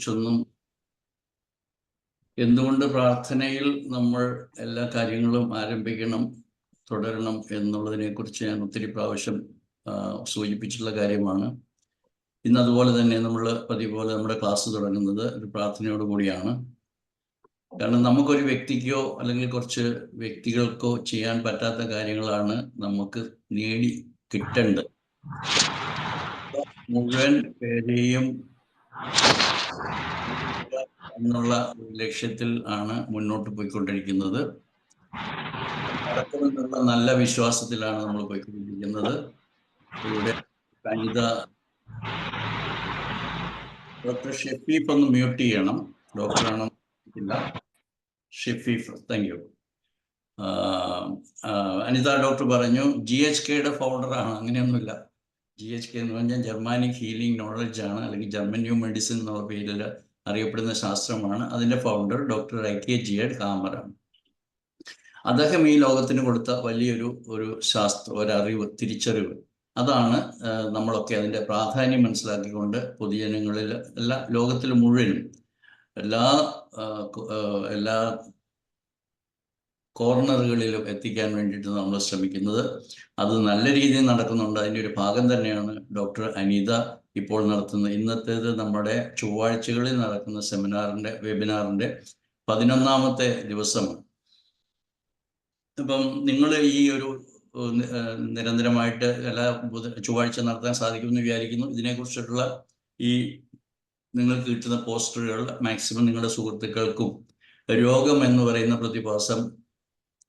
കുറിച്ചൊന്നും എന്തുകൊണ്ട് പ്രാർത്ഥനയിൽ നമ്മൾ എല്ലാ കാര്യങ്ങളും ആരംഭിക്കണം, തുടരണം എന്നുള്ളതിനെക്കുറിച്ച് ഞാൻ ഒത്തിരി പ്രാവശ്യം സൂചിപ്പിച്ചിട്ടുള്ള കാര്യമാണ്. ഇന്ന് അതുപോലെ തന്നെ നമ്മൾ പതിവ് പോലെ നമ്മുടെ ക്ലാസ് തുടങ്ങുന്നത് ഒരു പ്രാർത്ഥനയോട് കൂടിയാണ്. കാരണം നമുക്കൊരു വ്യക്തിക്കോ അല്ലെങ്കിൽ കുറച്ച് വ്യക്തികൾക്കോ ചെയ്യാൻ പറ്റാത്ത കാര്യങ്ങളാണ് നമുക്ക് നേടി കിട്ടേണ്ടത്. മുഴുവൻ പേരെയും എന്നുള്ള ലക്ഷ്യത്തിൽ ആണ് മുന്നോട്ട് പോയിക്കൊണ്ടിരിക്കുന്നത്. നടക്കുമെന്നുള്ള നല്ല വിശ്വാസത്തിലാണ് നമ്മൾ പോയിക്കൊണ്ടിരിക്കുന്നത്. ഇവിടെ അനിത ഡോക്ടർ ഷെഫീഫ് ഒന്ന് മ്യൂട്ട് ചെയ്യണം. ഡോക്ടറാണോ ഇല്ല, Shefeef. Thank you. Anitha doctor പറഞ്ഞു GHKയുടെ ഫൗണ്ടറാണ്. അങ്ങനെയൊന്നുമില്ല. GHK എന്ന് പറഞ്ഞാൽ ജർമാനിക് ഹീലിംഗ് നോളജ് ആണ്, അല്ലെങ്കിൽ ജർമ്മൻ ന്യൂ മെഡിസിൻ എന്നുള്ള പേരിൽ അറിയപ്പെടുന്ന ശാസ്ത്രമാണ്. അതിൻ്റെ ഫൗണ്ടർ ഡോക്ടർ IK G.Ed ഹാമറാണ്. അദ്ദേഹം ഈ ലോകത്തിന് കൊടുത്ത വലിയൊരു ഒരറിവ്, തിരിച്ചറിവ്. അതാണ് നമ്മളൊക്കെ അതിൻ്റെ പ്രാധാന്യം മനസ്സിലാക്കിക്കൊണ്ട് പൊതുജനങ്ങളിൽ ലോകത്തിൽ മുഴുവനും എല്ലാ കോർണറുകളിലും എത്തിക്കാൻ വേണ്ടിയിട്ട് നമ്മൾ ശ്രമിക്കുന്നത്. അത് നല്ല രീതിയിൽ നടക്കുന്നുണ്ട്. അതിൻ്റെ ഒരു ഭാഗം തന്നെയാണ് ഡോക്ടർ അനിത ഇപ്പോൾ നടത്തുന്നത്. ഇന്നത്തേത് നമ്മുടെ ചൊവ്വാഴ്ചകളിൽ നടക്കുന്ന വെബിനാറിൻ്റെ 11ാമത്തെ ദിവസമാണ്. അപ്പം നിങ്ങൾ ഈ ഒരു നിരന്തരമായിട്ട് എല്ലാ ചൊവ്വാഴ്ച നടത്താൻ സാധിക്കുമെന്ന് വിചാരിക്കുന്നു. ഇതിനെക്കുറിച്ചിട്ടുള്ള ഈ നിങ്ങൾക്ക് കിട്ടുന്ന പോസ്റ്ററുകൾ മാക്സിമം നിങ്ങളുടെ സുഹൃത്തുക്കൾക്കും രോഗം എന്ന് പറയുന്ന പ്രതിഭാസം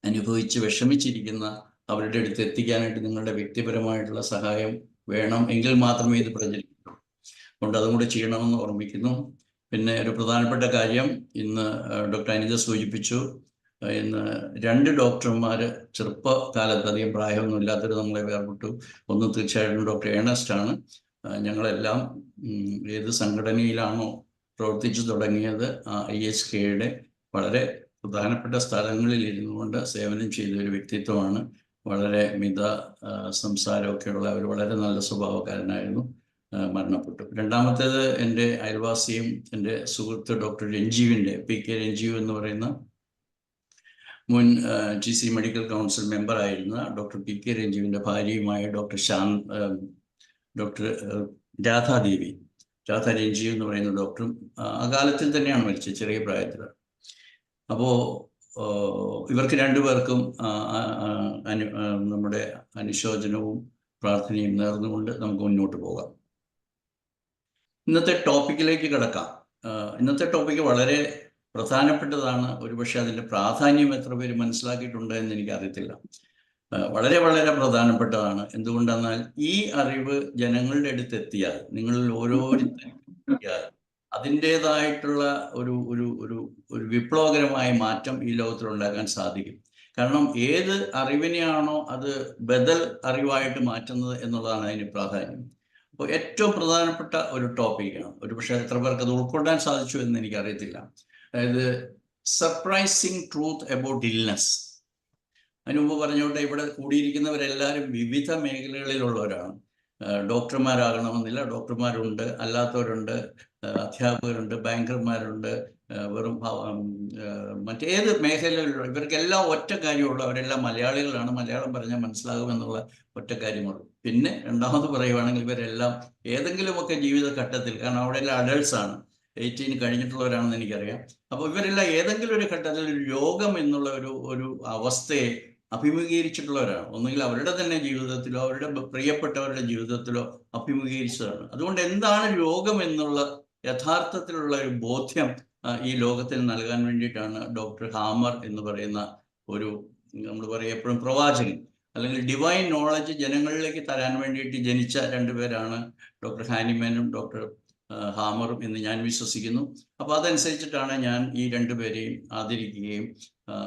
അനുഭവിച്ച് വിഷമിച്ചിരിക്കുന്ന അവരുടെ അടുത്ത് എത്തിക്കാനായിട്ട് നിങ്ങളുടെ വ്യക്തിപരമായിട്ടുള്ള സഹായം വേണം. എങ്കിൽ മാത്രമേ ഇത് പ്രചരിക്കൂ. അതുകൊണ്ട് അതും കൂടി ചെയ്യണമെന്ന് ഓർമ്മിക്കുന്നു. പിന്നെ ഒരു പ്രധാനപ്പെട്ട കാര്യം ഇന്ന് ഡോക്ടർ അനിത സൂചിപ്പിച്ചു. ഇന്ന് 2 ഡോക്ടർമാർ ചെറുപ്പകാലത്ത്, അധികം പ്രായമൊന്നും ഇല്ലാത്തവർ നമ്മളെ വേർപെട്ടു. ഒന്ന് തീർച്ചയായിട്ടും ഡോക്ടർ ഏണസ്റ്റ് ആണ്. ഞങ്ങളെല്ലാം ഏത് സംഘടനയിലാണോ പ്രവർത്തിച്ചു തുടങ്ങിയത് IHKയുടെ വളരെ പ്രധാനപ്പെട്ട സ്ഥലങ്ങളിൽ ഇരുന്നു കൊണ്ട് സേവനം ചെയ്ത ഒരു വ്യക്തിത്വമാണ്. വളരെ സംസാരമൊക്കെ ഉള്ള ഒരു വളരെ നല്ല സ്വഭാവക്കാരനായിരുന്നു. മരണപ്പെട്ടു. രണ്ടാമത്തേത് എൻ്റെ അയൽവാസിയും എൻ്റെ സുഹൃത്ത് ഡോക്ടർ രഞ്ജീവിൻ്റെ PK രഞ്ജീവ് എന്ന് പറയുന്ന മുൻ GC മെഡിക്കൽ കൗൺസിൽ മെമ്പറായിരുന്ന ഡോക്ടർ PK രഞ്ജീവിൻ്റെ ഭാര്യയുമായ ഡോക്ടർ രാധാ രഞ്ജീവ് എന്ന് പറയുന്ന ഡോക്ടറും അകാലത്തിൽ തന്നെയാണ് മരിച്ചത്, ചെറിയ പ്രായത്തിൽ. അപ്പോൾ ഇവർക്ക് 2 പേർക്കും നമ്മുടെ അനുശോചനവും പ്രാർത്ഥനയും നേർന്നുകൊണ്ട് നമുക്ക് മുന്നോട്ട് പോകാം. ഇന്നത്തെ ടോപ്പിക്കിലേക്ക് കിടക്കാം. ഇന്നത്തെ ടോപ്പിക്ക് വളരെ പ്രധാനപ്പെട്ടതാണ്. ഒരുപക്ഷെ അതിൻ്റെ പ്രാധാന്യം എത്ര പേര് മനസ്സിലാക്കിയിട്ടുണ്ട് എന്ന് എനിക്കറിയത്തില്ല. വളരെ വളരെ പ്രധാനപ്പെട്ടതാണ്. എന്തുകൊണ്ടെന്നാൽ ഈ അറിവ് ജനങ്ങളുടെ അടുത്ത് എത്തിയാൽ, നിങ്ങളിൽ ഓരോരുത്തരും എത്തിയാൽ അതിൻ്റേതായിട്ടുള്ള ഒരു വിപ്ലവകരമായ മാറ്റം ഈ ലോകത്തിൽ ഉണ്ടാക്കാൻ സാധിക്കും. കാരണം ഏത് അറിവിനെയാണോ അത് ബദൽ അറിവായിട്ട് മാറ്റുന്നത് എന്നുള്ളതാണ് അതിന് പ്രാധാന്യം. അപ്പോൾ ഏറ്റവും പ്രധാനപ്പെട്ട ഒരു ടോപ്പിക്കാണ്. ഒരുപക്ഷെ എത്ര പേർക്ക് അത് ഉൾക്കൊള്ളാൻ സാധിച്ചു എന്ന് എനിക്കറിയത്തില്ല. അതായത് സർപ്രൈസിങ് ട്രൂത്ത് അബൌട്ട് ഇൽനെസ്. അതിന് മുമ്പ് പറഞ്ഞുകൊണ്ട് ഇവിടെ കൂടിയിരിക്കുന്നവരെല്ലാവരും വിവിധ മേഖലകളിലുള്ളവരാണ്. ഡോക്ടർമാരാകണമെന്നില്ല, ഡോക്ടർമാരുണ്ട്, അല്ലാത്തവരുണ്ട്, അധ്യാപകരുണ്ട്, ബാങ്കർമാരുണ്ട്, വെറും മറ്റേത് മേഖലയിലുള്ള ഇവർക്കെല്ലാം ഒറ്റ കാര്യമുള്ളൂ. അവരെല്ലാം മലയാളികളാണ്. മലയാളം പറഞ്ഞാൽ മനസ്സിലാകുമെന്നുള്ള ഒറ്റ കാര്യമുള്ളൂ. പിന്നെ രണ്ടാമത് പറയുവാണെങ്കിൽ ഇവരെല്ലാം ഏതെങ്കിലുമൊക്കെ ജീവിതഘട്ടത്തിൽ, കാരണം അവിടെ എല്ലാം അഡൾട്ട്സ് ആണ്, 18 കഴിഞ്ഞിട്ടുള്ളവരാണെന്ന് എനിക്കറിയാം. അപ്പോൾ ഇവരെല്ലാം ഏതെങ്കിലും ഒരു ഘട്ടത്തിൽ രോഗം എന്നുള്ള ഒരു അവസ്ഥയെ അഭിമുഖീകരിച്ചിട്ടുള്ളവരാണ്. ഒന്നുകിൽ അവരുടെ തന്നെ ജീവിതത്തിലോ അവരുടെ പ്രിയപ്പെട്ടവരുടെ ജീവിതത്തിലോ അഭിമുഖീകരിച്ചതാണ്. അതുകൊണ്ട് എന്താണ് രോഗം എന്നുള്ള യഥാർത്ഥത്തിലുള്ള ഒരു ബോധ്യം ഈ ലോകത്തിൽ നൽകാൻ വേണ്ടിയിട്ടാണ് ഡോക്ടർ ഹാമർ എന്ന് പറയുന്ന നമ്മൾ പറയും എപ്പോഴും പ്രവാചകൻ അല്ലെങ്കിൽ ഡിവൈൻ നോളജ് ജനങ്ങളിലേക്ക് തരാൻ വേണ്ടിയിട്ട് ജനിച്ച 2 പേരാണ് ഡോക്ടർ ഹാനിമാനും ഡോക്ടർ ഹാമറും എന്ന് ഞാൻ വിശ്വസിക്കുന്നു. അപ്പോൾ അതനുസരിച്ചിട്ടാണ് ഞാൻ ഈ 2 പേരെയും ആദരിക്കുകയും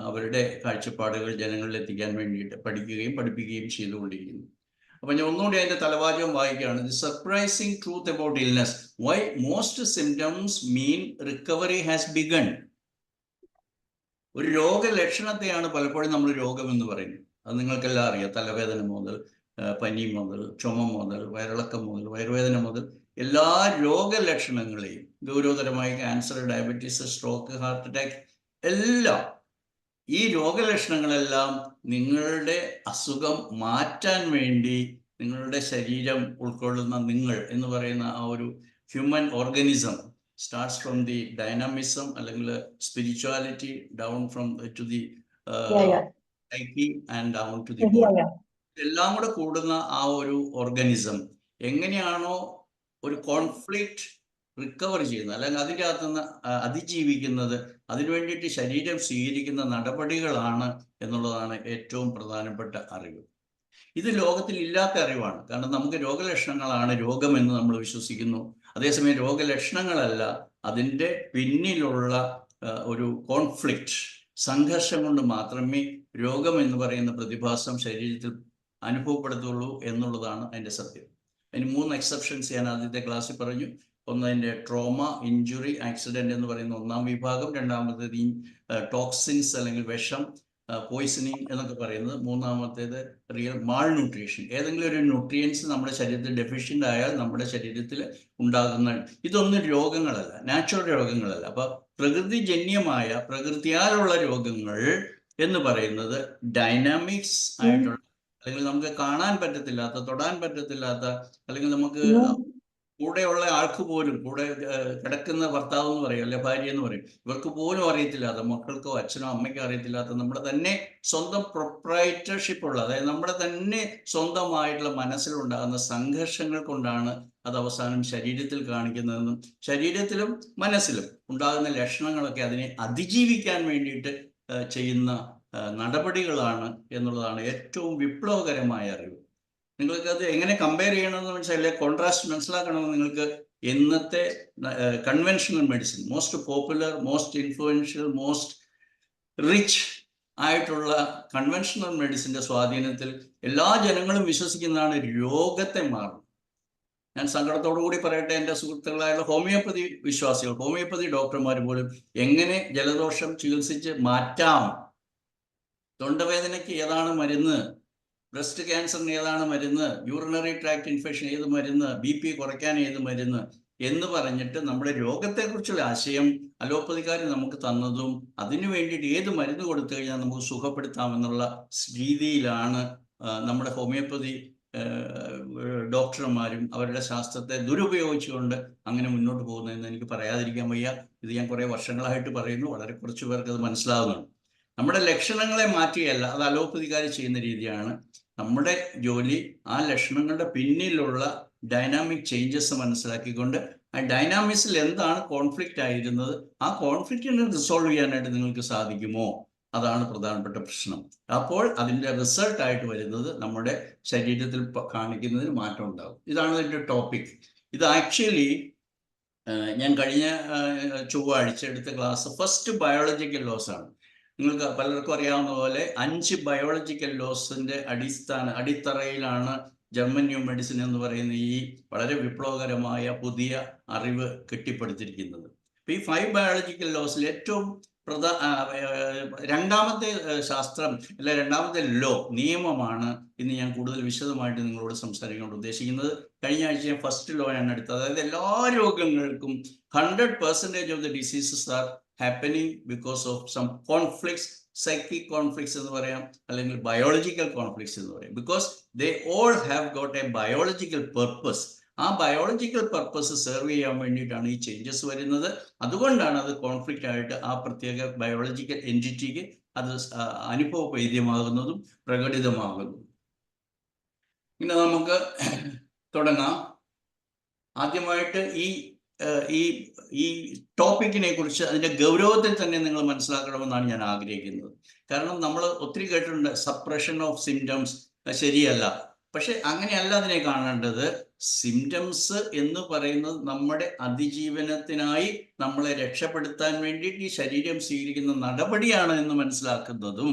അവരുടെ കാഴ്ചപ്പാടുകൾ ജനങ്ങളിൽ എത്തിക്കാൻ വേണ്ടിയിട്ട് പഠിപ്പിക്കുകയും ചെയ്തുകൊണ്ടിരിക്കുന്നു. അപ്പം ഞാൻ ഒന്നുകൂടി അതിൻ്റെ തലവാചകം വായിക്കുകയാണ്. The surprising truth about illness, why most symptoms mean recovery has begun. ഒരു രോഗലക്ഷണത്തെയാണ് പലപ്പോഴും നമ്മൾ രോഗം എന്ന് പറയുന്നത്. അത് നിങ്ങൾക്കെല്ലാം അറിയാം. തലവേദന മുതൽ പനി മുതൽ, ചുമ മുതൽ, വയറിളക്കം മുതൽ, വയറുവേദന മുതൽ എല്ലാ രോഗലക്ഷണങ്ങളെയും, ഗൗരവതരമായ cancer, diabetes, stroke, heart attack, എല്ലാം ഈ രോഗലക്ഷണങ്ങളെല്ലാം നിങ്ങളുടെ അസുഖം മാറ്റാൻ വേണ്ടി നിങ്ങളുടെ ശരീരം ഉൾക്കൊള്ളുന്ന നിങ്ങൾ എന്ന് പറയുന്ന ആ ഒരു human organism starts from the dynamism അല്ലെങ്കിൽ spirituality down from to the psyche and down to the body. എല്ലാം കൂടെ കൂടുന്ന ആ ഒരു ഓർഗനിസം എങ്ങനെയാണോ ഒരു കോൺഫ്ലിക്റ്റ് റിക്കവർ ചെയ്യുന്നത് അല്ലെങ്കിൽ അതിൻ്റെ അകത്തുനിന്ന് അതിജീവിക്കുന്നത്, അതിനു വേണ്ടിയിട്ട് ശരീരം സ്വീകരിക്കുന്ന നടപടികളാണ് എന്നുള്ളതാണ് ഏറ്റവും പ്രധാനപ്പെട്ട അറിവ്. ഇത് ലോകത്തിൽ ഇല്ലാത്ത അറിവാണ്. കാരണം നമുക്ക് രോഗലക്ഷണങ്ങളാണ് രോഗമെന്ന് നമ്മൾ വിശ്വസിക്കുന്നു. അതേസമയം രോഗലക്ഷണങ്ങളല്ല, അതിൻ്റെ പിന്നിലുള്ള ഒരു കോൺഫ്ലിക്റ്റ്, സംഘർഷം കൊണ്ട് മാത്രമേ രോഗം എന്ന് പറയുന്ന പ്രതിഭാസം ശരീരത്തിൽ അനുഭവപ്പെടുത്തുള്ളൂ എന്നുള്ളതാണ് അതിൻ്റെ സത്യം. അതിന് 3 എക്സെപ്ഷൻസ് ഞാൻ ആദ്യത്തെ ക്ലാസ്സിൽ പറഞ്ഞു. ഒന്ന് അതിൻ്റെ ട്രോമ, ഇഞ്ചുറി, ആക്സിഡൻ്റ് എന്ന് പറയുന്ന ഒന്നാം വിഭാഗം. രണ്ടാമത്തേത് ടോക്സിൻസ് അല്ലെങ്കിൽ വിഷം, പോയിസണിങ് എന്നൊക്കെ പറയുന്നത്. മൂന്നാമത്തേത് റിയൽ മാൾ ന്യൂട്രീഷൻ. ഏതെങ്കിലും ഒരു ന്യൂട്രിയൻസ് നമ്മുടെ ശരീരത്തിൽ ഡെഫിഷ്യൻ്റ് ആയാൽ നമ്മുടെ ശരീരത്തിൽ ഉണ്ടാകുന്ന ഇതൊന്നും രോഗങ്ങളല്ല, നാച്ചുറൽ രോഗങ്ങളല്ല. അപ്പോൾ പ്രകൃതിജന്യമായ, പ്രകൃതിയാലുള്ള രോഗങ്ങൾ എന്ന് പറയുന്നത് ഡൈനാമിക്സ് ആയിട്ടുള്ള, അല്ലെങ്കിൽ നമുക്ക് കാണാൻ പറ്റത്തില്ലാത്ത, തൊടാൻ പറ്റത്തില്ലാത്ത, അല്ലെങ്കിൽ നമുക്ക് കൂടെയുള്ള ആൾക്ക് പോലും, കൂടെ കിടക്കുന്ന ഭർത്താവ് എന്ന് പറയും, അല്ലെ ഭാര്യ എന്ന് പറയും, ഇവർക്ക് പോലും അറിയത്തില്ലാത്ത, മക്കൾക്കോ അച്ഛനോ അമ്മയ്ക്കോ അറിയത്തില്ലാത്ത, നമ്മുടെ തന്നെ സ്വന്തം പ്രൊപ്രൈറ്റർഷിപ്പ് ഉള്ള, അതായത് നമ്മുടെ തന്നെ സ്വന്തമായിട്ടുള്ള മനസ്സിലുണ്ടാകുന്ന സംഘർഷങ്ങൾ കൊണ്ടാണ് അത് അവസാനം ശരീരത്തിൽ കാണിക്കുന്നതെന്നും ശരീരത്തിലും മനസ്സിലും ഉണ്ടാകുന്ന ലക്ഷണങ്ങളൊക്കെ അതിനെ അതിജീവിക്കാൻ വേണ്ടിയിട്ട് ചെയ്യുന്ന നടപടികളാണ് എന്നുള്ളതാണ് ഏറ്റവും വിപ്ലവകരമായ അറിവ്. നിങ്ങൾക്ക് അത് എങ്ങനെ കമ്പയർ ചെയ്യണമെന്ന് മനസ്സിലായില്ലേ, കോൺട്രാസ്റ്റ് മനസ്സിലാക്കണമെന്ന് നിങ്ങൾക്ക് ഇന്നത്തെ conventional medicine, most popular, most influential, most rich ആയിട്ടുള്ള കൺവെൻഷണൽ മെഡിസിൻ്റെ സ്വാധീനത്തിൽ എല്ലാ ജനങ്ങളും വിശ്വസിക്കുന്നതാണ് രോഗത്തെ മാറും. ഞാൻ സങ്കടത്തോടു കൂടി പറയട്ടെ, എൻ്റെ സുഹൃത്തുക്കളായുള്ള ഹോമിയോപ്പതി വിശ്വാസികൾ, ഹോമിയോപ്പതി ഡോക്ടർമാർ പോലും എങ്ങനെ ജലദോഷം ചികിത്സിച്ച് മാറ്റാം, തൊണ്ടവേദനയ്ക്ക് ഏതാണ് മരുന്ന്, ബ്രസ്റ്റ് ക്യാൻസറിന് ഏതാണ് മരുന്ന്, യൂറിനറി ട്രാക്ട് ഇൻഫെക്ഷൻ ഏത് മരുന്ന്, BP കുറയ്ക്കാൻ ഏത് മരുന്ന് എന്ന് പറഞ്ഞിട്ട് നമ്മുടെ രോഗത്തെക്കുറിച്ചുള്ള ആശയം അലോപ്പതിക്കാർ നമുക്ക് തന്നതും അതിനു വേണ്ടിയിട്ട് ഏത് മരുന്ന് കൊടുത്തു കഴിഞ്ഞാൽ നമുക്ക് സുഖപ്പെടുത്താമെന്നുള്ള രീതിയിലാണ് നമ്മുടെ ഹോമിയോപ്പതി ഡോക്ടർമാരും അവരുടെ ശാസ്ത്രത്തെ ദുരുപയോഗിച്ചുകൊണ്ട് അങ്ങനെ മുന്നോട്ട് പോകുന്നതെന്ന് എനിക്ക് പറയാതിരിക്കാൻ വയ്യ. ഇത് ഞാൻ കുറേ വർഷങ്ങളായിട്ട് പറയുന്നു, വളരെ കുറച്ച് പേർക്ക് അത് മനസ്സിലാകുന്നുണ്ട്. നമ്മുടെ ലക്ഷണങ്ങളെ മാറ്റുകയല്ല, അത് അലോപ്പതിക്കാർ ചെയ്യുന്ന രീതിയാണ്. നമ്മുടെ ജോലി ആ ലക്ഷണങ്ങളുടെ പിന്നിലുള്ള ഡൈനാമിക് ചേഞ്ചസ് മനസ്സിലാക്കിക്കൊണ്ട് ആ ഡൈനാമിക്സിൽ എന്താണ് കോൺഫ്ലിക്റ്റ് ആയിരുന്നത്, ആ കോൺഫ്ലിക്റ്റിനെ റിസോൾവ് ചെയ്യാനായിട്ട് നിങ്ങൾക്ക് സാധിക്കുമോ, അതാണ് പ്രധാനപ്പെട്ട പ്രശ്നം. അപ്പോൾ അതിൻ്റെ റിസൾട്ടായിട്ട് വരുന്നത് നമ്മുടെ ശരീരത്തിൽ കാണിക്കുന്നതിന് മാറ്റം ഉണ്ടാകും. ഇതാണ് ഇതിൻ്റെ ടോപ്പിക്. ഇത് ആക്ച്വലി ഞാൻ കഴിഞ്ഞ ചൊവ്വാഴ്ച എടുത്ത ക്ലാസ് ഫസ്റ്റ് ബയോളജിക്കൽ ലോസ് ആണ്. നിങ്ങൾക്ക് പലർക്കും അറിയാവുന്ന പോലെ 5 ബയോളജിക്കൽ ലോസിൻ്റെ അടിത്തറയിലാണ് ജർമ്മൻ ന്യൂ മെഡിസിൻ എന്ന് പറയുന്ന ഈ വളരെ വിപ്ലവകരമായ പുതിയ അറിവ് കെട്ടിപ്പടുത്തിരിക്കുന്നത്. അപ്പോൾ ഈ 5 ബയോളജിക്കൽ ലോസിൽ ഏറ്റവും രണ്ടാമത്തെ ശാസ്ത്രം അല്ലെ രണ്ടാമത്തെ നിയമമാണ് ഇന്ന് ഞാൻ കൂടുതൽ വിശദമായിട്ട് നിങ്ങളോട് സംസാരിക്കാൻ ഉദ്ദേശിക്കുന്നത്. കഴിഞ്ഞ ആഴ്ച ഞാൻ ഫസ്റ്റ് ലോ ആണ് എടുത്തത്. അതായത് എല്ലാ രോഗങ്ങൾക്കും 100% of the diseases are happening because of some conflicts, psychic conflicts എന്ന് പറയാം, അല്ലെങ്കിൽ ബയോളജിക്കൽ കോൺഫ്ലിക്ട്സ് എന്ന് പറയാം. Because they all have got a biological purpose. ആ ബയോളജിക്കൽ പർപ്പസ് സെർവ് ചെയ്യാൻ വേണ്ടിയിട്ടാണ് ഈ ചേഞ്ചസ് വരുന്നത്. അതുകൊണ്ടാണ് അത് കോൺഫ്ലിക്റ്റ് ആയിട്ട് ആ പ്രത്യേക ബയോളജിക്കൽ എൻറ്റിറ്റിക്ക് അത് അനുഭവവേദ്യമാകുന്നതും പ്രകടിതമാകുന്നതും. ഇനി നമുക്ക് തുടങ്ങാം. ആദ്യമായിട്ട് ഈ ടോപ്പിക്കിനെ കുറിച്ച് അതിൻ്റെ ഗൗരവത്തിൽ തന്നെ നിങ്ങൾ മനസ്സിലാക്കണമെന്നാണ് ഞാൻ ആഗ്രഹിക്കുന്നത്. കാരണം നമ്മൾ ഒത്തിരി കേട്ടിട്ടുണ്ട് സപ്രഷൻ ഓഫ് സിംറ്റംസ്, ശരിയല്ല. പക്ഷെ അങ്ങനെയല്ല അതിനെ കാണേണ്ടത്. സിംറ്റംസ് എന്ന് പറയുന്നത് നമ്മുടെ അതിജീവനത്തിനായി നമ്മളെ രക്ഷപ്പെടുത്താൻ വേണ്ടിയിട്ട് ഈ ശരീരം സ്വീകരിക്കുന്ന നടപടിയാണ് എന്ന് മനസ്സിലാക്കുന്നതും,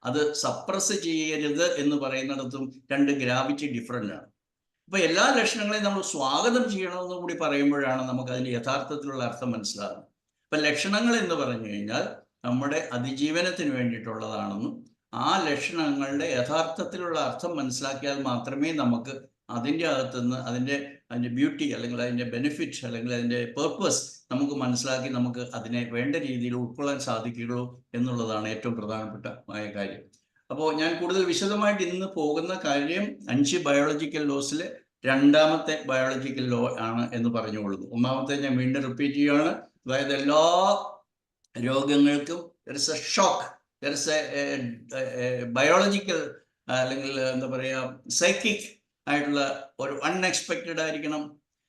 അത് സപ്രസ് ചെയ്യരുത് എന്ന് പറയുന്നിടത്തും രണ്ട് ഗ്രാവിറ്റി ഡിഫറൻ്റ് ആണ്. അപ്പോൾ എല്ലാ ലക്ഷണങ്ങളെയും നമ്മൾ സ്വാഗതം ചെയ്യണമെന്ന് കൂടി പറയുമ്പോഴാണ് നമുക്ക് അതിൻ്റെ യഥാർത്ഥത്തിലുള്ള അർത്ഥം മനസ്സിലാകുന്നത്. അപ്പം ലക്ഷണങ്ങൾ എന്ന് പറഞ്ഞു കഴിഞ്ഞാൽ നമ്മുടെ അതിജീവനത്തിന് വേണ്ടിയിട്ടുള്ളതാണെന്നും ആ ലക്ഷണങ്ങളുടെ യഥാർത്ഥത്തിലുള്ള അർത്ഥം മനസ്സിലാക്കിയാൽ മാത്രമേ നമുക്ക് അതിൻ്റെ അകത്തുനിന്ന് അതിൻ്റെ ബ്യൂട്ടി അല്ലെങ്കിൽ അതിൻ്റെ ബെനിഫിറ്റ് അല്ലെങ്കിൽ അതിൻ്റെ പേർപ്പസ് നമുക്ക് മനസ്സിലാക്കി നമുക്ക് അതിനെ വേണ്ട രീതിയിൽ ഉൾക്കൊള്ളാൻ സാധിക്കുകയുള്ളൂ എന്നുള്ളതാണ് ഏറ്റവും പ്രധാനപ്പെട്ട കാര്യം. അപ്പോൾ ഞാൻ കൂടുതൽ വിശദമായിട്ട് ഇന്ന് പോകുന്ന കാര്യം 5 ബയോളജിക്കൽ ലോസിലെ രണ്ടാമത്തെ ബയോളജിക്കൽ ലോ ആണ് എന്ന് പറഞ്ഞുകൊള്ളുന്നു. ഒന്നാമത്തെ ഞാൻ വീണ്ടും റിപ്പീറ്റ് ചെയ്യുകയാണ്. അതായത് എല്ലാ രോഗങ്ങൾക്കും ഷോക്ക്, ബയോളജിക്കൽ അല്ലെങ്കിൽ എന്താ പറയുക സൈക്കിക് ആയിട്ടുള്ള ഒരു അൺഎക്സ്പെക്റ്റഡ് ആയിരിക്കണം,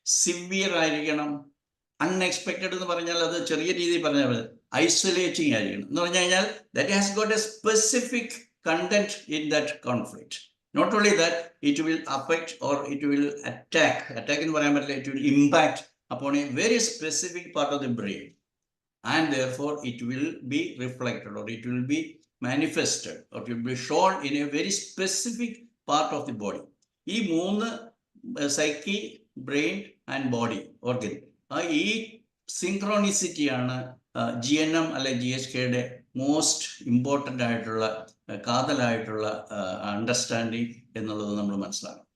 സിവിയർ ആയിരിക്കണം. അൺഎക്സ്പെക്റ്റഡ് എന്ന് പറഞ്ഞാൽ അത് ചെറിയ രീതിയിൽ പറഞ്ഞാൽ ഐസൊലേറ്റിംഗ് ആയിരിക്കണം എന്ന് പറഞ്ഞു കഴിഞ്ഞാൽ that has got A specific content in that conflict. Not only that, it will affect or it will attack in പറയാൻ പറ്റില്ല, it will impact upon a very specific part of the brain, and therefore it will be reflected or it will be manifested or it will be shown in a very specific part of the body. ഈ 3 psyche, brain and body organ, ഈ സിങ്ക്രോണിസിറ്റി ആണ് GNM അല്ലെ GHKയുടെ most important ആയിട്ടുള്ള കാതലായിട്ടുള്ള understanding എന്നുള്ളത് നമ്മൾ മനസ്സിലാക്കണം.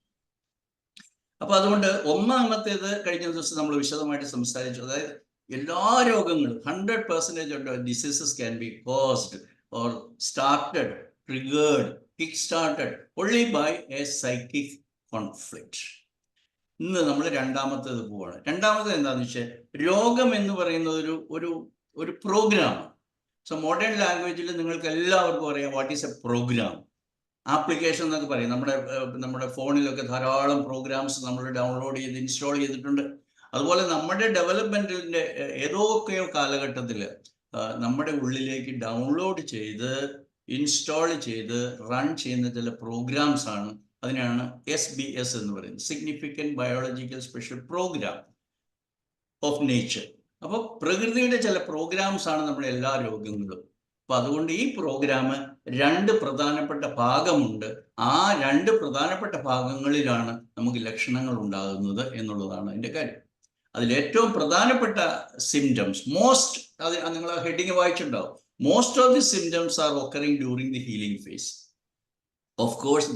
അപ്പൊ അതുകൊണ്ട് ഒന്നാമത്തേത് കഴിഞ്ഞ ദിവസം നമ്മൾ വിശദമായിട്ട് സംസാരിച്ചു. അതായത് എല്ലാ രോഗങ്ങളും 100% diseases can be caused or started, triggered, kick started only by a psychic conflict. ഇന്ന് നമ്മൾ രണ്ടാമത്തേത് പോവാണ്. രണ്ടാമത്തേത് എന്താണെന്ന് വെച്ചാൽ രോഗം എന്ന് പറയുന്നത് ഒരു പ്രോഗ്രാം. സോ മോഡേൺ ലാംഗ്വേജിൽ നിങ്ങൾക്ക് എല്ലാവർക്കും അറിയാം what is a program. Application എന്നൊക്കെ പറയും. നമ്മുടെ ഫോണിലൊക്കെ ധാരാളം പ്രോഗ്രാംസ് നമ്മൾ ഡൗൺലോഡ് ചെയ്ത് ഇൻസ്റ്റാൾ ചെയ്തിട്ടുണ്ട്. അതുപോലെ നമ്മുടെ ഡെവലപ്മെൻറ്റിൻ്റെ ഏതൊക്കെയോ കാലഘട്ടത്തിൽ നമ്മുടെ ഉള്ളിലേക്ക് ഡൗൺലോഡ് ചെയ്ത് ഇൻസ്റ്റാൾ ചെയ്ത് റൺ ചെയ്യുന്ന ചില പ്രോഗ്രാംസ് ആണ്. അതിനാണ് SBS എന്ന് പറയുന്നത്, significant biological special program of nature. അപ്പോൾ പ്രകൃതിയുടെ ചില പ്രോഗ്രാംസ് ആണ് നമ്മുടെ എല്ലാ രോഗങ്ങളും. അപ്പൊ അതുകൊണ്ട് ഈ പ്രോഗ്രാം 2 പ്രധാനപ്പെട്ട ഭാഗമുണ്ട്. ആ 2 പ്രധാനപ്പെട്ട ഭാഗങ്ങളിലാണ് നമുക്ക് ലക്ഷണങ്ങൾ ഉണ്ടാകുന്നത് എന്നുള്ളതാണ് അതിൻ്റെ കാര്യം. അതിലേറ്റവും പ്രധാനപ്പെട്ട സിംറ്റംസ് അത് നിങ്ങൾ ഹെഡിങ് വായിച്ചിട്ടുണ്ടാവും. Most of the symptoms are occurring during the healing phase. Of course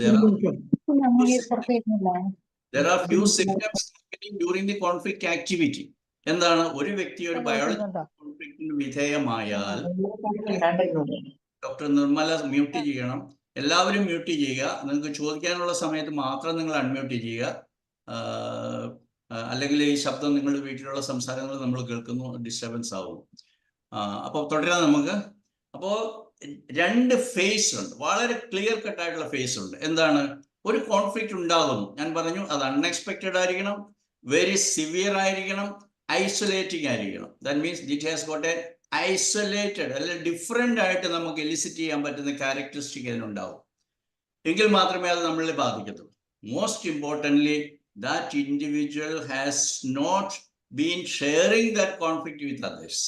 there are few symptoms happening during the conflict activity. എന്താണ് ഒരു വ്യക്തി ഒരു ബയോളജിക്കൽ കോൺഫ്ലിക്റ്റിന് വിധേയമായാൽ, ഡോക്ടർ നിർമ്മല മ്യൂട്ട് ചെയ്യണം, എല്ലാവരും മ്യൂട്ട് ചെയ്യുക. നിങ്ങൾക്ക് ചോദിക്കാനുള്ള സമയത്ത് മാത്രം നിങ്ങൾ അൺമ്യൂട്ട് ചെയ്യുക, അല്ലെങ്കിൽ ഈ ശബ്ദം നിങ്ങളുടെ വീട്ടിലുള്ള സംസാരങ്ങൾ നമ്മൾ കേൾക്കുന്നു, ഡിസ്റ്റർബൻസ് ആവും. അപ്പോൾ തുടരാം നമുക്ക്. അപ്പോൾ 2 ഫേസ് ഉണ്ട്, വളരെ ക്ലിയർ കട്ടായിട്ടുള്ള ഫേസ് ഉണ്ട്. എന്താണ്? ഒരു കോൺഫ്ലിക്റ്റ് ഉണ്ടാകുന്നു, ഞാൻ പറഞ്ഞു, അത് അൺഎക്സ്പെക്റ്റഡ് ആയിരിക്കണം, വെരി സിവിയർ ആയിരിക്കണം, ഐസൊലേറ്റിംഗ് ആയിരിക്കണം. That means it has got A isolated അല്ലെങ്കിൽ ഡിഫറെൻ്റ് ആയിട്ട് നമുക്ക് എലിസിറ്റ് ചെയ്യാൻ പറ്റുന്ന ക്യാരക്ടറിസ്റ്റിക് അതിനുണ്ടാവും. എങ്കിൽ മാത്രമേ അത് നമ്മളെ ബാധിക്കത്തുള്ളൂ. Most importantly that individual has not been sharing that conflict with others.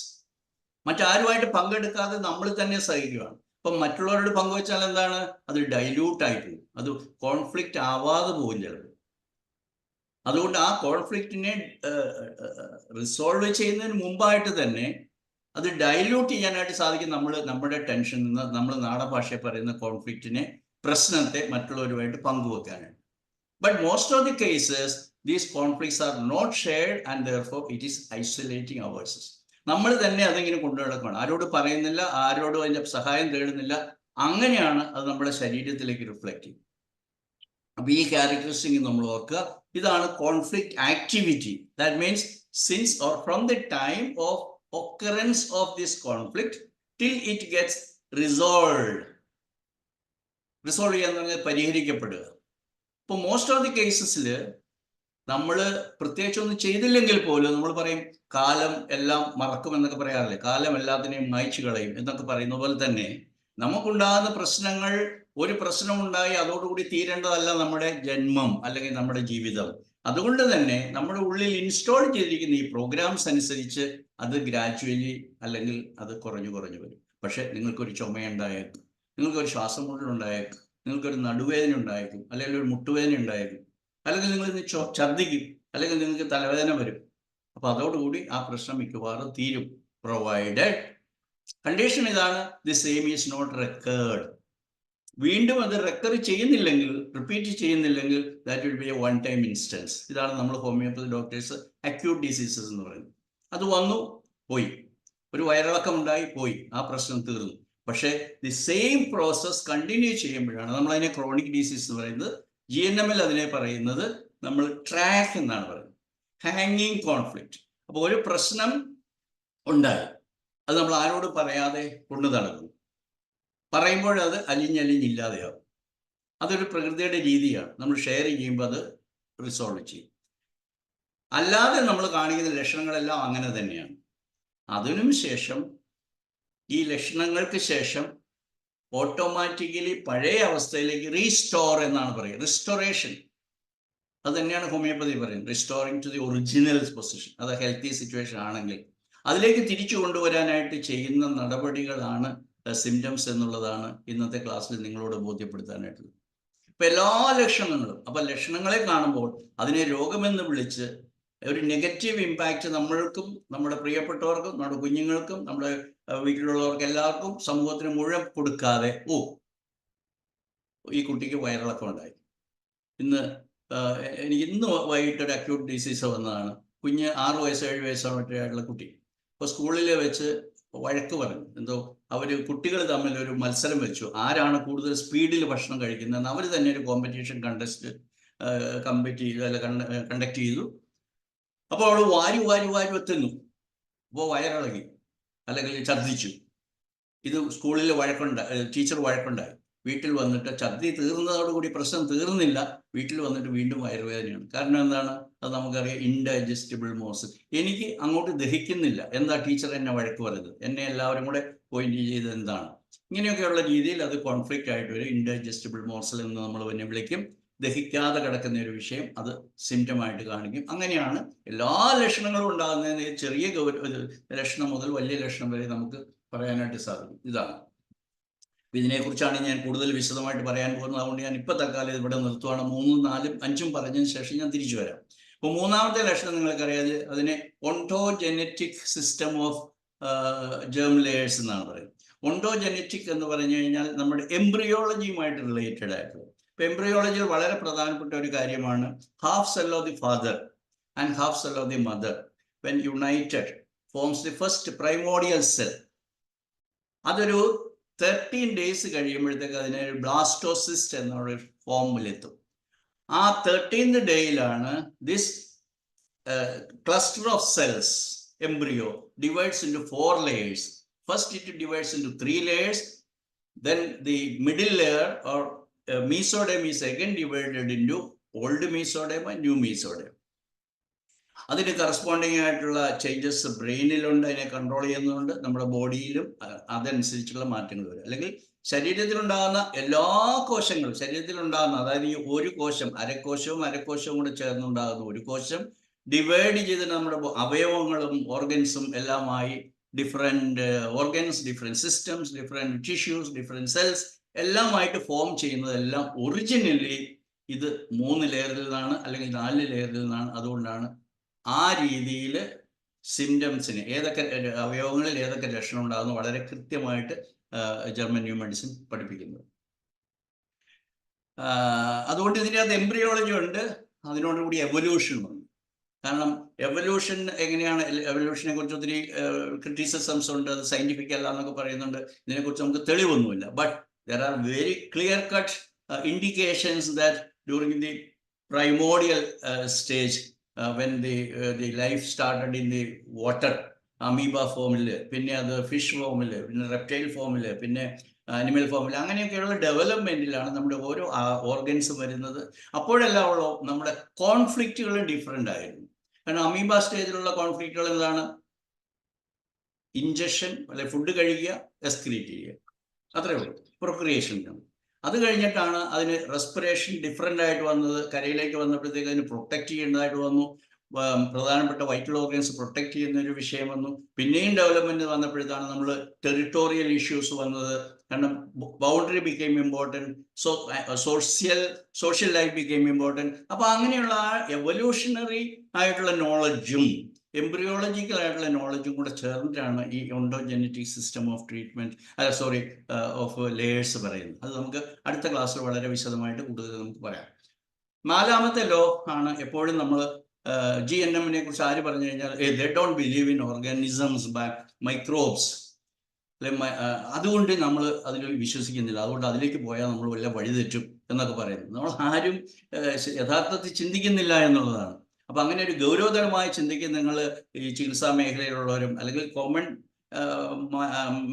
മറ്റാരുമായിട്ട് പങ്കെടുക്കാതെ നമ്മൾ തന്നെ സഹിക്കുകയാണ്. അപ്പം മറ്റുള്ളവരോട് പങ്കുവെച്ചാൽ എന്താണ്? അത് ഡൈല്യൂട്ട് ആയിട്ട് പോകും, അത് കോൺഫ്ലിക്റ്റ് ആവാതെ പോകും ചിലപ്പോൾ. അതുകൊണ്ട് ആ കോൺഫ്ലിക്റ്റിനെ റിസോൾവ് ചെയ്യുന്നതിന് മുമ്പായിട്ട് തന്നെ അത് ഡൈല്യൂട്ട് ചെയ്യാനായിട്ട് സാധിക്കും. നമ്മുടെ ടെൻഷനിൽ നിന്ന് നമ്മൾ നാടൻ ഭാഷയിൽ പറയുന്ന കോൺഫ്ലിക്റ്റിനെ, പ്രശ്നത്തെ മറ്റുള്ളവരുമായിട്ട് പങ്കുവെക്കാനായിട്ട്. But most of the cases these conflicts are not shared and therefore it is isolating ourselves. നമ്മൾ തന്നെ അതിങ്ങനെ കൊണ്ടു നടക്കുകയാണ്, ആരോട് പറയുന്നില്ല, ആരോടും അതിൻ്റെ സഹായം തേടുന്നില്ല. അങ്ങനെയാണ് അത് നമ്മുടെ ശരീരത്തിലേക്ക് റിഫ്ലക്റ്റ് ചെയ്യും. അപ്പൊ ഈ ക്യാരക്ടറിസ്റ്റിക് നമ്മൾ ഓർക്കുക. ഇതാണ് conflict activity. That means since or from the time of occurrence of this conflict till it gets resolve. Resolve ചെയ്യാന്ന് പറഞ്ഞാൽ പരിഹരിക്കപ്പെടുക. ഇപ്പോൾ മോസ്റ്റ് ഓഫ് ദി കേസസിൽ നമ്മൾ പ്രത്യേകിച്ച് ഒന്നും ചെയ്തില്ലെങ്കിൽ പോലും നമ്മൾ പറയും കാലം എല്ലാം മറക്കും എന്നൊക്കെ പറയാറില്ലേ, കാലം എല്ലാത്തിനെയും മായ്ച്ചു കളയും എന്നൊക്കെ പറയുന്ന പോലെ തന്നെ നമുക്കുണ്ടാകുന്ന പ്രശ്നങ്ങൾ, ഒരു പ്രശ്നമുണ്ടായി അതോടുകൂടി തീരേണ്ടതല്ല നമ്മുടെ ജന്മം അല്ലെങ്കിൽ നമ്മുടെ ജീവിതം. അതുകൊണ്ട് തന്നെ നമ്മുടെ ഉള്ളിൽ ഇൻസ്റ്റാൾ ചെയ്തിരിക്കുന്ന ഈ പ്രോഗ്രാംസ് അനുസരിച്ച് അത് ഗ്രാജുവലി അല്ലെങ്കിൽ അത് കുറഞ്ഞു വരും. പക്ഷെ നിങ്ങൾക്കൊരു ചുമയുണ്ടായേക്കും, നിങ്ങൾക്കൊരു ശ്വാസം മുട്ടലുണ്ടായേക്കും, നിങ്ങൾക്കൊരു നടുവേദന ഉണ്ടായേക്കും, അല്ലെങ്കിൽ ഒരു മുട്ടുവേദന ഉണ്ടായേക്കും, അല്ലെങ്കിൽ നിങ്ങൾ ഛർദ്ദിക്കും, അല്ലെങ്കിൽ നിങ്ങൾക്ക് തലവേദന വരും. അപ്പൊ അതോടുകൂടി ആ പ്രശ്നം മിക്കവാറും തീരും, പ്രൊവൈഡഡ് കണ്ടീഷൻ ഇതാണ്, the same is not recurred. വീണ്ടും അത് റെക്കർ ചെയ്യുന്നില്ലെങ്കിൽ, റിപ്പീറ്റ് ചെയ്യുന്നില്ലെങ്കിൽ, that will be a one time instance. ഇതാണ് നമ്മൾ ഹോമിയോപ്പതി ഡോക്ടേഴ്സ് അക്യൂട്ട് ഡിസീസസ് എന്ന് പറയുന്നത്. അത് വന്നു പോയി, ഒരു വയറിളക്കം ഉണ്ടായി പോയി, ആ പ്രശ്നം തീർന്നു. പക്ഷേ ദി സെയിം പ്രോസസ് കണ്ടിന്യൂ ചെയ്യുമ്പോഴാണ് നമ്മളതിനെ ക്രോണിക് ഡിസീസ് എന്ന് പറയുന്നത്. GNM-ൽ അതിനെ പറയുന്നത് നമ്മൾ ട്രാക്ക് എന്നാണ് പറയുന്നത്, ഹാങ്ങിങ് കോൺഫ്ലിക്റ്റ്. അപ്പോൾ ഒരു പ്രശ്നം ഉണ്ടായി, അത് നമ്മൾ ആരോട് പറയാതെ കൊണ്ടു നടക്കും, പറയുമ്പോഴത് അലിഞ്ഞില്ലാതെയാവും. അതൊരു പ്രകൃതിയുടെ രീതിയാണ്. നമ്മൾ ഷെയർ ചെയ്യുമ്പോൾ അത് റിസോൾവ് ചെയ്യും. അല്ലാതെ നമ്മൾ കാണിക്കുന്ന ലക്ഷണങ്ങളെല്ലാം അങ്ങനെ തന്നെയാണ്. അതിനും ശേഷം ഈ ലക്ഷണങ്ങൾക്ക് ശേഷം ഓട്ടോമാറ്റിക്കലി പഴയ അവസ്ഥയിലേക്ക് റീസ്റ്റോർ എന്നാണ് പറയുക, റിസ്റ്റോറേഷൻ. അത് തന്നെയാണ് ഹോമിയോപ്പതി പറയുന്നത്, restoring to the original position. അത് ഹെൽത്തി സിറ്റുവേഷൻ ആണെങ്കിൽ അതിലേക്ക് തിരിച്ചു കൊണ്ടുവരാനായിട്ട് ചെയ്യുന്ന നടപടികളാണ് സിംറ്റംസ് എന്നുള്ളതാണ് ഇന്നത്തെ ക്ലാസ്സിൽ നിങ്ങളോട് ബോധ്യപ്പെടുത്താനായിട്ടുള്ളത്. ഇപ്പം എല്ലാ ലക്ഷണങ്ങളും, അപ്പം ലക്ഷണങ്ങളെ കാണുമ്പോൾ അതിനെ രോഗമെന്ന് വിളിച്ച് ഒരു നെഗറ്റീവ് ഇമ്പാക്റ്റ് നമ്മൾക്കും നമ്മുടെ പ്രിയപ്പെട്ടവർക്കും നമ്മുടെ കുഞ്ഞുങ്ങൾക്കും നമ്മുടെ വീട്ടിലുള്ളവർക്ക് എല്ലാവർക്കും സമൂഹത്തിന് മുഴുവൻ കൊടുക്കാതെ, ഈ കുട്ടിക്ക് വയറിളക്കം ഉണ്ടായി, എനിക്ക് ഇന്ന് വൈകിട്ട് ഒരു അക്യൂട്ട് ഡിസീസ് വന്നതാണ്, കുഞ്ഞ് 6 വയസ്സോ 7 വയസ്സോ മറ്റായിട്ടുള്ള കുട്ടി. അപ്പോൾ സ്കൂളിൽ വെച്ച് വഴക്ക് പറഞ്ഞു, എന്തോ കുട്ടികൾ തമ്മിൽ ഒരു മത്സരം വെച്ചു, ആരാണ് കൂടുതൽ സ്പീഡിൽ ഭക്ഷണം കഴിക്കുന്നതെന്ന്. അവർ തന്നെ ഒരു കോമ്പറ്റീഷൻ കണ്ടക്ട് ചെയ്തു. അപ്പോൾ അവൾ വാരി വെത്തുന്നു. അപ്പോൾ വയറിളകി, അല്ലെങ്കിൽ ഛർദ്ദിച്ചു. ഇത് സ്കൂളിൽ ടീച്ചർ വഴക്കുണ്ടായി. വീട്ടിൽ വന്നിട്ട് ഛർദ്ദി തീർന്നതോടുകൂടി പ്രശ്നം തീർന്നില്ല, വീട്ടിൽ വന്നിട്ട് വീണ്ടും വയറുവേദനയാണ്. കാരണം എന്താണ്? അത് നമുക്കറിയാം, ഇൻഡൈജസ്റ്റബിൾ മോസൽ. എനിക്ക് അങ്ങോട്ട് ദഹിക്കുന്നില്ല, എന്താ ടീച്ചർ എന്നെ വഴക്ക് പറയുന്നത്, എന്നെ എല്ലാവരും കൂടെ പോയിന്റ് ചെയ്ത് എന്താണ്? ഇങ്ങനെയൊക്കെയുള്ള രീതിയിൽ അത് കോൺഫ്ലിക്റ്റ് ആയിട്ട് ഒരു ഇൻഡൈജസ്റ്റബിൾ മോസൽ എന്ന് നമ്മൾ തന്നെ വിളിക്കും. ദഹിക്കാതെ കിടക്കുന്ന ഒരു വിഷയം, അത് സിംറ്റമായിട്ട് കാണിക്കും. അങ്ങനെയാണ് എല്ലാ ലക്ഷണങ്ങളും ഉണ്ടാകുന്നതിന് ചെറിയ ലക്ഷണം മുതൽ വലിയ ലക്ഷണം വരെ നമുക്ക് പറയാനായിട്ട് സാധിക്കും. ഇതാണ്. ഇതിനെക്കുറിച്ചാണ് ഞാൻ കൂടുതൽ വിശദമായിട്ട് പറയാൻ പോകുന്നത്. അതുകൊണ്ട് ഞാൻ ഇപ്പം തൽക്കാലം ഇവിടെ നിർത്തുവാണ്. 3, 4, 5 പറഞ്ഞതിന് ശേഷം ഞാൻ തിരിച്ചു വരാം. അപ്പോൾ മൂന്നാമത്തെ ലക്ഷണം നിങ്ങൾക്കറിയാം, അതിനെ ഒണ്ടോജെനറ്റിക് സിസ്റ്റം ഓഫ് ജേം ലെയേഴ്സ് എന്നാണ് പറയുന്നത്. ഒണ്ടോജെനറ്റിക് എന്ന് പറഞ്ഞു കഴിഞ്ഞാൽ നമ്മുടെ എംബ്രിയോളജിയുമായിട്ട് റിലേറ്റഡ് ആയിട്ടുള്ളത്. ഇപ്പം എംബ്രിയോളജിയിൽ വളരെ പ്രധാനപ്പെട്ട ഒരു കാര്യമാണ് half cell of the father and half cell of the mother when United forms the first primordial cell. അതൊരു 13 days കഴിയുമ്പോഴത്തേക്ക് അതിനെ ഒരു ബ്ലാസ്റ്റോസിസ്റ്റ് എന്നുള്ള ഫോമിലെത്തും. ആ 13th ഡേയിലാണ് this cluster of cells, embryo, divides into 4 layers. First it divides into 3 layers. Then the middle layer or mesoderm is again divided into old mesoderm and new mesoderm. അതിന് corresponding ആയിട്ടുള്ള changes ബ്രെയിനിലുണ്ട്, അതിനെ control ചെയ്യുന്നുണ്ട്, നമ്മുടെ ബോഡിയിലും അതനുസരിച്ചുള്ള മാറ്റങ്ങൾ വരും. അല്ലെങ്കിൽ ശരീരത്തിലുണ്ടാകുന്ന എല്ലാ കോശങ്ങളും, ശരീരത്തിലുണ്ടാകുന്ന, അതായത് ഈ ഒരു കോശം, അരക്കോശവും കൂടെ ചേർന്നുണ്ടാകുന്ന ഒരു കോശം ഡിവൈഡ് ചെയ്ത് നമ്മുടെ അവയവങ്ങളും ഓർഗൻസും എല്ലാമായി different organs, different systems, different tissues, different cells എല്ലാമായിട്ട് ഫോം ചെയ്യുന്നതെല്ലാം ഒറിജിനലി ഇത് 3 ലെയറിൽ നിന്നാണ്, അല്ലെങ്കിൽ 4 ലെയറിൽ നിന്നാണ്. അതുകൊണ്ടാണ് ആ രീതിയിൽ സിംറ്റംസിന് ഏതൊക്കെ അവയവങ്ങളിൽ ഏതൊക്കെ ലക്ഷണം ഉണ്ടാകുന്നു വളരെ കൃത്യമായിട്ട് ജർമ്മൻ ന്യൂ മെഡിസിൻ പഠിപ്പിക്കുന്നത്. അതുകൊണ്ട് ഇതിനകത്ത് എംബ്രിയോളജി ഉണ്ട്, അതിനോടുകൂടി എവല്യൂഷൻ ഉണ്ട്. കാരണം എവല്യൂഷൻ എങ്ങനെയാണ്, എവല്യൂഷനെ കുറിച്ച് ഒത്തിരി ക്രിറ്റിസിസംസ് ഉണ്ട്, അത് സയന്റിഫിക് അല്ല എന്നൊക്കെ പറയുന്നുണ്ട്. ഇതിനെക്കുറിച്ച് നമുക്ക് തെളിവൊന്നുമില്ല. But there are very clear cut indications that during the primordial stage when the life started in the water, amoeba ഫോമിൽ, പിന്നെ അത് ഫിഷ് ഫോമിൽ, പിന്നെ റെപ്റ്റൈൽ ഫോമിൽ, പിന്നെ അനിമൽ ഫോമിൽ, അങ്ങനെയൊക്കെയുള്ള ഡെവലപ്മെന്റിലാണ് നമ്മുടെ ഓരോ ഓർഗൻസും വരുന്നത്. അപ്പോഴെല്ലാം നമ്മുടെ കോൺഫ്ലിക്റ്റുകളും ഡിഫറെൻ്റ് ആയിരുന്നു. കാരണം അമീബ സ്റ്റേജിലുള്ള കോൺഫ്ലിക്റ്റുകൾ എന്താണ്? ഇഞ്ചക്ഷൻ, അല്ലെ ഫുഡ് കഴിക്കുക, എക്സ്ക്രീറ്റ് ചെയ്യുക, അത്രയേ ഉള്ളൂ. പ്രൊക്രിയേഷൻ. അത് കഴിഞ്ഞിട്ടാണ് അതിന് റെസ്പിറേഷൻ ഡിഫറെൻ്റ് ആയിട്ട് വന്നത്. കരയിലേക്ക് വന്നപ്പോഴത്തേക്ക് അതിന് പ്രൊട്ടക്റ്റ് ചെയ്യേണ്ടതായിട്ട് വന്നു. പ്രധാനപ്പെട്ട വൈറ്റൽ ഓർഗൻസ് പ്രൊട്ടക്റ്റ് ചെയ്യുന്ന ഒരു വിഷയം വന്നു. പിന്നെയും ഡെവലപ്മെന്റ് വന്നപ്പോഴത്താണ് നമ്മൾ ടെറിട്ടോറിയൽ ഇഷ്യൂസ് വന്നത്. കാരണം boundary became important, social life became important. അപ്പോൾ അങ്ങനെയുള്ള എവല്യൂഷണറി ആയിട്ടുള്ള നോളജും എംബ്രിയോളജിക്കൽ ആയിട്ടുള്ള നോളജും കൂടെ ചേർന്നിട്ടാണ് ഈ ontogenetic system of treatment of layers പറയുന്നത്. അത് നമുക്ക് അടുത്ത ക്ലാസ്സിൽ വളരെ വിശദമായിട്ട് കൂടുതൽ നമുക്ക് പറയാം. 4ാമത്തെ ലോ ആണ് എപ്പോഴും നമ്മൾ GNM-നെ കുറിച്ച് ആര് പറഞ്ഞു കഴിഞ്ഞാൽ they don't believe in organisms microbes, അതുകൊണ്ട് നമ്മൾ അതിൽ വിശ്വസിക്കുന്നില്ല, അതുകൊണ്ട് അതിലേക്ക് പോയാൽ നമ്മൾ വല്ല വഴിതെറ്റും എന്നൊക്കെ പറയുന്നത്. നമ്മൾ ആരും യഥാർത്ഥത്തിൽ ചിന്തിക്കുന്നില്ല എന്നുള്ളതാണ്. അപ്പൊ അങ്ങനെ ഒരു ഗൗരവതരമായി ചിന്തിക്കുന്ന നിങ്ങൾ ഈ ചികിത്സാ മേഖലയിലുള്ളവരും അല്ലെങ്കിൽ കോമൺ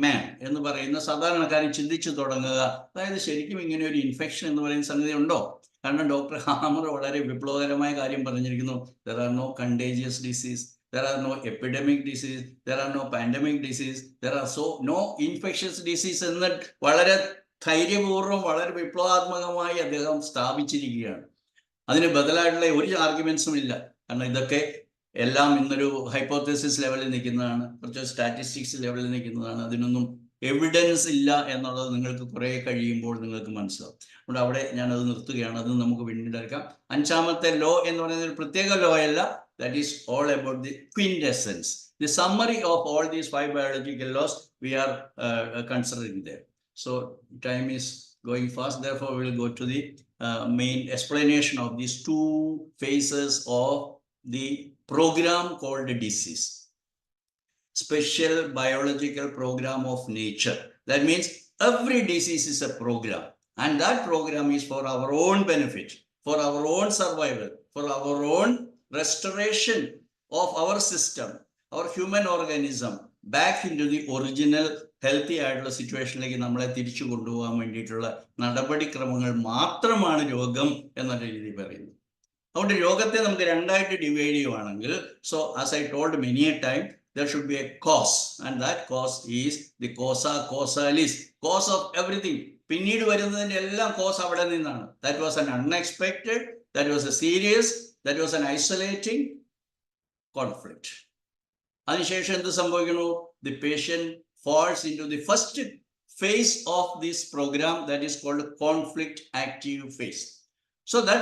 മാൻ എന്ന് പറയുന്ന സാധാരണക്കാരൻ ചിന്തിച്ചു തുടങ്ങുക. അതായത് ശരിക്കും ഇങ്ങനെ ഒരു ഇൻഫെക്ഷൻ എന്ന് പറയുന്ന സംഗതി ഉണ്ടോ? കാരണം ഡോക്ടർ ഹാമർ വളരെ വിപ്ലവകരമായ കാര്യം പറഞ്ഞിരിക്കുന്നു. There are no contagious disease, there are no epidemic disease, there are no pandemic disease, there are no infectious disease എന്ന് വളരെ ധൈര്യപൂർവ്വം വളരെ വിപ്ലവാത്മകമായി അദ്ദേഹം സ്ഥാപിച്ചിരിക്കുകയാണ്. അതിന് ബദലായിട്ടുള്ള ഒരു ആർഗ്യുമെന്റ്സും ഇല്ല. കാരണം ഇതൊക്കെ എല്ലാം ഇന്നൊരു ഹൈപ്പോത്തസിസ് ലെവലിൽ നിൽക്കുന്നതാണ്, കുറച്ച് സ്റ്റാറ്റിസ്റ്റിക്സ് ലെവലിൽ നിൽക്കുന്നതാണ്. അതിനൊന്നും എവിഡൻസ് ഇല്ല എന്നുള്ളത് നിങ്ങൾക്ക് കുറെ കഴിയുമ്പോൾ നിങ്ങൾക്ക് മനസ്സിലാവും. അതുകൊണ്ട് അവിടെ ഞാനത് നിർത്തുകയാണ്. അത് നമുക്ക് പിന്നീട് എടുക്കാം. 5ാമത്തെ ലോ എന്ന് പറയുന്നത് ഒരു പ്രത്യേക ലോ അല്ല. That is all about the quintessence, the summary of all these 5 biological laws we are considering there. So time is going fast, therefore we will go to the main explanation of these 2 phases of the program called disease. Special biological program of nature. That means every disease is a program, and that program is for our own benefit, for our own survival, for our own restoration of our system, our human organism back into the original healthy ആയിട്ടുള്ള സിറ്റുവേഷനിലേക്ക് നമ്മളെ തിരിച്ചു കൊണ്ടുപോകാൻ വേണ്ടിയിട്ടുള്ള നടപടിക്രമങ്ങൾ മാത്രമാണ് രോഗം എന്നുള്ള രീതിയിൽ പറയുന്നത്. അതുകൊണ്ട് രോഗത്തെ നമുക്ക് 2ആയിട്ട് ഡിവൈഡ് ചെയ്യുവാണെങ്കിൽ, so as I told many A time, there should be a cause, and that cause is the causa causalis, cause of everything. പിന്നീട് വരുന്നതിന്റെ എല്ലാം കോസ് അവിടെ നിന്നാണ്. That was an unexpected, that was a serious, that was an isolating conflict. അതിനുശേഷം എന്ത് സംഭവിക്കുന്നു? The patient falls into the first phase of this program, that is called conflict active phase. So that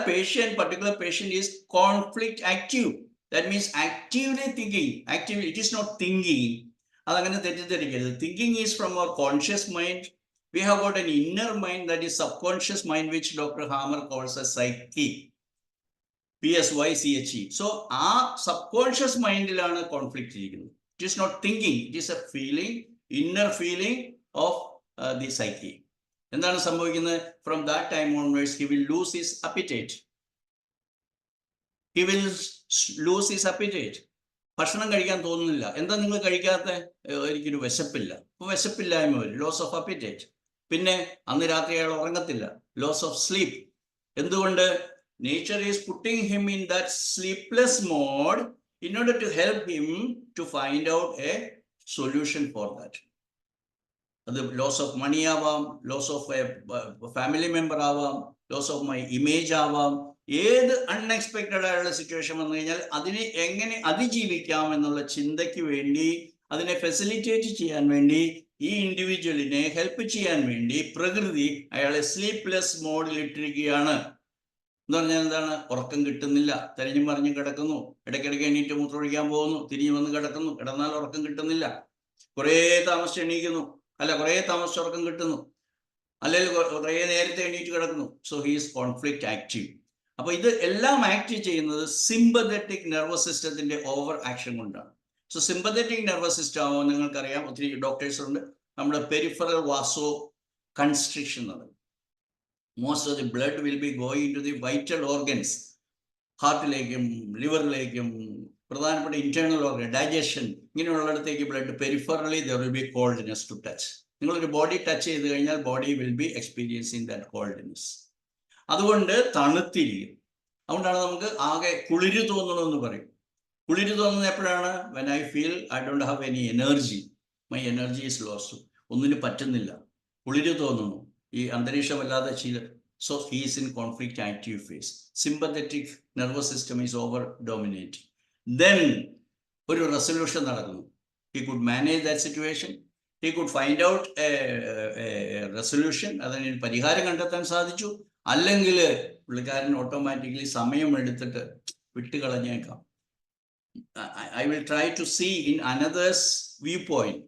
particular patient is conflict active. That means actively thinking. Actively, it is not thinking. അതങ്ങനെ തെറ്റിദ്ധരിക്കരുത്. Thinking is from our conscious mind. We have got an inner mind, that is subconscious mind, which Dr. Hamer calls as psyche. PSYCHE. So ആ subconscious മൈൻഡിലാണ് conflict ഇരിക്കുന്നത്. It is not thinking, it is a feeling, inner feeling of the psyche. എന്താണ് സംഭവിക്കുന്നത്? From that time onwards he will lose his appetite. He will lose his appetite. ഭക്ഷണം കഴിക്കാൻ തോന്നുന്നില്ല. എന്താ നിങ്ങൾ കഴിക്കാത്ത? എനിക്കൊരു വിശപ്പില്ല. അപ്പോൾ വിശപ്പില്ലായ്മ വരും, ലോസ് ഓഫ് അപ്പിറ്റൈറ്റ്. പിന്നെ അന്ന് രാത്രി അയാൾ ഉറങ്ങത്തില്ല, ലോസ് ഓഫ് സ്ലീപ്പ്. എന്തുകൊണ്ട്? Nature is putting him in that sleepless mode in order to help him to find out a solution for that. The loss of money ആവാം, loss of a family member ആവാം, loss of my image ആവാം. ഏത് unexpected ആയിട്ടുള്ള situation വന്നു കഴിഞ്ഞാൽ അതിനെ എങ്ങനെ അതിജീവിക്കാം എന്നുള്ള ചിന്തയ്ക്ക് വേണ്ടി, അതിനെ ഫെസിലിറ്റേറ്റ് ചെയ്യാൻ വേണ്ടി, ഈ ഇൻഡിവിജ്വലിനെ ഹെൽപ്പ് ചെയ്യാൻ വേണ്ടി പ്രകൃതി അയാളെ സ്ലീപ്ലെസ് മോഡിൽ ഇട്ടിരിക്കുകയാണ്. എന്ന് പറഞ്ഞാൽ എന്താണ്? ഉറക്കം കിട്ടുന്നില്ല, തെരഞ്ഞു മറിഞ്ഞു കിടക്കുന്നു, ഇടയ്ക്കിടയ്ക്ക് എണീറ്റ് മൂത്രമൊഴിക്കാൻ പോകുന്നു, തിരിഞ്ഞു വന്ന് കിടക്കുന്നു, കിടന്നാൽ ഉറക്കം കിട്ടുന്നില്ല, കുറേ താമസിച്ച് എണീക്കുന്നു, അല്ല കുറേ താമസിച്ച് ഉറക്കം കിട്ടുന്നു, അല്ലെങ്കിൽ കുറേ നേരത്തെ എണീറ്റ് കിടക്കുന്നു. So he's conflict active. അപ്പൊ ഇത് എല്ലാം ആക്ട് ചെയ്യുന്നത് സിമ്പതറ്റിക് നെർവസ് സിസ്റ്റത്തിന്റെ ഓവർ ആക്ഷൻ കൊണ്ടാണ്. സോ സിമ്പതറ്റിക് നെർവസ് സിസ്റ്റം ആവുമ്പോൾ നിങ്ങൾക്കറിയാം, ഒത്തിരി ഡോക്ടേഴ്സ് ഉണ്ട്, നമ്മുടെ പെരിഫറൽ വാസോ കൺസ്ട്രിക്ഷൻ നടക്കും. Most of the blood will be going into the vital organs, ഹാർട്ടിലേക്കും ലിവറിലേക്കും പ്രധാനപ്പെട്ട ഇന്റേണൽ ഓർഗൻ, ഡൈജഷൻ, ഇങ്ങനെയുള്ളിടത്തേക്ക് blood peripherally there will be coldness to touch. നിങ്ങളൊരു ബോഡി ടച്ച് ചെയ്ത് കഴിഞ്ഞാൽ body will be experiencing that coldness. അതുകൊണ്ട് തണുത്തിരിക്കും. അതുകൊണ്ടാണ് നമുക്ക് ആകെ കുളിര് തോന്നണമെന്ന് പറയും. കുളിര് തോന്നുന്നത് എപ്പോഴാണ്? When I feel I don't have any energy, my energy is lost. ഒന്നിനും പറ്റുന്നില്ല, കുളിര് തോന്നുന്നു, ഈ അന്തരീക്ഷമല്ലാതെ ശീലം. So he is in conflict active phase. Sympathetic nervous system is over dominate. Then ഒരു റെസൊല്യൂഷൻ നടക്കുന്നു. He could manage that situation, he could find out a resolution, അതിന് പരിഹാരം കണ്ടെത്താൻ സാധിച്ചു. അല്ലെങ്കിൽ പുള്ളിക്കാരൻ ഓട്ടോമാറ്റിക്കലി സമയം എടുത്തിട്ട് വിട്ടുകളഞ്ഞേക്കാം. I will try to see in another's view point.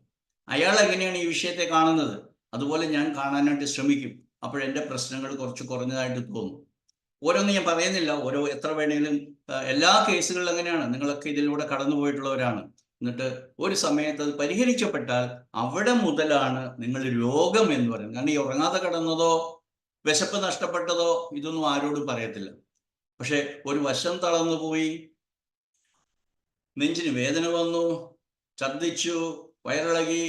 അയാൾ എങ്ങനെയാണ് ഈ വിഷയത്തെ കാണുന്നത്, അതുപോലെ ഞാൻ കാണാനായിട്ട് ശ്രമിക്കും. അപ്പോഴെൻ്റെ പ്രശ്നങ്ങൾ കുറച്ച് കുറഞ്ഞതായിട്ട് തോന്നും. ഓരോന്നും ഞാൻ പറയുന്നില്ല, ഓരോ എത്ര വേണമെങ്കിലും എല്ലാ കേസുകളിലും അങ്ങനെയാണ്. നിങ്ങളൊക്കെ ഇതിലൂടെ കടന്നു പോയിട്ടുള്ളവരാണ്. എന്നിട്ട് ഒരു സമയത്ത് അത് പരിഹരിക്കപ്പെട്ടാൽ അവിടെ മുതലാണ് നിങ്ങൾ രോഗം എന്ന് പറയുന്നത്. കാരണം ഈ ഉറങ്ങാതെ കിടന്നതോ വിശപ്പ് നഷ്ടപ്പെട്ടതോ ഇതൊന്നും ആരോടും പറയത്തില്ല. പക്ഷെ ഒരു വശം തളർന്നു പോയി, നെഞ്ചിന് വേദന വന്നു, ഛർദ്ദിച്ചു, വയറിളകി,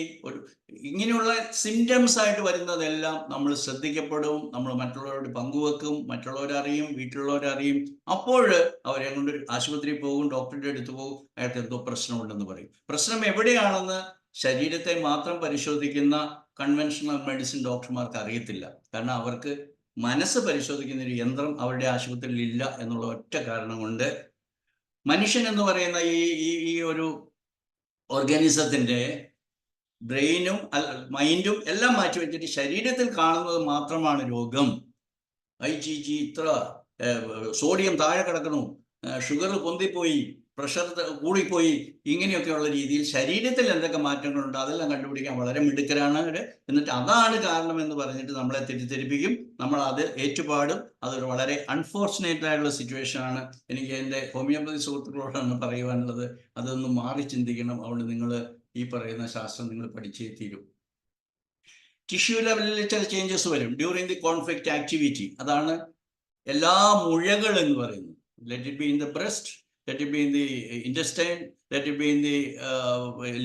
ഇങ്ങനെയുള്ള സിംറ്റംസ് ആയിട്ട് വരുന്നതെല്ലാം നമ്മൾ ശ്രദ്ധിക്കപ്പെടും, നമ്മൾ മറ്റുള്ളവരോട് പങ്കുവെക്കും, മറ്റുള്ളവരറിയും, വീട്ടിലുള്ളവരറിയും. അപ്പോൾ അവരെ കൊണ്ട് ആശുപത്രിയിൽ പോകും, ഡോക്ടറുടെ അടുത്ത് പോകും, അയാൾക്ക് എന്തോ പ്രശ്നമുണ്ടെന്ന് പറയും. പ്രശ്നം എവിടെയാണെന്ന് ശരീരത്തെ മാത്രം പരിശോധിക്കുന്ന കൺവെൻഷണൽ മെഡിസിൻ ഡോക്ടർമാർക്ക് അറിയത്തില്ല. കാരണം അവർക്ക് മനസ്സ് പരിശോധിക്കുന്ന ഒരു യന്ത്രം അവരുടെ ആശുപത്രിയിൽ ഇല്ല എന്നുള്ള ഒറ്റ കാരണം കൊണ്ട് മനുഷ്യൻ എന്ന് പറയുന്ന ഈ ഒരു ഓർഗാനിസത്തിന്റെ ബ്രെയിനും മൈൻഡും എല്ലാം മാറ്റിവെച്ചിട്ട് ശരീരത്തിൽ കാണുന്നത് മാത്രമാണ് രോഗം. IgG ഇത്ര, സോഡിയം താഴെ കിടക്കണു, ഷുഗർ പൊന്തിപ്പോയി, പ്രഷർ കൂടിപ്പോയി, ഇങ്ങനെയൊക്കെയുള്ള രീതിയിൽ ശരീരത്തിൽ എന്തൊക്കെ മാറ്റങ്ങളുണ്ട് അതെല്ലാം കണ്ടുപിടിക്കാൻ വളരെ മിടുക്കരാണ് അവര്. എന്നിട്ട് അതാണ് കാരണം എന്ന് പറഞ്ഞിട്ട് നമ്മളെ തെറ്റിദ്ധരിപ്പിക്കും, നമ്മൾ അത് ഏറ്റുപാടും. അതൊരു വളരെ അൺഫോർച്ചുനേറ്റ് ആയിട്ടുള്ള സിറ്റുവേഷൻ ആണ്. എനിക്ക് എൻ്റെ ഹോമിയോപ്പതി സുഹൃത്തുക്കളോടാണ് പറയുവാനുള്ളത്, അതൊന്ന് മാറി ചിന്തിക്കണം. അതുകൊണ്ട് നിങ്ങൾ ഈ പറയുന്ന ശാസ്ത്രം നിങ്ങൾ പഠിച്ചേ തീരും. ടിഷ്യൂ ലെവലിൽ ചില ചേഞ്ചസ് വരും ഡ്യൂറിങ് ദി കോൺഫ്ലിക്റ്റ് ആക്ടിവിറ്റി. അതാണ് എല്ലാ മുഴകൾ എന്ന് പറയുന്നത്. Let it be in the breast, let it be in the intestine, let it be in the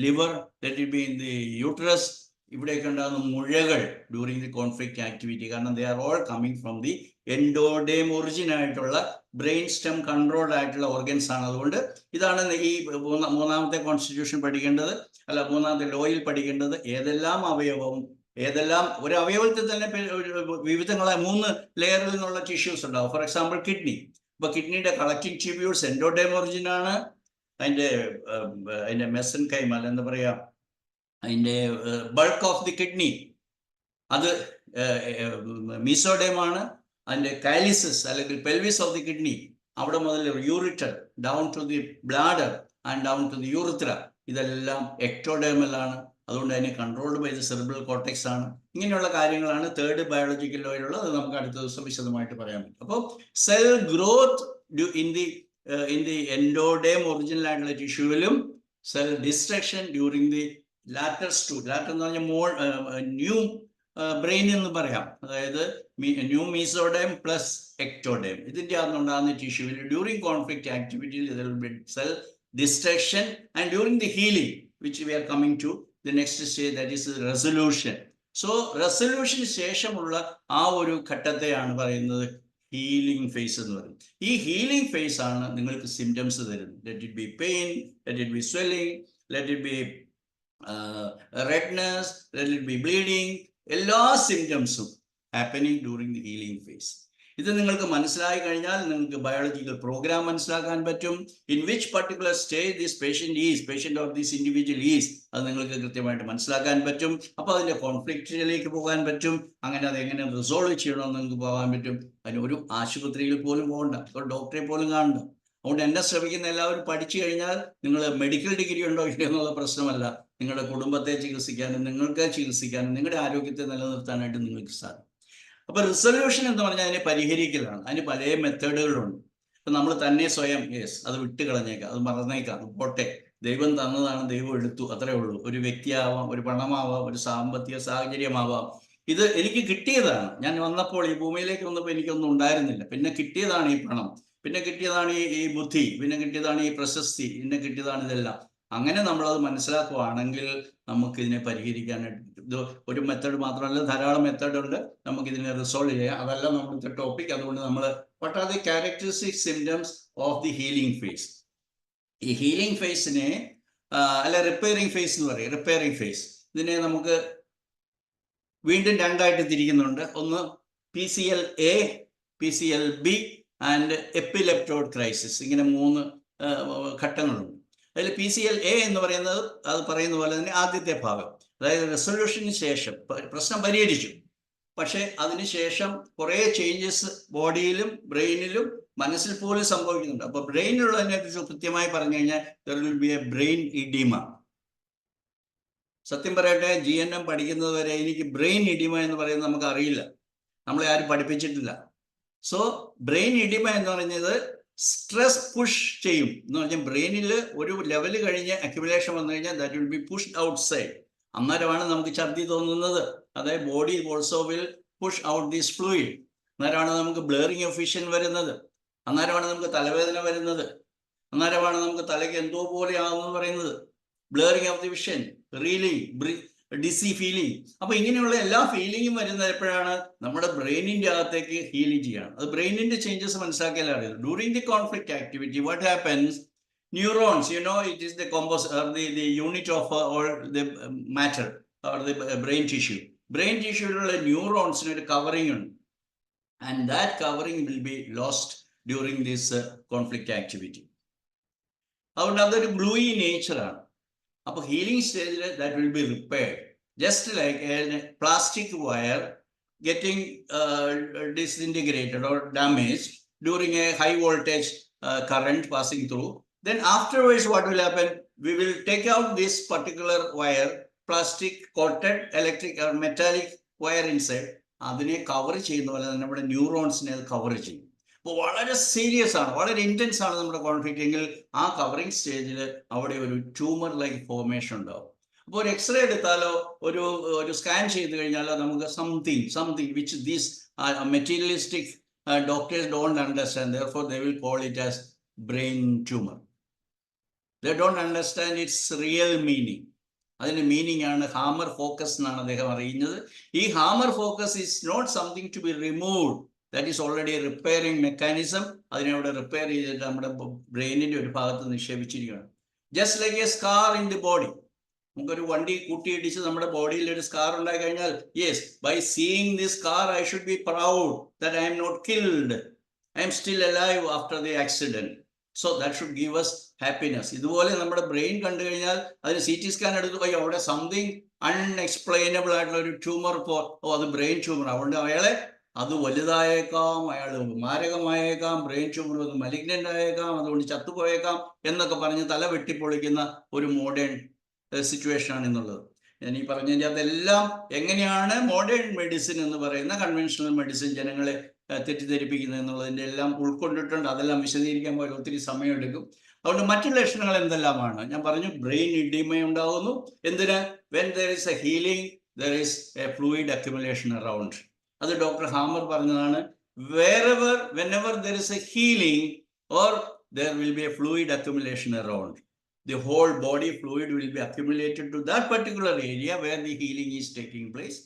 liver, let it be in the uterus. ഇവിടെയൊക്കെ ഉണ്ടാകുന്ന മുഴകൾ ഡ്യൂറിങ് ദി കോൺഫ്ലിക്റ്റ് ആക്ടിവിറ്റി. കാരണം they are all coming from the endoderm origin ആയിട്ടുള്ള brain stem controlled ആയിട്ടുള്ള organs ആണ്. അതുകൊണ്ട് ഇതാണ് ഈ മൂന്നാമത്തെ കോൺസ്റ്റിറ്റ്യൂഷൻ പഠിക്കേണ്ടത്, അല്ല മൂന്നാമത്തെ ലോയിൽ പഠിക്കേണ്ടത്. ഏതെല്ലാം അവയവം, ഏതെല്ലാം ഒരു അവയവത്തിൽ തന്നെ വിവിധങ്ങളായ 3 ലെയറിൽ നിന്നുള്ള ടിഷ്യൂസ് ഉണ്ടാവും. For example kidney. ഇപ്പൊ കിഡ്നിയുടെ കളക്റ്റിംഗ് ട്യൂബ്യൂൾസ് എൻഡോഡേം ഒറിജിൻ ആണ്. അതിന്റെ മെസൻ കൈമൽ എന്താ പറയാ, അതിന്റെ ബൾക്ക് ഓഫ് ദി കിഡ്നി അത് മീസോഡേം ആണ്. അതിന്റെ കാലിസിസ് അല്ലെങ്കിൽ പെൽവിസ് ഓഫ് ദി കിഡ്നി, അവിടെ മുതൽ ureter down to the bladder and down to the urethra, ഇതെല്ലാം എക്ടോഡേമൽ ആണ്. അതുകൊണ്ട് അതിനെ controlled by the cerebral cortex ആണ്. ഇങ്ങനെയുള്ള കാര്യങ്ങളാണ് തേർഡ് ബയോളജിക്കൽ ലോയിലുള്ളത്. അത് നമുക്ക് അടുത്ത ദിവസം വിശദമായിട്ട് പറയാൻ പറ്റും. അപ്പോൾ cell growth in the endoderm original ആയിട്ടുള്ള ടിഷ്യൂവിലും, cell destruction during the latters two, latter എന്ന് പറഞ്ഞാൽ ന്യൂ ബ്രെയിൻ എന്ന് പറയാം. അതായത് ന്യൂ മീസോഡേം പ്ലസ് എക്ടോഡേം, ഇതിൻ്റെ അകത്തുണ്ടാകുന്ന ടിഷ്യൂവിൽ ഡ്യൂറിങ് കോൺഫ്ലിക്റ്റ് ആക്ടിവിറ്റിയിൽ cell destruction and during the healing which we are coming to the next stage, that is resolution. So resolution ശേഷമുള്ള ആ ഒരു ഘട്ടത്തെയാണ് പറയുന്നത് ഹീലിംഗ് ഫേസ് എന്ന് പറയുന്നത്. ഈ ഹീലിംഗ് ഫേസ് ആണ് നിങ്ങൾക്ക് സിംറ്റംസ് തരുന്നത്. Let it be pain, let it be swelling, let it be redness, let it be bleeding, എല്ലാ സിംറ്റംസും happening during the healing phase. ഇത് നിങ്ങൾക്ക് മനസ്സിലായി കഴിഞ്ഞാൽ നിങ്ങൾക്ക് ബയോളജിക്കൽ പ്രോഗ്രാം മനസ്സിലാക്കാൻ പറ്റും. In which particular stage this patient of this individual is, അത് നിങ്ങൾക്ക് കൃത്യമായിട്ട് മനസ്സിലാക്കാൻ പറ്റും. അപ്പോൾ അതിൻ്റെ കോൺഫ്ലിക്റ്റിലേക്ക് പോകാൻ പറ്റും. അങ്ങനെ അത് എങ്ങനെ റിസോൾവ് ചെയ്യണമെന്ന് നിങ്ങൾക്ക് പോകാൻ പറ്റും. അതിന് ഒരു ആശുപത്രിയിൽ പോലും പോകണ്ട, ഒരു ഡോക്ടറെ പോലും കാണണ്ട. അതുകൊണ്ട് എന്നെ ശ്രമിക്കുന്ന എല്ലാവരും പഠിച്ചു കഴിഞ്ഞാൽ നിങ്ങൾ മെഡിക്കൽ ഡിഗ്രി ഉണ്ടോ ഇല്ലയോ എന്നുള്ള പ്രശ്നമല്ല, നിങ്ങളുടെ കുടുംബത്തെ ചികിത്സിക്കാനും നിങ്ങൾക്ക് ചികിത്സിക്കാനും നിങ്ങളുടെ ആരോഗ്യത്തെ നിലനിർത്താനായിട്ട് നിങ്ങൾക്ക് സാധിക്കും. അപ്പൊ റിസൊല്യൂഷൻ എന്ന് പറഞ്ഞാൽ അതിനെ പരിഹരിക്കലാണ്. അതിന് പല മെത്തേഡുകളുണ്ട്. ഇപ്പൊ നമ്മൾ തന്നെ സ്വയം അത് വിട്ട് കളഞ്ഞേക്കാം, അത് മറന്നേക്കാം, പോട്ടെ, ദൈവം തന്നതാണ്, ദൈവം എടുത്തു, അത്രേ ഉള്ളൂ. ഒരു വ്യക്തിയാവാം, ഒരു പണമാവാം, ഒരു സാമ്പത്തിക സാഹചര്യമാവാം. ഇത് എനിക്ക് കിട്ടിയതാണ്. ഞാൻ വന്നപ്പോൾ, ഈ ഭൂമിയിലേക്ക് വന്നപ്പോൾ എനിക്കൊന്നും ഉണ്ടായിരുന്നില്ല. പിന്നെ കിട്ടിയതാണ് ഈ പണം, പിന്നെ കിട്ടിയതാണ് ഈ ബുദ്ധി, പിന്നെ കിട്ടിയതാണ് ഈ പ്രശസ്തി, പിന്നെ കിട്ടിയതാണ് ഇതെല്ലാം. അങ്ങനെ നമ്മളത് മനസ്സിലാക്കുകയാണെങ്കിൽ നമുക്ക് ഇതിനെ പരിഹരിക്കാനായിട്ട് പറ്റും. ഇത് ഒരു മെത്തേഡ് മാത്രമല്ല, ധാരാളം മെത്തേഡ് ഉണ്ട്, നമുക്ക് ഇതിനെ റിസോൾവ് ചെയ്യാം. അതല്ല നമ്മുടെ ടോപ്പിക്. അതുകൊണ്ട് നമ്മൾ what are the characteristic symptoms of the healing phase. ഈ ഹീലിംഗ് ഫേസിനെ അല്ല റിപ്പയറിംഗ് ഫേസ് എന്ന് പറയും. റിപ്പയറിംഗ് ഫേസ് ഇതിനെ നമുക്ക് വീണ്ടും രണ്ടായിട്ട് തിരിക്കുന്നുണ്ട്. ഒന്ന് PCL-A, PCL-B ആൻഡ് എപ്പിലെപ്റ്റോഡ് ക്രൈസിസ്. ഇങ്ങനെ 3 ഘട്ടങ്ങളുണ്ട്. അതിൽ PCL-A എന്ന് പറയുന്നത്, അത് പറയുന്ന പോലെ തന്നെ ആദ്യത്തെ ഭാഗം, അതായത് റെസൊല്യൂഷന് ശേഷം പ്രശ്നം പരിഹരിച്ചു, പക്ഷെ അതിനുശേഷം കുറേ ചേഞ്ചസ് ബോഡിയിലും ബ്രെയിനിലും മനസ്സിൽ പോലും സംഭവിക്കുന്നുണ്ട്. അപ്പൊ ബ്രെയിനിലുള്ളതിനെ കുറിച്ച് കൃത്യമായി പറഞ്ഞു കഴിഞ്ഞാൽ there will be a brain edema. സത്യം പറയട്ടെ, GNM പഠിക്കുന്നത് വരെ എനിക്ക് ബ്രെയിൻ ഇഡിമ എന്ന് പറയുന്നത് നമുക്ക് അറിയില്ല, നമ്മളെ ആരും പഠിപ്പിച്ചിട്ടില്ല. സോ ബ്രെയിൻ ഇഡിമ എന്ന് പറഞ്ഞത് സ്ട്രെസ് പുഷ് ചെയ്യും എന്ന് പറഞ്ഞാൽ ബ്രെയിനിൽ ഒരു ലെവല് കഴിഞ്ഞ് അക്യുമുലേഷൻ വന്നു കഴിഞ്ഞാൽ that will B push out side. അന്നേരമാണ് നമുക്ക് ഛർദി തോന്നുന്നത്. അതായത് body also will push out this fluid. അന്നേരമാണ് നമുക്ക് ബ്ലറിങ് ഓഫ് വിഷൻ വരുന്നത്. അന്നേരമാണ് നമുക്ക് തലവേദന വരുന്നത്. അന്നേരമാണ് നമുക്ക് തലയ്ക്ക് എന്തോ പോലെ ആകുമെന്ന് പറയുന്നത്. Blurring of the vision, reeling, DC feeling. അപ്പൊ ഇങ്ങനെയുള്ള എല്ലാ ഫീലിംഗും വരുന്നത് എപ്പോഴാണ്? നമ്മുടെ ബ്രെയിനിന്റെ അകത്തേക്ക് ഹീലിംഗ് ചെയ്യാണ്. അത് ബ്രെയിനിന്റെ ചേഞ്ചസ് മനസ്സിലാക്കിയാൽ അറിയാം. During the conflict activity what happens, neurons, it is the the unit of all the matter or the brain tissue. Brain tissue neurons in a covering, and that covering will be lost during this conflict activity. Another bluey nature. Up a healing stage that will be repaired, just like a plastic wire getting disintegrated or damaged during a high voltage current passing through. Then afterwards what will happen? We will take out this particular wire, plastic coated electric or metallic wire inside. അതിനെ cover ചെയ്യുന്ന പോലെ തന്നെ നമ്മുടെ ന്യൂറോൺസിനെ അത് cover ചെയ്യും. അപ്പോൾ വളരെ serious ആണ്, വളരെ ഇൻറ്റൻസ് ആണ് നമ്മുടെ കോൺഫ്ലിക്റ്റ് എങ്കിൽ ആ കവറിങ് സ്റ്റേജിൽ അവിടെ ഒരു ട്യൂമർ ലൈക്ക് ഫോർമേഷൻ ഉണ്ടാവും. അപ്പോൾ ഒരു എക്സ്റേ എടുത്താലോ ഒരു സ്കാൻ ചെയ്ത് കഴിഞ്ഞാലോ നമുക്ക് something which these materialistic doctors don't understand, therefore they will call it as brain tumor. They don't understand its real meaning. അതിന്റെ മീനിങ് ആണ് ഹാമർ ഫോക്കസ് എന്നാണ് അദ്ദേഹം അറിയുന്നത്. ഈ Hamer focus is not something to be removed, that is already a repairing mechanism. അതിനെ അവിടെ repair ചെയ്തിട്ട് നമ്മുടെ ബ്രെയിനിന്റെ ഒരു ഭാഗത്ത് നിക്ഷേപിച്ചിരിക്കുകയാണ്. Just like a scar in the body. നമുക്കൊരു വണ്ടി കൂട്ടിയിടിച്ച് നമ്മുടെ ബോഡിയിൽ ഒരു സ്കാർ ഉണ്ടായി കഴിഞ്ഞാൽ, yes, by seeing this scar I should be proud that I M not killed, I am still alive after the accident. So that should give us happiness. ഇതുപോലെ നമ്മുടെ ബ്രെയിൻ കണ്ടു കഴിഞ്ഞാൽ അതിന് CT സ്കാൻ എടുത്തു പോയി അവിടെ സംതിങ് അൺഎക്സ്പ്ലെയിനബിൾ ആയിട്ടുള്ള ഒരു ട്യൂമർ അത് ബ്രെയിൻ ട്യൂമർ. അതുകൊണ്ട് അയാളെ അത് വലുതായേക്കാം, അയാൾ മാരകമായേക്കാം, ബ്രെയിൻ ട്യൂമർ അത് മലിഗ്നന്റ് ആയേക്കാം, അതുകൊണ്ട് ചത്തുപോയേക്കാം എന്നൊക്കെ പറഞ്ഞ് തല വെട്ടിപ്പൊളിക്കുന്ന ഒരു മോഡേൺ സിറ്റുവേഷൻ ആണ് എന്നുള്ളത്. ഞാൻ ഈ പറഞ്ഞതിൻ്റെ അതെല്ലാം എങ്ങനെയാണ് മോഡേൺ മെഡിസിൻ എന്ന് പറയുന്ന കൺവെൻഷണൽ മെഡിസിൻ ജനങ്ങളെ തെറ്റിദ്ധരിപ്പിക്കുന്നത് എന്നുള്ളതിൻ്റെ എല്ലാം ഉൾക്കൊണ്ടിട്ടുണ്ട്. അതെല്ലാം വിശദീകരിക്കാൻ പോയാൽ ഒത്തിരി സമയമെടുക്കും. അതുകൊണ്ട് മറ്റു ലക്ഷണങ്ങൾ എന്തെല്ലാമാണ് ഞാൻ പറഞ്ഞു. ബ്രെയിൻ ഇഡിമ ഉണ്ടാകുന്നു. എന്തിന്? When there is A healing there is A fluid accumulation around. അത് ഡോക്ടർ ഹാമർ പറഞ്ഞതാണ്. whenever there is a healing or there will be a fluid accumulation around, the whole body fluid will be accumulated to that particular area where the healing is taking place,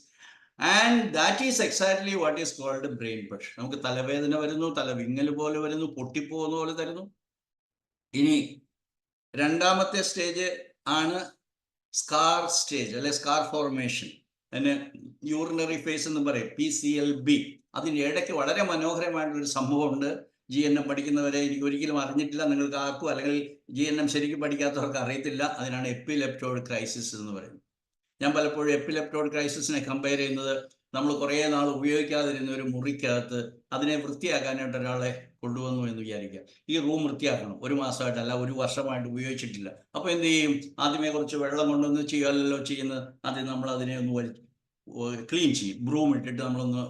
and that is exactly what is called brain pressure. നമുക്ക് തലവേദന വരുന്നു, തലവിങ്ങൽ പോലെ വരുന്നു, പൊട്ടിപ്പോകുന്ന പോലെ തരുന്നു. ഇനി രണ്ടാമത്തെ stage ആണ് സ്കാർ സ്റ്റേജ്, അല്ലെ സ്കാർ ഫോർമേഷൻ. അതിന് യൂറിനറി ഫേസ് എന്ന് പറയും, PCLB. അതിൻ്റെ ഇടയ്ക്ക് വളരെ മനോഹരമായിട്ടുള്ളൊരു സംഭവമുണ്ട്. GNM പഠിക്കുന്നവരെ എനിക്ക് ഒരിക്കലും അറിഞ്ഞിട്ടില്ല, നിങ്ങൾക്ക് ആർക്കും, അല്ലെങ്കിൽ GNM ശരിക്കും പഠിക്കാത്തവർക്ക് അറിയത്തില്ല. അതിനാണ് എപ്പിലെപ്റ്റോയിഡ് ക്രൈസിസ് എന്ന് പറയുന്നത്. ഞാൻ പലപ്പോഴും എപ്പിലെപ്റ്റോയിഡ് ക്രൈസിസിനെ കമ്പയർ ചെയ്യുന്നത്, നമ്മൾ കുറേ നാൾ ഉപയോഗിക്കാതിരുന്ന ഒരു മുറിക്കകത്ത് അതിനെ വൃത്തിയാക്കാനായിട്ട് ഒരാളെ കൊണ്ടുവന്നു എന്ന് വിചാരിക്കുക. ഈ റൂം വൃത്തിയാക്കണം, 1 മാസമായിട്ടല്ല, 1 വർഷമായിട്ട് ഉപയോഗിച്ചിട്ടില്ല. അപ്പോൾ എന്ത് ചെയ്യും? ആദ്യമേ കുറച്ച് വെള്ളം കൊണ്ടൊന്ന് ചെയ്യുമല്ലോ ചെയ്യുന്നത്. ആദ്യം നമ്മൾ അതിനെ ഒന്ന് ക്ലീൻ ചെയ്യും, ബ്രൂം ഇട്ടിട്ട് നമ്മളൊന്ന്.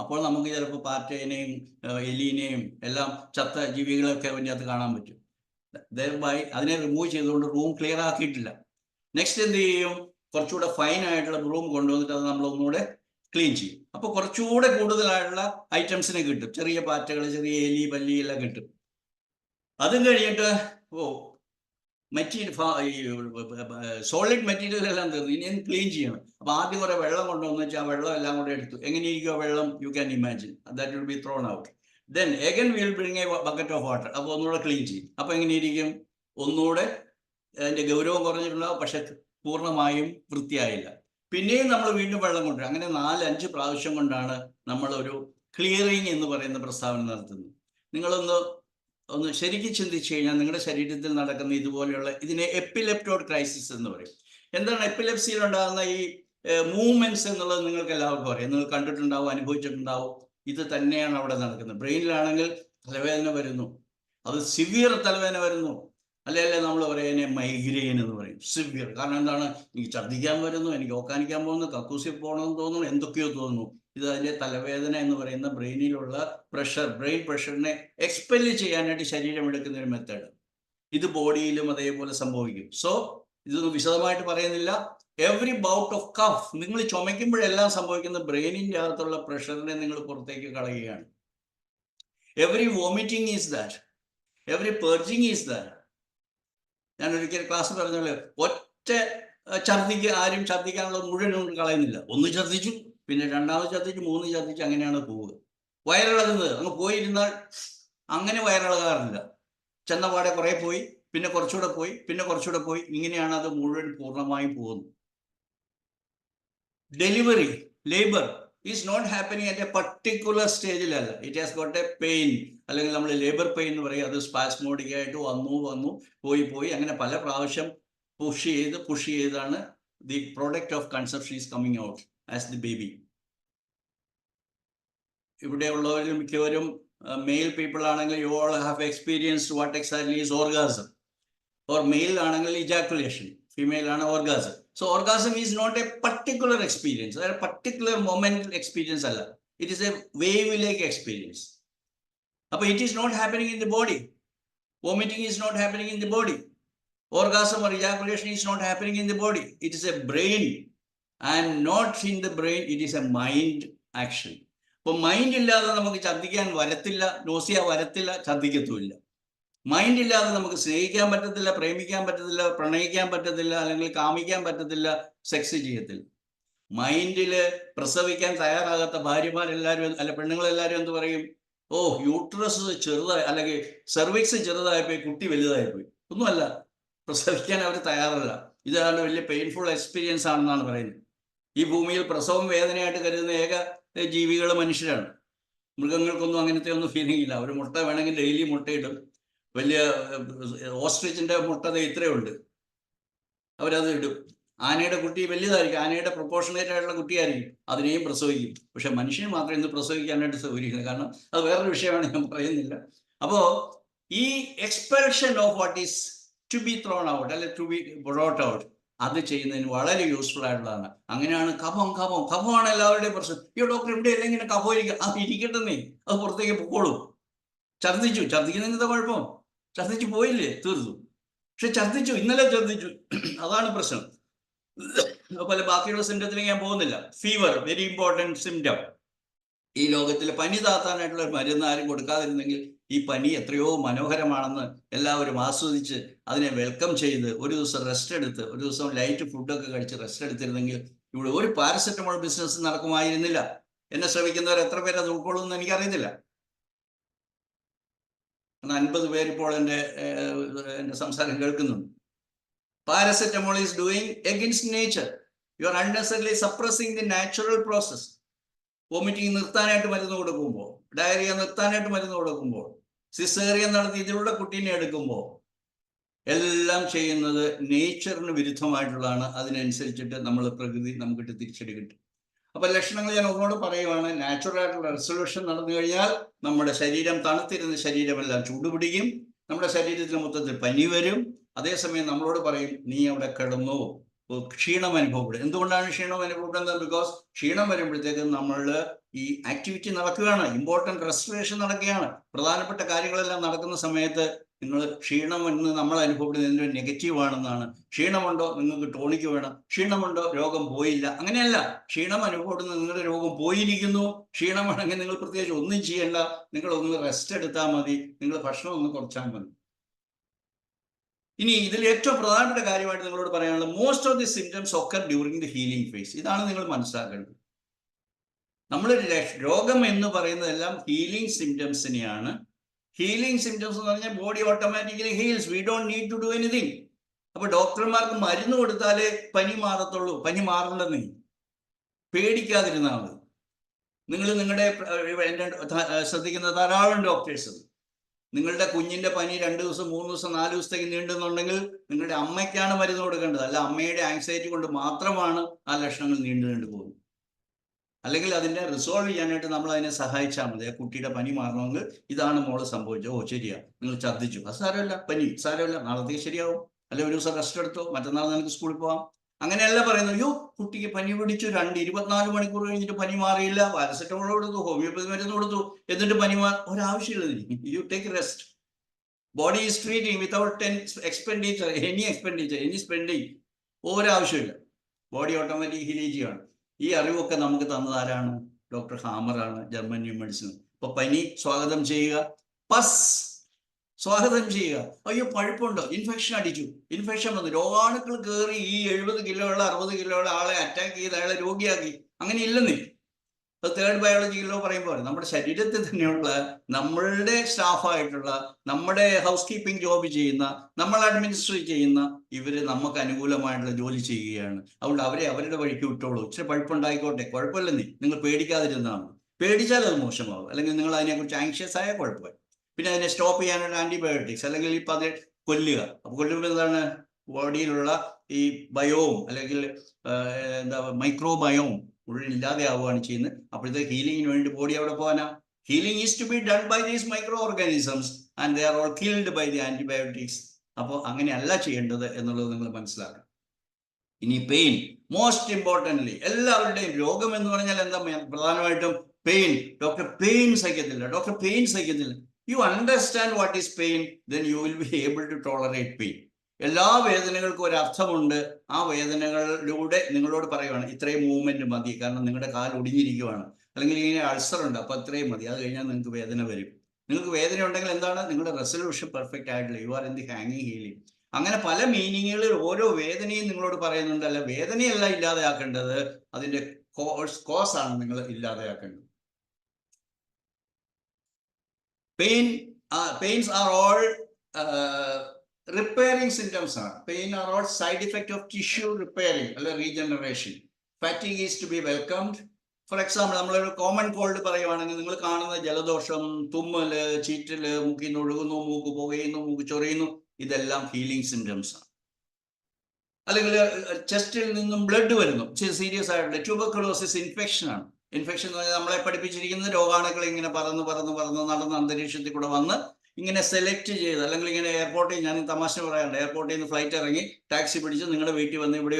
അപ്പോൾ നമുക്ക് ചിലപ്പോൾ പാറ്റേനെയും എലീനെയും എല്ലാം ചത്ത ജീവികളൊക്കെ അതിൻ്റെ അകത്ത് കാണാൻ പറ്റും. ദയവായി അതിനെ റിമൂവ് ചെയ്തുകൊണ്ട് റൂം ക്ലിയർ ആക്കിയിട്ടില്ല. നെക്സ്റ്റ് എന്ത് ചെയ്യും? കുറച്ചുകൂടെ ഫൈൻ ആയിട്ടുള്ള ബ്രൂം കൊണ്ടുവന്നിട്ട് അത് നമ്മളൊന്നുകൂടെ ക്ലീൻ ചെയ്യും. അപ്പോൾ കുറച്ചുകൂടെ കൂടുതലായിട്ടുള്ള ഐറ്റംസിനെ കിട്ടും. ചെറിയ പാറ്റകൾ, ചെറിയ എലി, പല്ലി എല്ലാം കിട്ടും. അതും കഴിഞ്ഞിട്ട് സോളിഡ് മെറ്റീരിയൽ എല്ലാം തീർന്നു, ഇനി ക്ലീൻ ചെയ്യണം. അപ്പോൾ ആദ്യം കുറെ വെള്ളം കൊണ്ടുവന്ന് വെച്ചാൽ ആ വെള്ളം എല്ലാം കൂടെ എടുത്തു. എങ്ങനെയിരിക്കും ആ വെള്ളം? You can imagine, that will be thrown out. Then again we will bring a bucket of water. അപ്പോൾ ഒന്നുകൂടെ ക്ലീൻ ചെയ്യും. അപ്പോൾ എങ്ങനെയിരിക്കും? ഒന്നുകൂടെ അതിൻ്റെ ഗൗരവം കുറഞ്ഞിട്ടുണ്ടാവും, പക്ഷെ പൂർണ്ണമായും വൃത്തിയായില്ല. പിന്നെയും നമ്മൾ വീണ്ടും വെള്ളം കൊണ്ടുവരും. അങ്ങനെ 4-5 പ്രാവശ്യം കൊണ്ടാണ് നമ്മളൊരു ക്ലിയറിങ് എന്ന് പറയുന്ന പ്രസ്താവന നടത്തുന്നത്. നിങ്ങളൊന്ന് ശരിക്കും ചിന്തിച്ചു കഴിഞ്ഞാൽ നിങ്ങളുടെ ശരീരത്തിൽ നടക്കുന്ന ഇതുപോലെയുള്ള ഇതിനെ എപ്പിലെപ്റ്റോയിഡ് ക്രൈസിസ് എന്ന് പറയും. എന്താണ് എപ്പിലെപ്സിയിൽ ഉണ്ടാകുന്ന ഈ മൂവ്മെന്റ്സ് എന്നുള്ളത് നിങ്ങൾക്ക് എല്ലാവർക്കും അറിയാം, നിങ്ങൾ കണ്ടിട്ടുണ്ടാവും, അനുഭവിച്ചിട്ടുണ്ടാവും. ഇത് തന്നെയാണ് അവിടെ നടക്കുന്നത്. ബ്രെയിനിലാണെങ്കിൽ തലവേദന വരുന്നു, അത് സിവിയർ തലവേദന വരുന്നു, അല്ലെ നമ്മൾ പറയുന്നതിനെ മൈഗ്രെയിൻ എന്ന് പറയും, സിവിയർ. കാരണം എന്താണ്? എനിക്ക് ഛർദ്ദിക്കാൻ വരുന്നു, എനിക്ക് ഓക്കാനിക്കാൻ പോകുന്നു, കക്കൂസിൽ പോകണമെന്ന് തോന്നുന്നു, എന്തൊക്കെയോ തോന്നുന്നു. ഇത് അതിൻ്റെ തലവേദന എന്ന് പറയുന്ന ബ്രെയിനിലുള്ള പ്രഷർ, ബ്രെയിൻ പ്രഷറിനെ എക്സ്പെല് ചെയ്യാനായിട്ട് ശരീരം എടുക്കുന്ന ഒരു മെത്തേഡ്. ഇത് ബോഡിയിലും അതേപോലെ സംഭവിക്കും. സോ ഇതൊന്നും വിശദമായിട്ട് പറയുന്നില്ല. എവറി ബൗട്ട് ഓഫ് കഫ്, നിങ്ങൾ ചുമയ്ക്കുമ്പോഴെല്ലാം സംഭവിക്കുന്ന ബ്രെയിനിൻ്റെ അകത്തുള്ള പ്രഷറിനെ നിങ്ങൾ പുറത്തേക്ക് കളയുകയാണ്. Every vomiting is that, every purging is that. ഞാൻ ഒരിക്കൽ ക്ലാസ് പറഞ്ഞോളൂ, ഒറ്റ ഛർദ്ദിക്ക് ആരും ഛർദ്ദിക്കാനുള്ളത് മുഴുവനും കളയുന്നില്ല. ഒന്ന് ഛർദ്ദിച്ചു, പിന്നെ രണ്ടാമത് ഛർദ്ദിച്ചു, മൂന്ന് ഛർദ്ദിച്ചു, അങ്ങനെയാണ് പോവുക. വയറിളകുന്നത് അങ്ങ് പോയിരുന്നാൽ അങ്ങനെ വയറിളകാറില്ല. ചെന്നപാടെ കുറേ പോയി, പിന്നെ കുറച്ചുകൂടെ പോയി, പിന്നെ കുറച്ചുകൂടെ പോയി, ഇങ്ങനെയാണ് അത് മുഴുവൻ പൂർണ്ണമായും പോകുന്നത്. Delivery, labour is not happening at a particular സ്റ്റേജിലല്ല. It has got a pain, അല്ലെങ്കിൽ നമ്മൾ ലേബർ പെയിൻ എന്ന് പറയും. അത് സ്പാസ്മോഡിക് ആയിട്ട് വന്നു പോയി അങ്ങനെ പല പ്രാവശ്യം പുഷ് ചെയ്താണ് the product of conception is coming out as the baby. ഇവിടെ ഉള്ളവരും മിക്കവരും മെയിൽ പീപ്പിൾ ആണെങ്കിൽ you all have experienced what exactly is orgasm. Or male ആണെങ്കിൽ ഇജാക്കുലേഷൻ, ഫീമെയിൽ ആണ് orgasm. So orgasm is not a particular experience, a particular moment experience alla. It is a wave-like experience. But it is not happening in the body. Vomiting is not happening in the body. Orgasm or ejaculation is not happening in the body. It is a brain, and not in the brain, it is a mind action. So mind illada namukku chaddikan varathilla, nausea varathilla, chaddikathuilla. Mind ഇല്ലാതെ നമുക്ക് സ്നേഹിക്കാൻ പറ്റത്തില്ല, പ്രേമിക്കാൻ പറ്റത്തില്ല, പ്രണയിക്കാൻ പറ്റത്തില്ല, അല്ലെങ്കിൽ കാമിക്കാൻ പറ്റത്തില്ല, sex ചെയ്യത്തില്ല. മൈൻഡിൽ പ്രസവിക്കാൻ തയ്യാറാകാത്ത ഭാര്യമാരെല്ലാവരും അല്ല പെണ്ണുങ്ങളെല്ലാവരും എന്ത് പറയും? ഓ, യൂട്രസ് ചെറുതായി, അല്ലെങ്കിൽ സെർവിക്സ് ചെറുതായിപ്പോയി, കുട്ടി വലുതായിപ്പോയി. ഒന്നുമല്ല, പ്രസവിക്കാൻ അവർ തയ്യാറല്ല. ഇതാണ് വലിയ പെയിൻഫുൾ എക്സ്പീരിയൻസ് ആണെന്നാണ് പറയുന്നത്. ഈ ഭൂമിയിൽ പ്രസവം വേദനയായിട്ട് കരുതുന്ന ഏക ജീവികൾ മനുഷ്യരാണ്. മൃഗങ്ങൾക്കൊന്നും അങ്ങനത്തെ ഒന്നും ഫീലിംഗ് ഇല്ല. അവർ മുട്ട വേണമെങ്കിൽ ഡെയിലി മുട്ടയിടും. വലിയ ഓസ്ട്രിച്ചിന്റെ മുട്ട ഇത്രയുണ്ട്, അവരത് ഇടും. ആനയുടെ കുട്ടി വലുതായിരിക്കും, ആനയുടെ പ്രൊപ്പോർഷണേറ്റ് ആയിട്ടുള്ള കുട്ടിയായിരിക്കും, അതിനെയും പ്രസവിക്കും. പക്ഷെ മനുഷ്യന് മാത്രമേ ഇന്ന് പ്രസവിക്കാനായിട്ട് സൗകര്യമില്ല. കാരണം അത് വേറൊരു വിഷയമാണ്, ഞാൻ പറയുന്നില്ല. അപ്പോൾ ഈ expulsion of what is to be thrown out, അല്ലെ ടു ബി ബ്രോട്ട് ഔട്ട്, അത് ചെയ്യുന്നതിന് വളരെ യൂസ്ഫുൾ ആയിട്ടുള്ളതാണ്. അങ്ങനെയാണ് കഫമാണ് എല്ലാവരുടെയും പ്രശ്നം. ഈ ഡോക്ടർ ഇവിടെ അല്ലെങ്കിൽ ഇങ്ങനെ കഫം ഇരിക്കുക, അത് ഇരിക്കട്ടെന്നേ, അത് പുറത്തേക്ക് പൊക്കോളൂ. ഛർദ്ദിക്കുന്നതിന്റെ കുഴപ്പം, ഛർദ്ദിച്ചു പോയില്ലേ, തീർന്നു. പക്ഷെ ഛർദ്ദിച്ചു, ഇന്നലെ ഛർദ്ദിച്ചു, അതാണ് പ്രശ്നം. അതുപോലെ ബാക്കിയുള്ള സിംറ്റത്തിലേക്ക് ഞാൻ പോകുന്നില്ല. Fever, very important symptom. ഈ ലോകത്തിൽ പനി താത്താനായിട്ടുള്ള ഒരു മരുന്ന് ആരും കൊടുക്കാതിരുന്നെങ്കിൽ ഈ പനി എത്രയോ മനോഹരമാണെന്ന് എല്ലാവരും ആസ്വദിച്ച് അതിനെ വെൽക്കം ചെയ്ത് ഒരു ദിവസം റെസ്റ്റ് എടുത്ത്, ഒരു ദിവസം ലൈറ്റ് ഫുഡൊക്കെ കഴിച്ച് റെസ്റ്റ് എടുത്തിരുന്നെങ്കിൽ ഇവിടെ ഒരു പാരസെറ്റമോൾ ബിസിനസ് നടക്കുമായിരുന്നില്ല. എന്നെ ശ്രമിക്കുന്നവർ എത്ര പേര് അത് ഉൾക്കൊള്ളുമെന്ന് എനിക്കറിയത്തില്ല. 50 പേരിപ്പോൾ എൻ്റെ സംസാരം കേൾക്കുന്നുണ്ട്. Paracetamol is doing against nature. You are unnecessarily suppressing the natural process. Vomiting നിർത്താനായിട്ട് മരുന്ന് കൊടുക്കുമ്പോൾ, ഡയറിയ നിർത്താനായിട്ട് മരുന്ന് കൊടുക്കുമ്പോൾ, സിസേറിയൻ നടത്തി ഇതിലുള്ള കുട്ടീനെ എടുക്കുമ്പോൾ, എല്ലാം ചെയ്യുന്നത് നേച്ചറിന് വിരുദ്ധമായിട്ടുള്ളതാണ്. അതിനനുസരിച്ചിട്ട് നമ്മൾ പ്രകൃതി നമുക്കിട്ട് തിരിച്ചടി കിട്ടും. അപ്പൊ ലക്ഷണങ്ങൾ ഞാൻ ഒന്നുകൂടെ പറയുവാണ്. നാച്ചുറൽ ആയിട്ടുള്ള റെസൊല്യൂഷൻ നടന്നു കഴിഞ്ഞാൽ നമ്മുടെ ശരീരം, തണുത്തിരുന്ന ശരീരമെല്ലാം ചൂടുപിടിക്കും, നമ്മുടെ ശരീരത്തിന് മൊത്തത്തിൽ പനി വരും. അതേസമയം നമ്മളോട് പറയും, നീ അവിടെ കിടന്നു, ക്ഷീണം അനുഭവപ്പെടും. എന്തുകൊണ്ടാണ് ക്ഷീണം അനുഭവപ്പെടുന്നത്? ബിക്കോസ് ക്ഷീണം വരുമ്പോഴത്തേക്കും നമ്മൾ ഈ ആക്ടിവിറ്റി നടക്കുകയാണ്, ഇമ്പോർട്ടൻറ്റ് റെസ്പിറേഷൻ നടക്കുകയാണ്, പ്രധാനപ്പെട്ട കാര്യങ്ങളെല്ലാം നടക്കുന്ന സമയത്ത് നിങ്ങൾ ക്ഷീണം എന്ന് നമ്മൾ അനുഭവപ്പെടുന്നതിൻ്റെ നെഗറ്റീവാണെന്നാണ്. ക്ഷീണമുണ്ടോ, നിങ്ങൾക്ക് ടോണിക്ക് വേണം. ക്ഷീണമുണ്ടോ, രോഗം പോയില്ല. അങ്ങനെയല്ല, ക്ഷീണം അനുഭവപ്പെടുന്ന നിങ്ങളുടെ രോഗം പോയിരിക്കുന്നു. ക്ഷീണമാണെങ്കിൽ നിങ്ങൾ പ്രത്യേകിച്ച് ഒന്നും ചെയ്യേണ്ട, നിങ്ങൾ ഒന്ന് റെസ്റ്റ് എടുത്താൽ മതി, നിങ്ങൾ ഭക്ഷണം ഒന്ന് കുറച്ചാൽ മതി. ഇനി ഇതിൽ ഏറ്റവും പ്രധാനപ്പെട്ട കാര്യമായിട്ട് നിങ്ങളോട് പറയാനുള്ളത്, most of the symptoms occur during the healing phase. ഇതാണ് നിങ്ങൾ മനസ്സിലാക്കേണ്ടത്. നമ്മൾ രോഗം എന്ന് പറയുന്നതെല്ലാം ഹീലിംഗ് സിംറ്റംസിനെയാണ്. ഹീലിംഗ് സിംറ്റംസ് എന്ന് പറഞ്ഞാൽ body automatically heals, we don't need to do anything. അപ്പൊ ഡോക്ടർമാർക്ക് മരുന്ന് കൊടുത്താലേ പനി മാറത്തുള്ളൂ. പനി മാറണ്ടെന്നേ, പേടിക്കാതിരുന്നാൽ മതി. നിങ്ങൾ നിങ്ങളുടെ ശ്രദ്ധിക്കുന്ന ധാരാളം ഡോക്ടേഴ്സ്, നിങ്ങളുടെ കുഞ്ഞിന്റെ പനി 2 ദിവസം 3 ദിവസം 4 ദിവസത്തേക്ക് നീണ്ടുന്നുണ്ടെങ്കിൽ നിങ്ങളുടെ അമ്മയ്ക്കാണ് മരുന്ന് കൊടുക്കേണ്ടത്. അല്ല അമ്മയുടെ ആങ്സൈറ്റി കൊണ്ട് മാത്രമാണ് ആ ലക്ഷണങ്ങൾ നീണ്ടു പോകുന്നത്. അല്ലെങ്കിൽ അതിനെ റിസോൾവ് ചെയ്യാനായിട്ട് നമ്മൾ അതിനെ സഹായിച്ചാൽ മതി. ആ കുട്ടിയുടെ പനി മാറണമെങ്കിൽ ഇതാണ് മോള് സംഭവിച്ചത്. ഓ ശരിയാ, നിങ്ങൾ ഛർദ്ദിച്ചു, അത് സാരമില്ല, പനി സാരമില്ല, നാളത്തേക്ക് ശരിയാവും. അല്ലെങ്കിൽ ഒരു ദിവസം റെസ്റ്റ് എടുത്തോ, മറ്റന്നാൾ നിനക്ക് സ്കൂളിൽ പോവാം. അങ്ങനെയല്ല പറയുന്നത്, അയ്യോ കുട്ടിക്ക് പനി പിടിച്ചു, 24 മണിക്കൂർ കഴിഞ്ഞിട്ട് പനി മാറിയില്ല, പാരസെറ്റമോൾ കൊടുത്തു, ഹോമിയോപ്പതി മരുന്ന് കൊടുത്തു, എന്നിട്ട് പനി ഒരാവശ്യമില്ല. You take rest. Body is treating without any spending. ഒരാവശ്യമില്ല. ബോഡി ഓട്ടോമാറ്റിക് ഹീലേജിയാണ്. ഈ അറിവൊക്കെ നമുക്ക് തന്നത് ആരാണ്? ഡോക്ടർ ഹാമറാണ്, ജർമ്മൻ ന്യൂ മെഡിസിൻ. ഇപ്പൊ പനി സ്വാഗതം ചെയ്യുക, പസ് സ്വാഗതം ചെയ്യുക. അയ്യോ പഴുപ്പുണ്ടോ, ഇൻഫെക്ഷൻ അടിച്ചു, ഇൻഫെക്ഷൻ വന്നു, രോഗാണുക്കൾ കയറി ഈ 70 കിലോയുള്ള 60 കിലോയുള്ള ആളെ അറ്റാക്ക് ചെയ്ത് അയാളെ രോഗിയാക്കി. അങ്ങനെ ഇല്ലെന്നേ. അത് തേർഡ് ബയോളജിക്കലോ പറയുമ്പോൾ നമ്മുടെ ശരീരത്തിൽ തന്നെയുള്ള നമ്മളുടെ സ്റ്റാഫായിട്ടുള്ള, നമ്മുടെ ഹൗസ് കീപ്പിംഗ് ജോബ് ചെയ്യുന്ന, നമ്മൾ അഡ്മിനിസ്ട്രേറ്റ് ചെയ്യുന്ന ഇവര് നമുക്ക് അനുകൂലമായിട്ടുള്ള ജോലി ചെയ്യുകയാണ്. അതുകൊണ്ട് അവരെ അവരുടെ വഴിക്ക് വിട്ടോളൂ. ഇച്ചിരി പഴുപ്പുണ്ടായിക്കോട്ടെ, കുഴപ്പമില്ലെന്നേ, നിങ്ങൾ പേടിക്കാതിരുന്നാണ്. പേടിച്ചാൽ അത് മോശമാവും. അല്ലെങ്കിൽ നിങ്ങൾ അതിനെക്കുറിച്ച് ആങ്ഷ്യസ് ആയ കുഴപ്പമായി. പിന്നെ അതിനെ സ്റ്റോപ്പ് ചെയ്യാനുള്ള ആന്റിബയോട്ടിക്സ്, അല്ലെങ്കിൽ ഇപ്പം അത് കൊല്ലുക. അപ്പൊ കൊല്ലുമ്പോൾ എന്താണ്? ബോഡിയിലുള്ള ഈ ബയോം അല്ലെങ്കിൽ എന്താ മൈക്രോബയോം ഉള്ളിലില്ലാതെ ആവുകയാണ് ചെയ്യുന്നത്. അപ്പോഴത്തെ ഹീലിങ്ങിന് വേണ്ടി ബോഡി അവിടെ പോകാനാ? Healing is to be done by these micro organisms and they are all killed by the antibiotics. അപ്പോൾ അങ്ങനെയല്ല ചെയ്യേണ്ടത് എന്നുള്ളത് നിങ്ങൾ മനസ്സിലാക്കണം. ഇനി പെയിൻ, മോസ്റ്റ് ഇമ്പോർട്ടൻ്റ്ലി എല്ലാവരുടെയും രോഗം എന്ന് പറഞ്ഞാൽ എന്താ? പ്രധാനമായിട്ടും പെയിൻ. ഡോക്ടർ പെയിൻ സഹിക്കത്തില്ല, ഡോക്ടർ പെയിൻ സഹിക്കത്തില്ല. You understand what is pain, then you will be able to tolerate pain. എല്ലാ വേദനകൾക്കും ഒരു അർത്ഥമുണ്ട്. ആ വേദനകളിലൂടെ നിങ്ങളോട് പറയുവാണ് ഇത്രയും മൂവ്മെന്റ് മതി, കാരണം നിങ്ങളുടെ കാൽ ഒടിഞ്ഞിരിക്കുവാണ്, അല്ലെങ്കിൽ ഇങ്ങനെ അൾസർ ഉണ്ട്, അപ്പൊ അത്രയും മതി, അത് കഴിഞ്ഞാൽ നിങ്ങൾക്ക് വേദന വരും. നിങ്ങൾക്ക് വേദന ഉണ്ടെങ്കിൽ എന്താണ്? നിങ്ങളുടെ റെസൊല്യൂഷൻ പെർഫെക്റ്റ് ആയിട്ടില്ല, യു ആർ ഇൻ ദി ഹാങ്ങിങ് ഹീലിംഗ്. അങ്ങനെ പല മീനിങ്ങുകളിൽ ഓരോ വേദനയും നിങ്ങളോട് പറയുന്നുണ്ട്. അല്ല, വേദനയല്ല ഇല്ലാതെയാക്കേണ്ടത്, അതിന്റെ കോസ് ആണ് നിങ്ങൾ ഇല്ലാതെയാക്കേണ്ടത്. Pains are all repairing symptoms. Pain are all side effect of tissue repairing or regeneration. Fatigue is to be welcomed. For example, നമ്മളൊരു കോമൺ കോൾഡ് പറയുവാണെങ്കിൽ നിങ്ങൾ കാണുന്ന ജലദോഷം, തുമ്മല്, ചീറ്റല്, മൂക്കിന്ന് ഒഴുകുന്നു, മൂക്ക് പുകയുന്നു, മൂക്ക് ചൊറിയുന്നു, ഇതെല്ലാം ഹീലിംഗ് സിംറ്റംസ് ആണ്. അല്ലെങ്കിൽ ചെസ്റ്റിൽ നിന്നും ബ്ലഡ് വരുന്നു, സീരിയസ് ആയിട്ടുള്ള ട്യൂബർക്കുലോസിസ് ഇൻഫെക്ഷൻ ആണ്. ഇൻഫെക്ഷൻ എന്ന് പറഞ്ഞാൽ നമ്മളെ പഠിപ്പിച്ചിരിക്കുന്നത് രോഗാണുക്കൾ ഇങ്ങനെ പറന്ന് നടന്ന് അന്തരീക്ഷത്തിൽ കൂടെ വന്ന് ഇങ്ങനെ സെലക്ട് ചെയ്ത്, അല്ലെങ്കിൽ ഇങ്ങനെ എയർപോർട്ടിൽ, ഞാൻ തമാശ പറയാറുണ്ട്, എയർപോർട്ടിൽ നിന്ന് ഫ്ലൈറ്റ് ഇറങ്ങി ടാക്സി പിടിച്ച് നിങ്ങളുടെ വീട്ടിൽ വന്ന് ഇവിടെ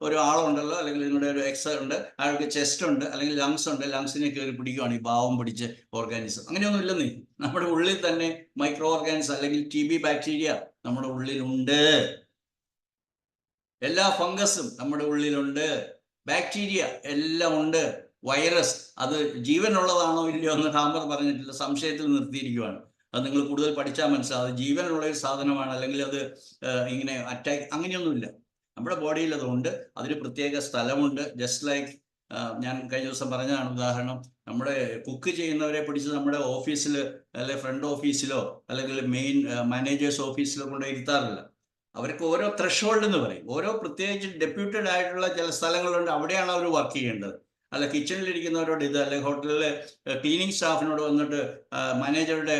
ഒരു ആളുണ്ടല്ലോ, അല്ലെങ്കിൽ നിങ്ങളുടെ ഒരു എക്സ് ഉണ്ട്, അയാൾക്ക് ചെസ്റ്റ് ഉണ്ട്, അല്ലെങ്കിൽ ലങ്സ് ഉണ്ട്, ലങ്സിനെ കയറി പിടിക്കുകയാണ് ഈ പാവം പിടിച്ച് ഓർഗാനിസം. അങ്ങനെയൊന്നും ഇല്ലെന്നേ. നമ്മുടെ ഉള്ളിൽ തന്നെ മൈക്രോ ഓർഗാനിസം അല്ലെങ്കിൽ TB ബാക്ടീരിയ നമ്മുടെ ഉള്ളിലുണ്ട്. എല്ലാ ഫംഗസും നമ്മുടെ ഉള്ളിലുണ്ട്, ബാക്ടീരിയ എല്ലാം ഉണ്ട്, വൈറസ് അത് ജീവനുള്ളതാണോ ഇല്ലയോ എന്ന് ഹാമർ പറഞ്ഞിട്ടില്ല, സംശയത്തിൽ നിർത്തിയിരിക്കുകയാണ്. അത് നിങ്ങൾ കൂടുതൽ പഠിച്ചാൽ മനസ്സിലാവും. അത് ജീവനുള്ള ഒരു സാധനമാണ്, അല്ലെങ്കിൽ അത് ഇങ്ങനെ അറ്റാക്ക് അങ്ങനെയൊന്നുമില്ല. നമ്മുടെ ബോഡിയിൽ അതുണ്ട്, അതിന് പ്രത്യേക സ്ഥലമുണ്ട്. ജസ്റ്റ് ലൈക്ക് ഞാൻ കഴിഞ്ഞ ദിവസം പറഞ്ഞതാണ് ഉദാഹരണം, നമ്മുടെ കുക്ക് ചെയ്യുന്നവരെ പിടിച്ച് നമ്മുടെ ഓഫീസിൽ, അല്ലെങ്കിൽ ഫ്രണ്ട് ഓഫീസിലോ അല്ലെങ്കിൽ മെയിൻ മാനേജേഴ്സ് ഓഫീസിലോ കൊണ്ട് ഇരുത്താറില്ല. അവർക്ക് ഓരോ ത്രഷോൾഡ് എന്ന് പറയും, ഓരോ പ്രത്യേകിച്ച് ഡെപ്യൂട്ടഡ് ആയിട്ടുള്ള ചില സ്ഥലങ്ങളുണ്ട്, അവിടെയാണ് അവർ വർക്ക് ചെയ്യേണ്ടത്. അല്ല കിച്ചണിലിരിക്കുന്നവരോട് ഇത്, അല്ലെങ്കിൽ ഹോട്ടലിലെ ക്ലീനിങ് സ്റ്റാഫിനോട് വന്നിട്ട് മാനേജറുടെ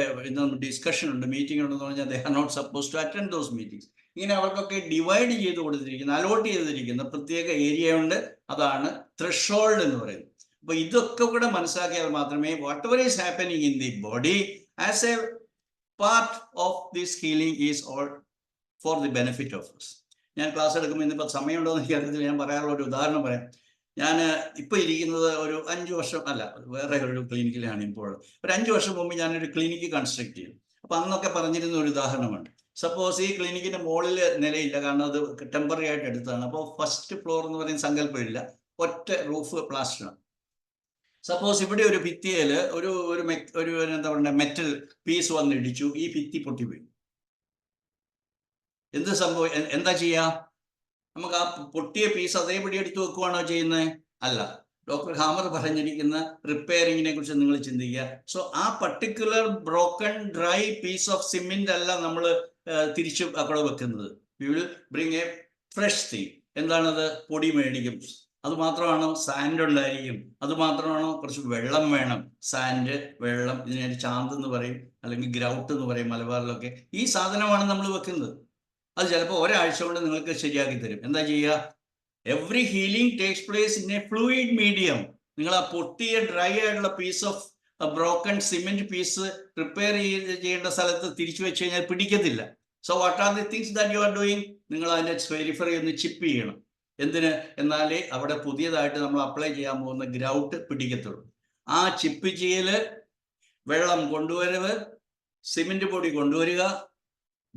ഡിസ്കഷൻ ഉണ്ട്, മീറ്റിംഗ് ഉണ്ടെന്ന് പറഞ്ഞാൽ they are not suppose to attend those meetings. ഇങ്ങനെ അവർക്കൊക്കെ ഡിവൈഡ് ചെയ്ത് കൊടുത്തിരിക്കുന്ന, അലോട്ട് ചെയ്തിരിക്കുന്ന പ്രത്യേക ഏരിയ ഉണ്ട്, അതാണ് ത്രഷോൾഡ് എന്ന് പറയുന്നത്. അപ്പൊ ഇതൊക്കെ കൂടെ മനസ്സിലാക്കിയാൽ മാത്രമേ what ever is happening in the body as A part of this healing is all for the benefit of us. ഞാൻ ക്ലാസ് എടുക്കുമ്പോൾ ഇന്നിപ്പോൾ സമയമുണ്ടോ എന്ന് എനിക്കറിയത്തില്ല, ഞാൻ പറയാനുള്ള ഒരു ഉദാഹരണം പറയാം. ഞാൻ ഇപ്പോൾ ഇരിക്കുന്നത് ഒരു 5 വർഷം അല്ല, വേറെ ഒരു ക്ലിനിക്കിലാണ് ഇപ്പോൾ. ഒരു 5 വർഷം മുമ്പ് ഞാനൊരു ക്ലിനിക്ക് കൺസ്ട്രക്ട് ചെയ്തു. അപ്പോൾ അന്നൊക്കെ പറഞ്ഞിരുന്ന ഒരു ഉദാഹരണമുണ്ട്. സപ്പോസ് ഈ ക്ലിനിക്കിന്റെ മുകളിൽ നിലയില്ല, കാരണം അത് ടെമ്പററി ആയിട്ട് എടുത്തതാണ്. അപ്പോൾ ഫസ്റ്റ് ഫ്ലോർ എന്ന് പറയുന്ന സങ്കല്പമില്ല, ഒറ്റ റൂഫ് പ്ലാസ്റ്ററാണ്. സപ്പോസ് ഇവിടെ ഒരു ഭിത്തിയിൽ ഒരു എന്താ പറയുക മെറ്റൽ പീസ് വന്ന് ഇടിച്ചു, ഈ ഭിത്തി പൊട്ടിപ്പോയി. എന്ത് സംഭവം? എന്താ ചെയ്യാ? നമുക്ക് ആ പൊട്ടിയ പീസ് അതേപടി എടുത്തു വെക്കുവാണോ ചെയ്യുന്നത്? അല്ല. ഡോക്ടർ ഹാമർ പറഞ്ഞിരിക്കുന്ന റിപ്പയറിങ്ങിനെ കുറിച്ച് നിങ്ങൾ ചിന്തിക്കുക. സോ ആ particular broken dry piece of cement അല്ല നമ്മൾ തിരിച്ചു അവിടെ വെക്കുന്നത്. We will bring a fresh thing. എന്താണത്? പൊടി മേടിക്കും. അത് മാത്രമാണോ? സാൻഡ് ഉണ്ടായിരിക്കും. അത് മാത്രമാണോ? കുറച്ച് വെള്ളം വേണം. സാൻഡ്, വെള്ളം, ഇതിനെ ചാന്ത് എന്ന് പറയും, അല്ലെങ്കിൽ ഗ്രൗട്ട് എന്ന് പറയും മലബാറിലൊക്കെ. ഈ സാധനമാണ് നമ്മൾ വെക്കുന്നത്. അത് ചിലപ്പോൾ ഒരാഴ്ച കൊണ്ട് നിങ്ങൾക്ക് ശരിയാക്കി തരും. എന്താ ചെയ്യുക? Every healing takes place in a fluid medium. നിങ്ങൾ ആ പൊട്ടിയ ഡ്രൈ ആയിട്ടുള്ള piece of broken cement piece repair ചെയ്യേണ്ട സ്ഥലത്ത് തിരിച്ചു വെച്ച് കഴിഞ്ഞാൽ പിടിക്കത്തില്ല. So what are the things that you are doing? നിങ്ങൾ അതിന്റെ പെരിഫറി ഒന്ന് ചിപ്പ് ചെയ്യണം. എന്തിന്? എന്നാലേ അവിടെ പുതിയതായിട്ട് നമ്മൾ അപ്ലൈ ചെയ്യാൻ പോകുന്ന ഗ്രൗട്ട് പിടിക്കത്തുള്ളൂ. ആ ചിപ്പ് ചെയ്യല്, വെള്ളം കൊണ്ടുവരവ്, സിമെന്റ് പൊടി കൊണ്ടുവരിക,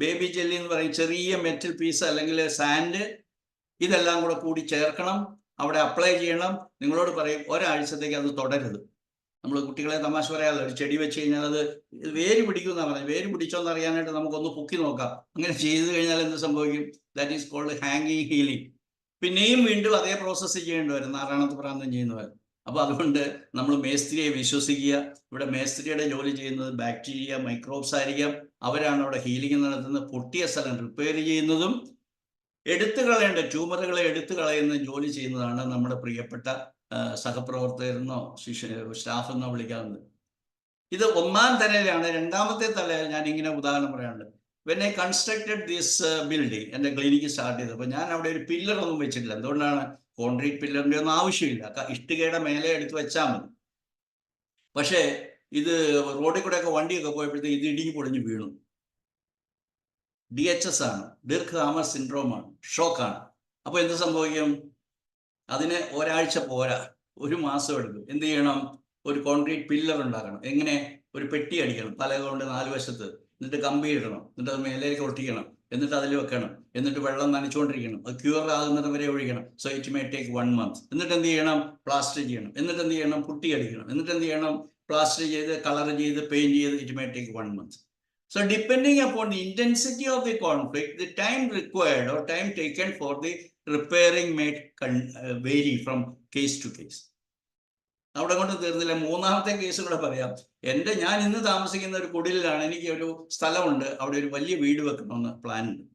ബേബി ജെല്ലി എന്ന് പറയും ചെറിയ മെറ്റൽ പീസ് അല്ലെങ്കിൽ സാൻഡ്, ഇതെല്ലാം കൂടെ കൂടി ചേർക്കണം, അവിടെ അപ്ലൈ ചെയ്യണം. നിങ്ങളോട് പറയും ഒരാഴ്ചത്തേക്ക് അത് തുടരുത്. നമ്മൾ കുട്ടികളെ തമാശ പറയാമല്ലോ, ഒരു ചെടി വെച്ച് കഴിഞ്ഞാൽ അത് വേര് പിടിക്കുമെന്നാണ് പറഞ്ഞത്. വേര് പിടിച്ചോന്ന് അറിയാനായിട്ട് നമുക്കൊന്ന് പൊക്കി നോക്കാം. അങ്ങനെ ചെയ്തു കഴിഞ്ഞാൽ എന്ത് സംഭവിക്കും? ദാറ്റ് ഈസ് കോൾഡ് ഹാങ്ങിങ് ഹീലിംഗ്. പിന്നെയും വീണ്ടും അതേ പ്രോസസ്സ് ചെയ്യേണ്ടി വരും, നാരായണത്ത് പ്രാന്തം ചെയ്യുന്ന പോലെ. അപ്പൊ അതുകൊണ്ട് നമ്മൾ മേസ്ത്രിയെ വിശ്വസിക്കുക. ഇവിടെ മേസ്ത്രിയുടെ ജോലി ചെയ്യുന്നത് ബാക്ടീരിയ, മൈക്രോബ്സ് ആയിരിക്കാം. അവരാണ് അവിടെ ഹീലിംഗ് നടത്തുന്നത്. പൊട്ടിയ സ്ഥലം റിപ്പയർ ചെയ്യുന്നതും എടുത്തു കളയേണ്ട ട്യൂമറുകളെ എടുത്തു കളയുന്ന ജോലി ചെയ്യുന്നതാണ് നമ്മുടെ പ്രിയപ്പെട്ട സഹപ്രവർത്തകരെന്നോ സ്റ്റാഫ് എന്നോ വിളിക്കാവുന്നത്. ഇത് ഒന്നാം തലയിലാണ്. രണ്ടാമത്തെ തലയിൽ ഞാൻ ഇങ്ങനെ ഉദാഹരണം പറയാനുണ്ട്. When I constructed this building, എൻ്റെ ക്ലിനിക്ക് സ്റ്റാർട്ട് ചെയ്തപ്പോൾ ഞാൻ അവിടെ ഒരു പില്ലർ ഒന്നും വെച്ചിട്ടില്ല. എന്തുകൊണ്ടാണ്? കോൺക്രീറ്റ് പില്ലറിൻ്റെ ഒന്നും ആവശ്യമില്ല, ഇഷ്ടികയുടെ മേലെ എടുത്ത് വെച്ചാൽ മതി. പക്ഷേ ഇത് റോഡിൽ കൂടെയൊക്കെ വണ്ടിയൊക്കെ പോയപ്പോഴത്തേക്ക് ഇത് ഇടിഞ്ഞു പൊളിഞ്ഞ് വീണു. DHS ആണ്, ദീർഘാമർ സിൻഡ്രോമാണ്, ഷോക്കാണ്. അപ്പോൾ എന്ത് സംഭവിക്കും? അതിന് ഒരാഴ്ച പോരാ, 1 മാസം എടുക്കും. എന്ത് ചെയ്യണം? ഒരു കോൺക്രീറ്റ് പില്ലർ ഉണ്ടാക്കണം. എങ്ങനെ? ഒരു പെട്ടി അടിക്കണം പലക കൊണ്ട് 4 വശത്ത്, എന്നിട്ട് കമ്പി ഇടണം, എന്നിട്ട് അത് മേലേക്ക് ഒട്ടിക്കണം, എന്നിട്ട് അതിൽ വെക്കണം, എന്നിട്ട് വെള്ളം നനച്ചുകൊണ്ടിരിക്കണം, അത് ക്യൂർ ആകുന്നത് വരെ ഒഴിക്കണം. So it may take 1 month. എന്നിട്ട് എന്ത് ചെയ്യണം? പ്ലാസ്റ്റർ ചെയ്യണം. എന്നിട്ട് എന്ത് ചെയ്യണം? പുട്ടി അടിക്കണം. എന്നിട്ട് എന്ത് ചെയ്യണം? പ്ലാസ്റ്റർ ചെയ്ത്, കളർ ചെയ്ത്, പെയിന്റ് ചെയ്ത്, it may take 1 month. So depending upon the intensity of the conflict, the time required or time taken for the repairing may vary from case to case. അവിടെ കൊണ്ട് തീർന്നില്ല. മൂന്നാമത്തെ കേസ് കൂടെ പറയാം. ഞാൻ ഇന്ന് താമസിക്കുന്ന ഒരു കുടിലാണ്. എനിക്ക് ഒരു സ്ഥലമുണ്ട്, അവിടെ ഒരു വലിയ വീട് വെക്കണമെന്ന് പ്ലാൻ ഉണ്ട്.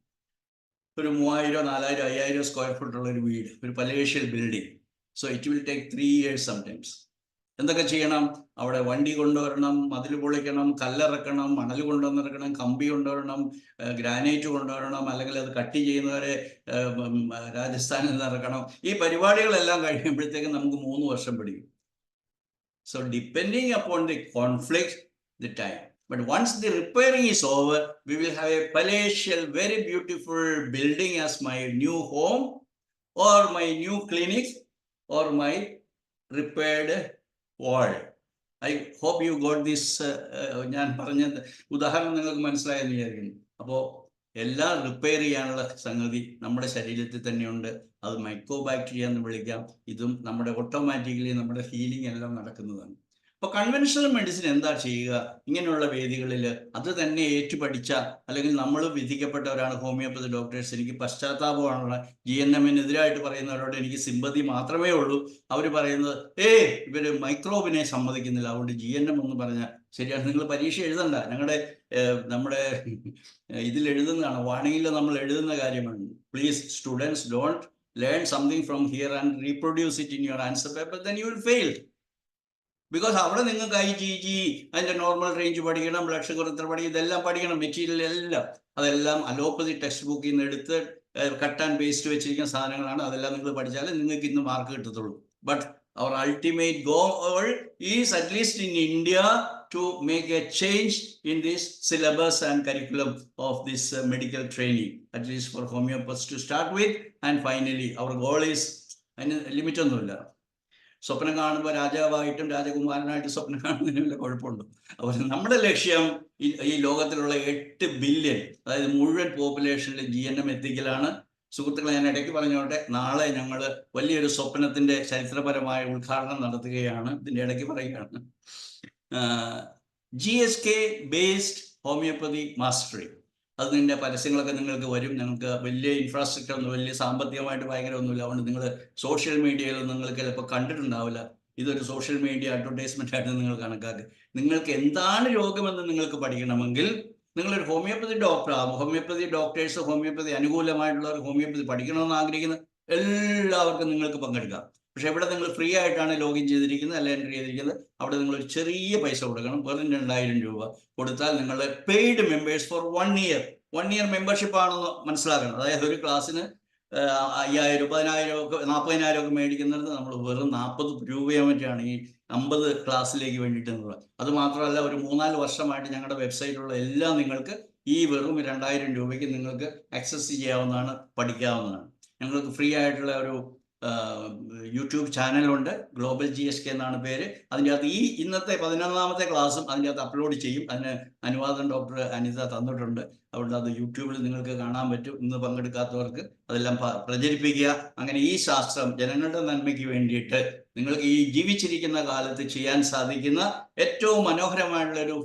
ഒരു 3000, 4000, 5000 സ്ക്വയർ ഫുട്ടുള്ള ഒരു വീട്, ഒരു palatial building. So it will take 3 years sometimes. എന്തൊക്കെ ചെയ്യണം? അവിടെ വണ്ടി കൊണ്ടുവരണം, മതിൽ പൊളിക്കണം, കല്ലിറക്കണം, മണൽ കൊണ്ടുവന്നിറക്കണം, കമ്പി കൊണ്ടുവരണം, ഗ്രാനൈറ്റ് കൊണ്ടുവരണം, അല്ലെങ്കിൽ അത് കട്ട് ചെയ്യുന്നവരെ രാജസ്ഥാനിൽ നിന്ന് ഇറക്കണം. ഈ പരിപാടികളെല്ലാം കഴിയുമ്പോഴത്തേക്കും നമുക്ക് 3 വർഷം പിടിക്കും. So depending upon the conflict, the time. But once the repairing is over, we will have a palatial, very beautiful building as my new home or my new clinic or my repaired wall. I hope you got this. ഞാൻ പറഞ്ഞ ഉദാഹരണം നിങ്ങൾക്ക് മനസ്സിലായെന്ന് വിചാരിക്കുന്നു. അപ്പോൾ എല്ലാം repair ചെയ്യാനുള്ള സംഗതി നമ്മുടെ ശരീരത്തിൽ തന്നെയുണ്ട്. അത് മൈക്രോബാക്ടീരിയ എന്ന് വിളിക്കാം. ഇതും നമ്മുടെ ഓട്ടോമാറ്റിക്കലി നമ്മുടെ ഹീലിംഗ് എല്ലാം നടക്കുന്നതാണ്. അപ്പോൾ കൺവെൻഷണൽ മെഡിസിൻ എന്താ ചെയ്യുക? ഇങ്ങനെയുള്ള വേദികളിൽ അത് തന്നെ ഏറ്റുപഠിച്ച, അല്ലെങ്കിൽ നമ്മൾ വിധിക്കപ്പെട്ടവരാണ് ഹോമിയോപ്പതി ഡോക്ടേഴ്സ്. എനിക്ക് പശ്ചാത്താപമാണുള്ള GNM-നെതിരായിട്ട് പറയുന്നവരോട് എനിക്ക് സിമ്പതി മാത്രമേ ഉള്ളൂ. അവർ പറയുന്നത് ഇവർ മൈക്രോബിനെ സമ്മതിക്കുന്നില്ല, അതുകൊണ്ട് GNM എന്ന് പറഞ്ഞാൽ ശരിയാണ്. നിങ്ങൾ പരീക്ഷ എഴുതണ്ട, നമ്മുടെ ഇതിൽ എഴുതുന്നതാണ്, വാണിയിൽ നമ്മൾ എഴുതുന്ന കാര്യമാണ്. Please students, don't learn something from here and reproduce it in your answer paper, then you will fail. Because അവിടെ നിങ്ങൾക്ക് IgG, അതിൻ്റെ നോർമൽ റേഞ്ച് പഠിക്കണം, ബ്ലഡ് ഷുഗർ എത്ര പഠിക്കണം, ഇതെല്ലാം പഠിക്കണം. മെറ്റീരിയൽ എല്ലാം അതെല്ലാം അലോപ്പതി ടെക്സ്റ്റ് ബുക്കിൽ നിന്ന് എടുത്ത് കട്ട് ആൻഡ് പേസ്റ്റ് വെച്ചിരിക്കുന്ന സാധനങ്ങളാണ്. അതെല്ലാം നിങ്ങൾ പഠിച്ചാലേ നിങ്ങൾക്ക് ഇന്ന് മാർക്ക് കിട്ടത്തുള്ളൂ. But our ultimate goal is, at least in India, to make a change in this syllabus and curriculum of this medical training, at least for homeopaths to start with. And finally, our goal is, limit ഒന്നുമില്ല. സ്വപ്നം കാണുമ്പോൾ രാജാവായിട്ടും രാജകുമാരനായിട്ടും സ്വപ്നം കാണുന്നതിന് വല്ല കുഴപ്പമുണ്ടോ? അപ്പോൾ നമ്മുടെ ലക്ഷ്യം ഈ ലോകത്തിലുള്ള 8 ബില്യൺ, അതായത് മുഴുവൻ പോപ്പുലേഷനിൽ GNM എത്തിക്കലാണ്. സുഹൃത്തുക്കളെ, ഞാൻ ഇടയ്ക്ക് പറഞ്ഞോട്ടെ, നാളെ ഞങ്ങൾ വലിയൊരു സ്വപ്നത്തിന്റെ ചരിത്രപരമായ ഉദ്ഘാടനം നടത്തുകയാണ്. ഇതിൻ്റെ ഇടയ്ക്ക് പറയുകയാണ്, GSK ബേസ്ഡ് ഹോമിയോപ്പതി മാസ്റ്ററി. അതിൻ്റെ പരസ്യങ്ങളൊക്കെ നിങ്ങൾക്ക് വരും. ഞങ്ങൾക്ക് വലിയ ഇൻഫ്രാസ്ട്രക്ചർ ഒന്നും, വലിയ സാമ്പത്തികമായിട്ട് ഭയങ്കര ഒന്നുമില്ല. അതുകൊണ്ട് നിങ്ങൾ സോഷ്യൽ മീഡിയയിൽ നിങ്ങൾക്ക് ചിലപ്പോൾ കണ്ടിട്ടുണ്ടാവില്ല. ഇതൊരു സോഷ്യൽ മീഡിയ അഡ്വർടൈസ്മെൻ്റ് ആയിട്ട് നിങ്ങൾ കണക്കാക്കി. നിങ്ങൾക്ക് എന്താണ് രോഗമെന്ന് നിങ്ങൾക്ക് പഠിക്കണമെങ്കിൽ നിങ്ങളൊരു ഹോമിയോപ്പതി ഡോക്ടറാകും. ഹോമിയോപ്പതി ഡോക്ടേഴ്സ്, ഹോമിയോപ്പതി അനുകൂലമായിട്ടുള്ളവർ, ഹോമിയോപ്പതി പഠിക്കണമെന്ന് ആഗ്രഹിക്കുന്ന എല്ലാവർക്കും നിങ്ങൾക്ക് പങ്കെടുക്കാം. പക്ഷെ ഇവിടെ നിങ്ങൾ ഫ്രീ ആയിട്ടാണ് ലോഗിൻ ചെയ്തിരിക്കുന്നത്, അല്ല എൻട്രി ചെയ്തിരിക്കുന്നത്. അവിടെ നിങ്ങളൊരു ചെറിയ പൈസ കൊടുക്കണം, വെറും 2000 രൂപ കൊടുത്താൽ നിങ്ങൾ paid members four 1 year. 1 year membership ആണെന്ന് മനസ്സിലാക്കണം. അതായത് ഒരു ക്ലാസ്സിന് 5000 10,000 ഒക്കെ 40,000 ഒക്കെ മേടിക്കുന്നിടത്ത് നമ്മൾ വെറും 40 രൂപയോ മറ്റാണ് ഈ 50 ക്ലാസ്സിലേക്ക് വേണ്ടിയിട്ട് എന്നുള്ളത്. അത് മാത്രമല്ല, ഒരു 3-4 വർഷമായിട്ട് ഞങ്ങളുടെ വെബ്സൈറ്റിലുള്ള എല്ലാം നിങ്ങൾക്ക് ഈ വെറും 2000 രൂപയ്ക്ക് നിങ്ങൾക്ക് ആക്സസ് ചെയ്യാവുന്നതാണ്, പഠിക്കാവുന്നതാണ്. ഞങ്ങൾക്ക് ഫ്രീ ആയിട്ടുള്ള ഒരു യൂട്യൂബ് ചാനലുണ്ട്, ഗ്ലോബൽ GSK എന്നാണ് പേര്. അതിൻ്റെ അകത്ത് ഈ ഇന്നത്തെ 11ാമത്തെ ക്ലാസ്സും അതിൻ്റെ അകത്ത് അപ്ലോഡ് ചെയ്യും. അതിന് അനുവാദം ഡോക്ടർ അനിത തന്നിട്ടുണ്ട്. അതുകൊണ്ട് അത് യൂട്യൂബിൽ നിങ്ങൾക്ക് കാണാൻ പറ്റും. ഇന്ന് പങ്കെടുക്കാത്തവർക്ക് അതെല്ലാം പ്രചരിപ്പിക്കുക. അങ്ങനെ ഈ ശാസ്ത്രം ജനങ്ങളുടെ നന്മയ്ക്ക് വേണ്ടിയിട്ട് നിങ്ങൾക്ക് ഈ ജീവിച്ചിരിക്കുന്ന കാലത്ത് ചെയ്യാൻ സാധിക്കുന്ന ഏറ്റവും മനോഹരമായിട്ടുള്ള ഒരു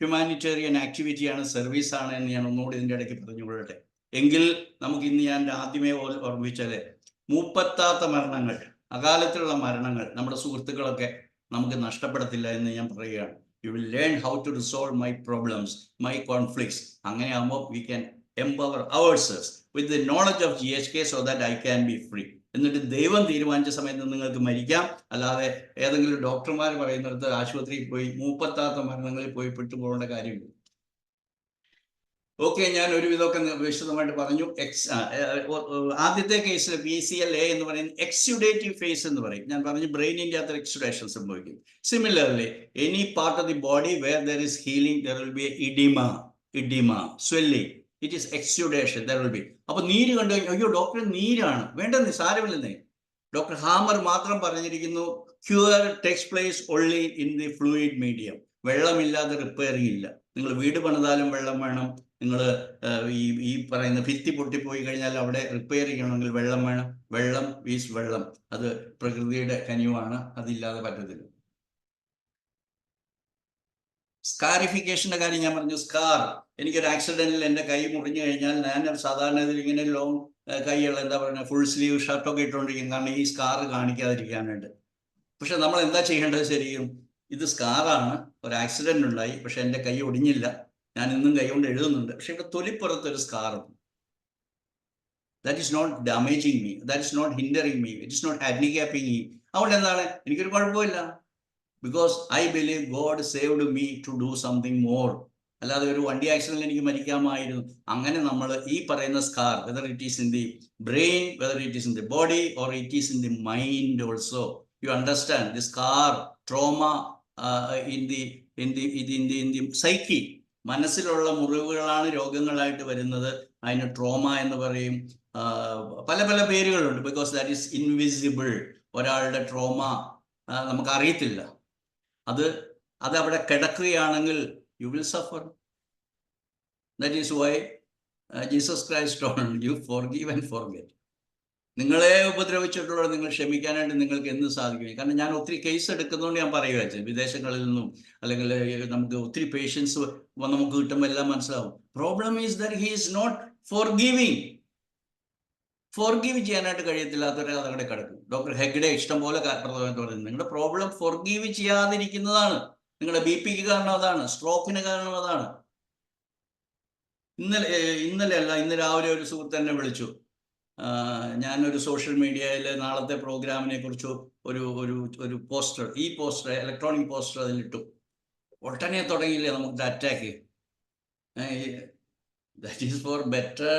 ഹ്യൂമാനിറ്റേറിയൻ ആക്ടിവിറ്റിയാണ്, സർവീസാണ് എന്ന് ഞാൻ ഒന്നുകൂടി ഇതിൻ്റെ ഇടയ്ക്ക് പറഞ്ഞുകൊള്ളട്ടെ. എങ്കിൽ നമുക്ക് ഇന്ന് ഞാൻ ആദ്യമേ ഓർമ്മിച്ചാലേ, മൂപ്പത്താത്ത മരണങ്ങൾ, അകാലത്തിലുള്ള മരണങ്ങൾ നമ്മുടെ സുഹൃത്തുക്കളൊക്കെ നമുക്ക് നഷ്ടപ്പെടത്തില്ല എന്ന് ഞാൻ പറയുകയാണ്. You will learn how to resolve my problems, my conflicts. അങ്ങനെയാകുമ്പോൾ we can empower ourselves with the knowledge of GSK so that I can be free. എന്നിട്ട് ദൈവം തീരുമാനിച്ച സമയത്ത് നിങ്ങൾക്ക് മരിക്കാം. അല്ലാതെ ഏതെങ്കിലും ഡോക്ടർമാർ പറയുന്നിടത്ത് ആശുപത്രിയിൽ പോയി മൂപ്പത്താത്ത മരണങ്ങളിൽ പോയി പെട്ടുപോകേണ്ട കാര്യമില്ല. ഓക്കെ, ഞാൻ ഒരുവിധമൊക്കെ വിശദമായിട്ട് പറഞ്ഞു. ആദ്യത്തെ കേസിൽ PCLA എന്ന് പറയുന്നത് എക്സ്യുഡേറ്റീവ് ഫേസ് എന്ന് പറയും. ഞാൻ പറഞ്ഞു ബ്രെയിനിൻ്റെ അകത്ത് എക്സ്യുഡേഷൻ സംഭവിക്കും. Similarly any part of the body where there is healing there will be oedema, swelling. It is exudation, there will be. അപ്പൊ നീര് കണ്ടു കഴിഞ്ഞാൽ അയ്യോ ഡോക്ടർ നീരാണ്, വേണ്ടെന്ന്, സാരമില്ലെന്നേ. ഡോക്ടർ ഹാമർ മാത്രം പറഞ്ഞിരിക്കുന്നു, cure takes place only in the fluid medium. വെള്ളമില്ലാതെ repairing ഇല്ല. നിങ്ങൾ വീട് പണിതാലും വെള്ളം വേണം. നിങ്ങൾ ഈ പറയുന്ന ഭിത്തി പൊട്ടിപ്പോയി കഴിഞ്ഞാൽ അവിടെ റിപ്പയർ ചെയ്യണമെങ്കിൽ വെള്ളം വേണം. വെള്ളം ഈസ് വെള്ളം. അത് പ്രകൃതിയുടെ കനിവാണ്, അതില്ലാതെ പറ്റത്തില്ല. സ്കാരിഫിക്കേഷന്റെ കാര്യം ഞാൻ പറഞ്ഞു. സ്കാർ, എനിക്കൊരു ആക്സിഡന്റിൽ എൻ്റെ കൈ മുറിഞ്ഞു കഴിഞ്ഞാൽ ഞാൻ സാധാരണ ഇങ്ങനെ ലോങ് കൈയുള്ള എന്താ പറയുക, ഫുൾ സ്ലീവ് ഷർട്ടൊക്കെ ഇട്ടുകൊണ്ടിരിക്കും, കാരണം ഈ സ്കാർ കാണിക്കാതിരിക്കാനായിട്ട്. പക്ഷെ നമ്മൾ എന്താ ചെയ്യേണ്ടത്? ശരിക്കും ഇത് സ്കാറാണ്, ഒരു ആക്സിഡന്റ് ഉണ്ടായി, പക്ഷെ എൻ്റെ കൈ ഒടിഞ്ഞില്ല, ഞാൻ ഇന്നും കൈ കൊണ്ട് എഴുതുന്നുണ്ട്, പക്ഷെ ഇവിടെ തൊലിപ്പുറത്ത് ഒരു സ്കാറുണ്ട്. That is not damaging me, that is not hindering me, it is not handicapping me. അതുകൊണ്ട് എന്താണ്, എനിക്കൊരു കുഴപ്പമില്ല. Because I believe God saved me to do something more. അല്ലാതെ ഒരു വണ്ടി ആക്സിഡന്റിൽ എനിക്ക് മരിക്കാമായിരുന്നു. അങ്ങനെ നമ്മൾ ഈ പറയുന്ന scar, whether it is in the brain, whether it is in the body, or it is in the mind also, you understand the scar, trauma in the psyche. മനസ്സിലുള്ള മുറിവുകളാണ് രോഗങ്ങളായിട്ട് വരുന്നത്. അതിന് ട്രോമ എന്ന് പറയും. പല പല പേരുകളുണ്ട്. Because that is invisible. ഒരാളുടെ trauma നമുക്കറിയത്തില്ല. അത് അവിടെ കിടക്കുകയാണെങ്കിൽ you will suffer. That is why Jesus Christ told you forgive and forget. നിങ്ങളെ ഉപദ്രവിച്ചിട്ടുള്ളത് നിങ്ങൾ ക്ഷമിക്കാനായിട്ട് നിങ്ങൾക്ക് എന്ത് സാധിക്കും? കാരണം ഞാൻ ഒത്തിരി കേസ് എടുക്കുന്നതുകൊണ്ട് ഞാൻ പറയുക, വിദേശങ്ങളിൽ നിന്നും അല്ലെങ്കിൽ നമുക്ക് ഒത്തിരി പേഷ്യൻസ് നമുക്ക് കിട്ടുമ്പോൾ എല്ലാം മനസ്സിലാവും. Problem is that he is not forgiving. Forgive ചെയ്യാനായിട്ട് കഴിയത്തില്ലാത്തവരെ അതവിടെ കിടക്കും. ഡോക്ടർ ഹെഗ്ഡെ ഇഷ്ടംപോലെ പറയുന്നത് നിങ്ങളുടെ പ്രോബ്ലം ഫോർഗീവ് ചെയ്യാതിരിക്കുന്നതാണ്. നിങ്ങളുടെ BP കാരണം അതാണ്, സ്ട്രോക്കിന് കാരണം അതാണ്. ഇന്നലെ രാവിലെ ഒരു സുഹൃത്ത് എന്നെ വിളിച്ചു. ഞാനൊരു സോഷ്യൽ മീഡിയയിൽ നാളത്തെ പ്രോഗ്രാമിനെ കുറിച്ച് ഒരു പോസ്റ്റർ, ഇലക്ട്രോണിക് പോസ്റ്റർ അതിലിട്ടു. ഒട്ടനെ തുടങ്ങിയില്ലേ നമുക്ക് attack. That is four better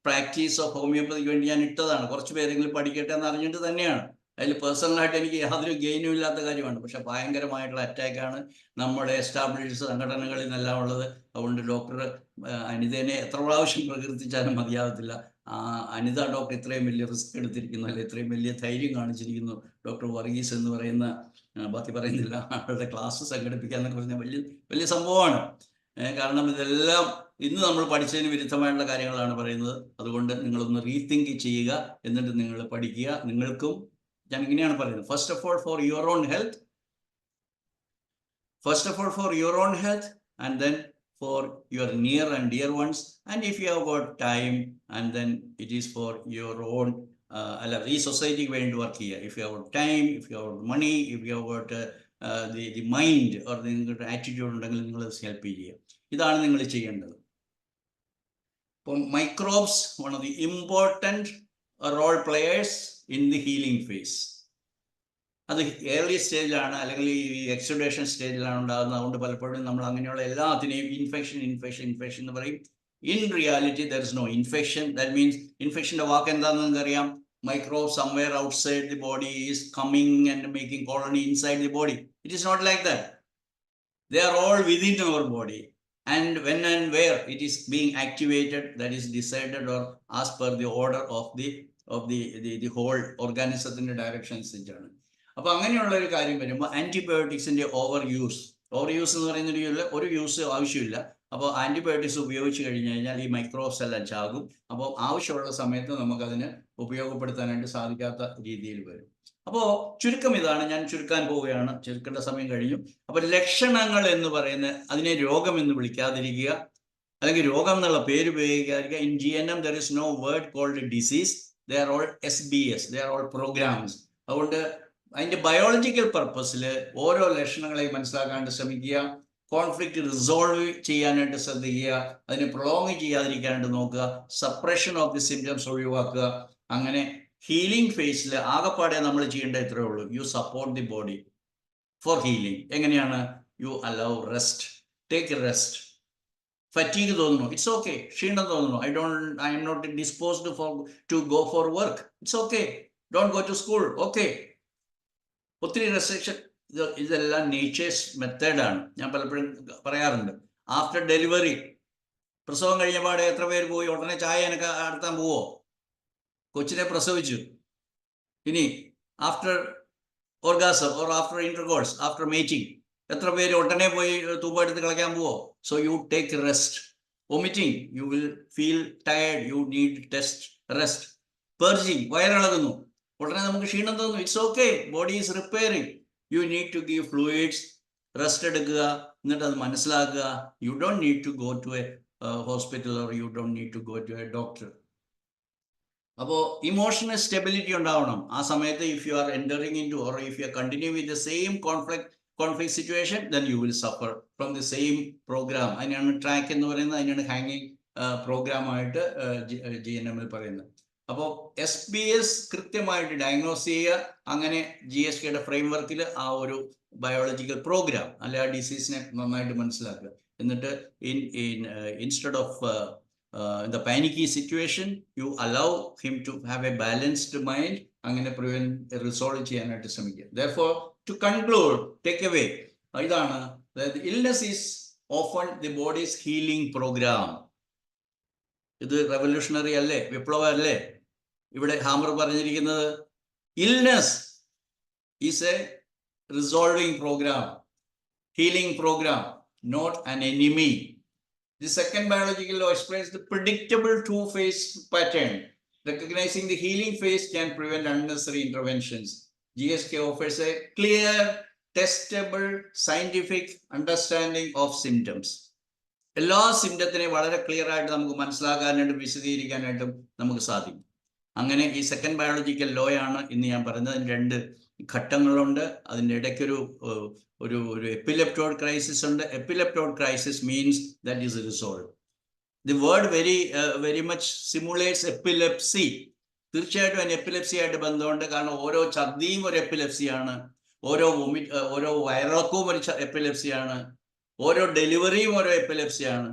practice of homoeopathic വേണ്ടി ഞാൻ ഇട്ടതാണ്. കുറച്ച് പേരെങ്കിലും പഠിക്കട്ടെ എന്ന് അറിഞ്ഞിട്ട് തന്നെയാണ്. അതിൽ പേഴ്സണലായിട്ട് എനിക്ക് യാതൊരു ഗെയിനും ഇല്ലാത്ത കാര്യമാണ്. പക്ഷെ ഭയങ്കരമായിട്ടുള്ള അറ്റാക്കാണ് നമ്മുടെ എസ്റ്റാബ്ലിഷ്ഡ് സംഘടനകളിൽ നിന്നെല്ലാം ഉള്ളത്. അതുകൊണ്ട് ഡോക്ടർ അനിതേനെ എത്ര പ്രാവശ്യം പ്രകീർത്തിച്ചാലും മതിയാവത്തില്ല. അനിത ഡോക്ടർ ഇത്രയും വലിയ റിസ്ക് എടുത്തിരിക്കുന്നു, അല്ലെ ഇത്രയും വലിയ ധൈര്യം കാണിച്ചിരിക്കുന്നു. ഡോക്ടർ വർഗീസ് എന്ന് പറയുന്ന, ബാക്കി പറയുന്നില്ല, അവരുടെ ക്ലാസ് സംഘടിപ്പിക്കുക എന്നൊക്കെ പറഞ്ഞാൽ വലിയ വലിയ സംഭവമാണ്. കാരണം ഇതെല്ലാം ഇന്ന് നമ്മൾ പഠിച്ചതിന് വിരുദ്ധമായിട്ടുള്ള കാര്യങ്ങളാണ് പറയുന്നത്. അതുകൊണ്ട് നിങ്ങളൊന്ന് റീതിങ്ക് ചെയ്യുക, എന്നിട്ട് നിങ്ങൾ പഠിക്കുക. നിങ്ങൾക്കും ഞാൻ ഇങ്ങനെയാണ് പറയുന്നത്, first of all for your own health, and then for your near and dear ones, and if you have got time, and then it is for your own the society വേണ്ടി work ചെയ്യുക. If you have got time, if you have got money, if you have got the mind or നിങ്ങളുടെ attitude ഉണ്ടെങ്കിൽ നിങ്ങൾ help ചെയ്യുക. ഇതാണ് നിങ്ങൾ ചെയ്യേണ്ടത്. ഇപ്പം microbes one of the important role players in the healing phase. അത് ഏർലി സ്റ്റേജിലാണ് അല്ലെങ്കിൽ ഈ എക്സുഡേഷൻ സ്റ്റേജിലാണ് ഉണ്ടാകുന്നത്. അതുകൊണ്ട് പലപ്പോഴും നമ്മൾ അങ്ങനെയുള്ള എല്ലാത്തിനെയും ഇൻഫെക്ഷൻ എന്ന് പറയും. In reality, there is no infection. That means infection വാക്ക് എന്താണെന്ന് നിങ്ങൾക്കറിയാം. Microbe somewhere outside the body is coming and making colony inside the body. It is not like that. They are all within our body. And when and where it is being activated, that is decided or as per the order of the whole organismത്തിന്റെ directions ആണ്. അപ്പൊ അങ്ങനെയുള്ള ഒരു കാര്യം വരുമ്പോൾ ആന്റിബയോട്ടിക്സിന്റെ over use എന്ന് പറയുന്ന ഒരു use ആവശ്യമില്ല. അപ്പോൾ ആന്റിബയോട്ടിക്സ് ഉപയോഗിച്ച് കഴിഞ്ഞു കഴിഞ്ഞാൽ ഈ മൈക്രോബ്സ് എല്ലാം ചാകും. അപ്പോൾ ആവശ്യമുള്ള സമയത്ത് നമുക്കതിന് ഉപയോഗപ്പെടുത്താനായിട്ട് സാധിക്കാത്ത രീതിയിൽ വരും. അപ്പോൾ ചുരുക്കം ഇതാണ്. ഞാൻ ചുരുക്കാൻ പോവുകയാണ്, ചുരുക്കേണ്ട സമയം കഴിഞ്ഞു. അപ്പൊ ലക്ഷണങ്ങൾ എന്ന് പറയുന്ന അതിനെ രോഗം എന്ന് വിളിക്കാതിരിക്കുക, അല്ലെങ്കിൽ രോഗം എന്നുള്ള പേര് ഉപയോഗിക്കാതിരിക്കുക. In GNM there is no word called disease. They are all SBS, they are all programs. അതുകൊണ്ട് അതിന്റെ ബയോളജിക്കൽ പർപ്പസിൽ ഓരോ ലക്ഷണങ്ങളെയും മനസ്സിലാക്കാനായിട്ട് ശ്രമിക്കുക. കോൺഫ്ലിക്റ്റ് റിസോൾവ് ചെയ്യാനായിട്ട് ശ്രദ്ധിക്കുക. അതിനെ പ്രൊലോങ് ചെയ്യാതിരിക്കാനായിട്ട് നോക്കുക. സപ്രഷൻ ഓഫ് ദി സിംറ്റംസ് ഒഴിവാക്കുക. അങ്ങനെ ഹീലിംഗ് ഫേസിൽ ആകെപ്പാടെ നമ്മൾ ചെയ്യേണ്ട ഇത്രയേ ഉള്ളൂ. You support the body for healing. എങ്ങനെയാണ്? You allow rest, take rest. Fatigue തോന്നുന്നു, ഇറ്റ്സ് ഓക്കെ. ക്ഷീണം തോന്നുന്നു, I M not disposed to go for work, it's okay. Don't go to school, okay. ഒത്തിരി റെസ്ട്രിക്ഷൻ, ഇതെല്ലാം നേച്ചേഴ്സ് മെത്തേഡാണ്. ഞാൻ പലപ്പോഴും പറയാറുണ്ട്, ആഫ്റ്റർ ഡെലിവറി, പ്രസവം കഴിഞ്ഞപാടെ എത്ര പേര് പോയി ഉടനെ ചായ എനിക്ക് നടത്താൻ പോവോ? കൊച്ചിനെ പ്രസവിച്ചു, ഇനി after orgasm or after intercourse, after mating എത്ര പേര് ഉടനെ പോയി തൂപ്പെടുത്ത് കളിക്കാൻ പോവോ? So you take rest. Vomiting, you will feel tired, you need test rest. Purging, വയറിളകുന്നു, ഉടനെ നമുക്ക് ക്ഷീണം തോന്നുന്നു, it's okay, body is repairing. You need to give fluids, rest എടുക്കുക, എന്നിട്ട് അത് മനസ്സിലാക്കുക. You don't need to go to a hospital or you don't need to go to a doctor. അപ്പോൾ ഇമോഷണൽ സ്റ്റെബിലിറ്റി ഉണ്ടാവണം ആ സമയത്ത്. If you are entering in to or if you are continue with the same conflict situation, then you will suffer from the same program. അതിനാണ് track എന്ന് പറയുന്നത്, അതിനാണ് ഹാങ്ങിങ് പ്രോഗ്രാമായിട്ട് GNM പറയുന്നത്. അപ്പോൾ SBS കൃത്യമായിട്ട് ഡയഗ്നോസ് ചെയ്യുക. അങ്ങനെ GSKയുടെ ഫ്രെയിംവർക്കിൽ ആ ഒരു ബയോളജിക്കൽ പ്രോഗ്രാം അല്ലെ ആ ഡിസീസിനെ നന്നായിട്ട് മനസ്സിലാക്കുക. എന്നിട്ട് instead of in the panicky situation, you allow him to have a balanced mind. അങ്ങനെ റിസോൾവ് ചെയ്യാനായിട്ട് ശ്രമിക്കുക. Therefore, to conclude, take away, ഇതാണ്, illness is often the body's healing program. ഇത് റെവല്യൂഷണറി അല്ലേ, വിപ്ലവം അല്ലേ? ഇവിടെ ഹാമർ പറഞ്ഞിരിക്കുന്നത് illness is a resolving program, healing program, not an enemy. The second biological law explains the predictable two-phase pattern. Recognizing the healing phase can prevent unnecessary interventions. GSK offers a clear, testable, scientific understanding of symptoms. എല്ലാ സിംറ്റത്തിനെ വളരെ clear ആയിട്ട് നമുക്ക് മനസ്സിലാക്കാനായിട്ടും വിശദീകരിക്കാനായിട്ടും നമുക്ക് സാധിക്കും. അങ്ങനെ ഈ second biological law ആണ് ഇന്ന് ഞാൻ പറയുന്നത്. അതിന് 2 ഘട്ടങ്ങളുണ്ട്. അതിൻ്റെ ഇടയ്ക്കൊരു ഒരു എപ്പിലെപ്റ്റോഡ് ക്രൈസിസ് ഉണ്ട്. Epileptoid crisis means that is resolve. The word very much simulates epilepsy. തീർച്ചയായിട്ടും അതിന് എപ്പിലെപ്സി ആയിട്ട് ബന്ധമുണ്ട്. കാരണം ഓരോ ഛർദിയും ഒരു എപ്പിലെപ്സിയാണ്, ഓരോ വയറിളക്കവും ഒരു എപ്പിലെപ്സിയാണ്, ഓരോ ഡെലിവറിയും ഓരോ എപ്പിലെപ്സിയാണ്,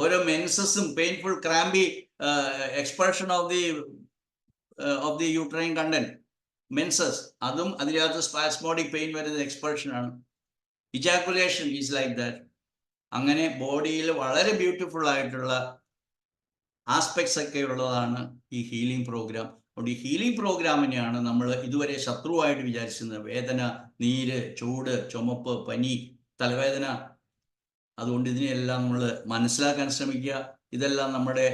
ഓരോ മെൻസസും painful crampy expulsion of the uterine content, menses, അതും അതിനകത്ത് സ്പാസ്മോഡിക് പെയിൻ വരുന്ന എക്സ്പൾഷൻ ആണ്. Ejaculation is like that. അങ്ങനെ ബോഡിയിൽ വളരെ ബ്യൂട്ടിഫുൾ ആയിട്ടുള്ള ആസ്പെക്ട്സ് ഒക്കെ ഉള്ളതാണ് ഈ ഹീലിംഗ് പ്രോഗ്രാം. അതുകൊണ്ട് ഈ ഹീലിംഗ് പ്രോഗ്രാമിനെയാണ് നമ്മൾ ഇതുവരെ ശത്രുവായിട്ട് വിചാരിച്ചിരുന്നത്. വേദന, നീര്, ചൂട്, ചുമപ്പ്, പനി, തലവേദന. അതുകൊണ്ട് ഇതിനെല്ലാം നമ്മൾ മനസ്സിലാക്കാൻ ശ്രമിക്കുക. ഇതെല്ലാം നമ്മുടെ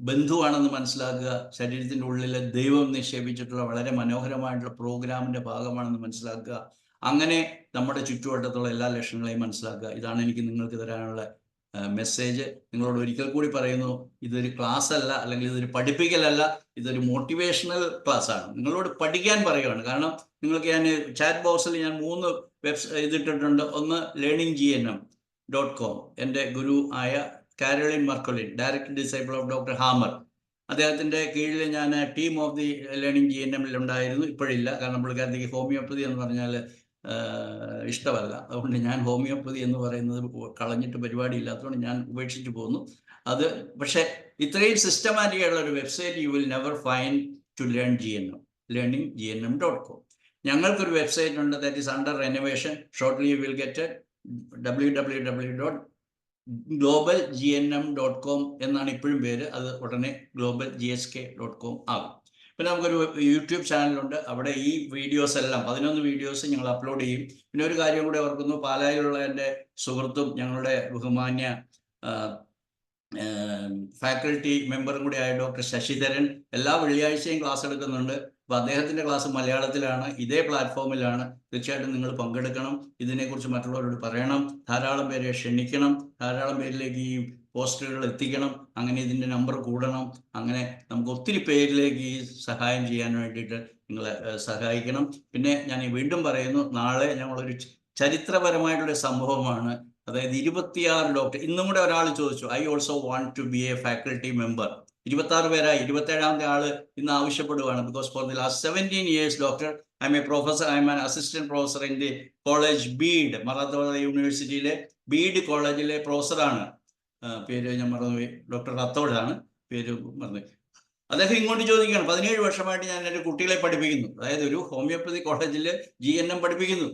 ബന്ധുവാണെന്ന് മനസ്സിലാക്കുക. ശരീരത്തിൻ്റെ ഉള്ളിൽ ദൈവം നിക്ഷേപിച്ചിട്ടുള്ള വളരെ മനോഹരമായിട്ടുള്ള പ്രോഗ്രാമിൻ്റെ ഭാഗമാണെന്ന് മനസ്സിലാക്കുക. അങ്ങനെ നമ്മുടെ ചുറ്റുവട്ടത്തുള്ള എല്ലാ ലക്ഷണങ്ങളെയും മനസ്സിലാക്കുക. ഇതാണ് എനിക്ക് നിങ്ങൾക്ക് തരാനുള്ള മെസ്സേജ്. നിങ്ങളോട് ഒരിക്കൽ കൂടി പറയുന്നു, ഇതൊരു ക്ലാസ് അല്ല, അല്ലെങ്കിൽ ഇതൊരു പഠിപ്പിക്കലല്ല, ഇതൊരു മോട്ടിവേഷണൽ ക്ലാസ് ആണ്. നിങ്ങളോട് പഠിക്കാൻ പറയുകയാണ്. കാരണം നിങ്ങൾക്ക് ഞാൻ ചാറ്റ് ബോക്സിൽ ഞാൻ 3 ഇതിട്ടിട്ടുണ്ട്. ഒന്ന് learninggnm.com, എൻ്റെ ഗുരു ആയ Caroline Markolin, direct disciple of doctor Hamer. അദ്ദേഹത്തിൻ്റെ കീഴിൽ ഞാൻ team of the learning GNM ഉണ്ടായിരുന്നു. ഇപ്പോഴില്ല, കാരണം പുള്ളിക്കാരത്തേക്ക് ഹോമിയോപ്പതി എന്ന് പറഞ്ഞാൽ ഇഷ്ടമല്ല. അതുകൊണ്ട് ഞാൻ ഹോമിയോപ്പതി എന്ന് പറയുന്നത് കളഞ്ഞിട്ട് പരിപാടി ഇല്ലാത്തതുകൊണ്ട് ഞാൻ ഉപേക്ഷിച്ച് പോകുന്നു. അത് പക്ഷെ ഇത്രയും സിസ്റ്റമാറ്റിക് ആയിട്ടുള്ള ഒരു website you will never find to learn GNM, learninggmm.com. ഞങ്ങൾക്കൊരു വെബ്സൈറ്റ് ഉണ്ട്, that is under renovation. Shortly you will get www.globalgnm.com എന്നാണ് ഇപ്പോഴും പേര്. അത് ഉടനെ globalgsk.com ആകും. പിന്നെ നമുക്കൊരു യൂട്യൂബ് ചാനലുണ്ട്, അവിടെ ഈ വീഡിയോസ് എല്ലാം 11 വീഡിയോസ് ഞങ്ങൾ അപ്ലോഡ് ചെയ്യും. പിന്നെ ഒരു കാര്യം കൂടെ ഓർക്കുന്നു, പാലായിലുള്ള എൻ്റെ സുഹൃത്തും ഞങ്ങളുടെ ബഹുമാന്യ ഫാക്കൽറ്റി മെമ്പറും കൂടി ആയ ഡോക്ടർ ശശിധരൻ എല്ലാ വെള്ളിയാഴ്ചയും ക്ലാസ് എടുക്കുന്നുണ്ട്. അപ്പോൾ അദ്ദേഹത്തിൻ്റെ ക്ലാസ് മലയാളത്തിലാണ്, ഇതേ പ്ലാറ്റ്ഫോമിലാണ്. തീർച്ചയായിട്ടും നിങ്ങൾ പങ്കെടുക്കണം, ഇതിനെക്കുറിച്ച് മറ്റുള്ളവരോട് പറയണം, ധാരാളം പേരെ ക്ഷണിക്കണം, ധാരാളം പേരിലേക്ക് ഈ പോസ്റ്ററുകൾ എത്തിക്കണം, അങ്ങനെ ഇതിൻ്റെ നമ്പർ കൂടണം. അങ്ങനെ നമുക്ക് ഒത്തിരി പേരിലേക്ക് ഈ സഹായം ചെയ്യാൻ വേണ്ടിയിട്ട് നിങ്ങളെ സഹായിക്കണം. പിന്നെ ഞാൻ വീണ്ടും പറയുന്നു, നാളെ ഞങ്ങളൊരു ചരിത്രപരമായിട്ടുള്ള സംഭവമാണ്. അതായത് 26 ഡോക്ടർ, ഇന്നും കൂടെ ഒരാൾ ചോദിച്ചു, I also want to be a faculty member. 26 പേരായി, 27ാമത്തെ ആള് ഇന്ന് ആവശ്യപ്പെടുകയാണ്. Because for the last 17 years doctor, I'm a professor, I'm an assistant professor in the college Beed, Marathwada യൂണിവേഴ്സിറ്റിയിലെ ബീഡ് കോളേജിലെ പ്രൊഫസറാണ്. പേര് ഞാൻ മറന്നുപോയി, ഡോക്ടർ റത്തോഡാണ് പേര് മറന്നു. അദ്ദേഹം ഇങ്ങോട്ട് ചോദിക്കുകയാണ്, 17 വർഷമായിട്ട് ഞാൻ എൻ്റെ കുട്ടികളെ പഠിപ്പിക്കുന്നു, അതായത് ഒരു ഹോമിയോപ്പതി കോളേജിൽ GNM പഠിപ്പിക്കുന്നു.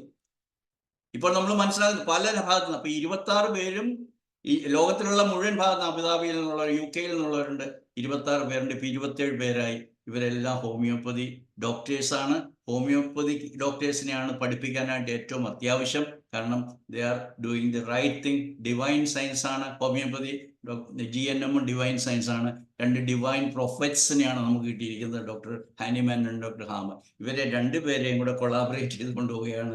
ഇപ്പോൾ നമ്മൾ മനസ്സിലാക്കുന്നു പല ഭാഗത്തു നിന്ന്. അപ്പോൾ 26 പേരും ഈ ലോകത്തിലുള്ള മുഴുവൻ ഭാഗത്ത്, അബുദാബിയിൽ നിന്നുള്ളവർ, UK നിന്നുള്ളവരുണ്ട്, 26 പേരുണ്ട്. ഇപ്പോൾ 27 പേരായി. ഇവരെല്ലാം ഹോമിയോപ്പതി ഡോക്ടേഴ്സാണ്. ഹോമിയോപ്പതി ഡോക്ടേഴ്സിനെയാണ് പഠിപ്പിക്കാനായിട്ട് ഏറ്റവും അത്യാവശ്യം. കാരണം they are doing the right thing. Divine science ആണ് ഹോമിയോപ്പതി, GNM ഡിവൈൻ സയൻസ് ആണ്. 2 ഡിവൈൻ പ്രൊഫറ്റ്സിനെയാണ് നമുക്ക് കിട്ടിയിരിക്കുന്നത്, doctor Hahnemann and doctor Hamer. ഇവരെ 2 പേരെയും കൂടെ കൊളാബറേറ്റ് ചെയ്ത് കൊണ്ടുപോവുകയാണ്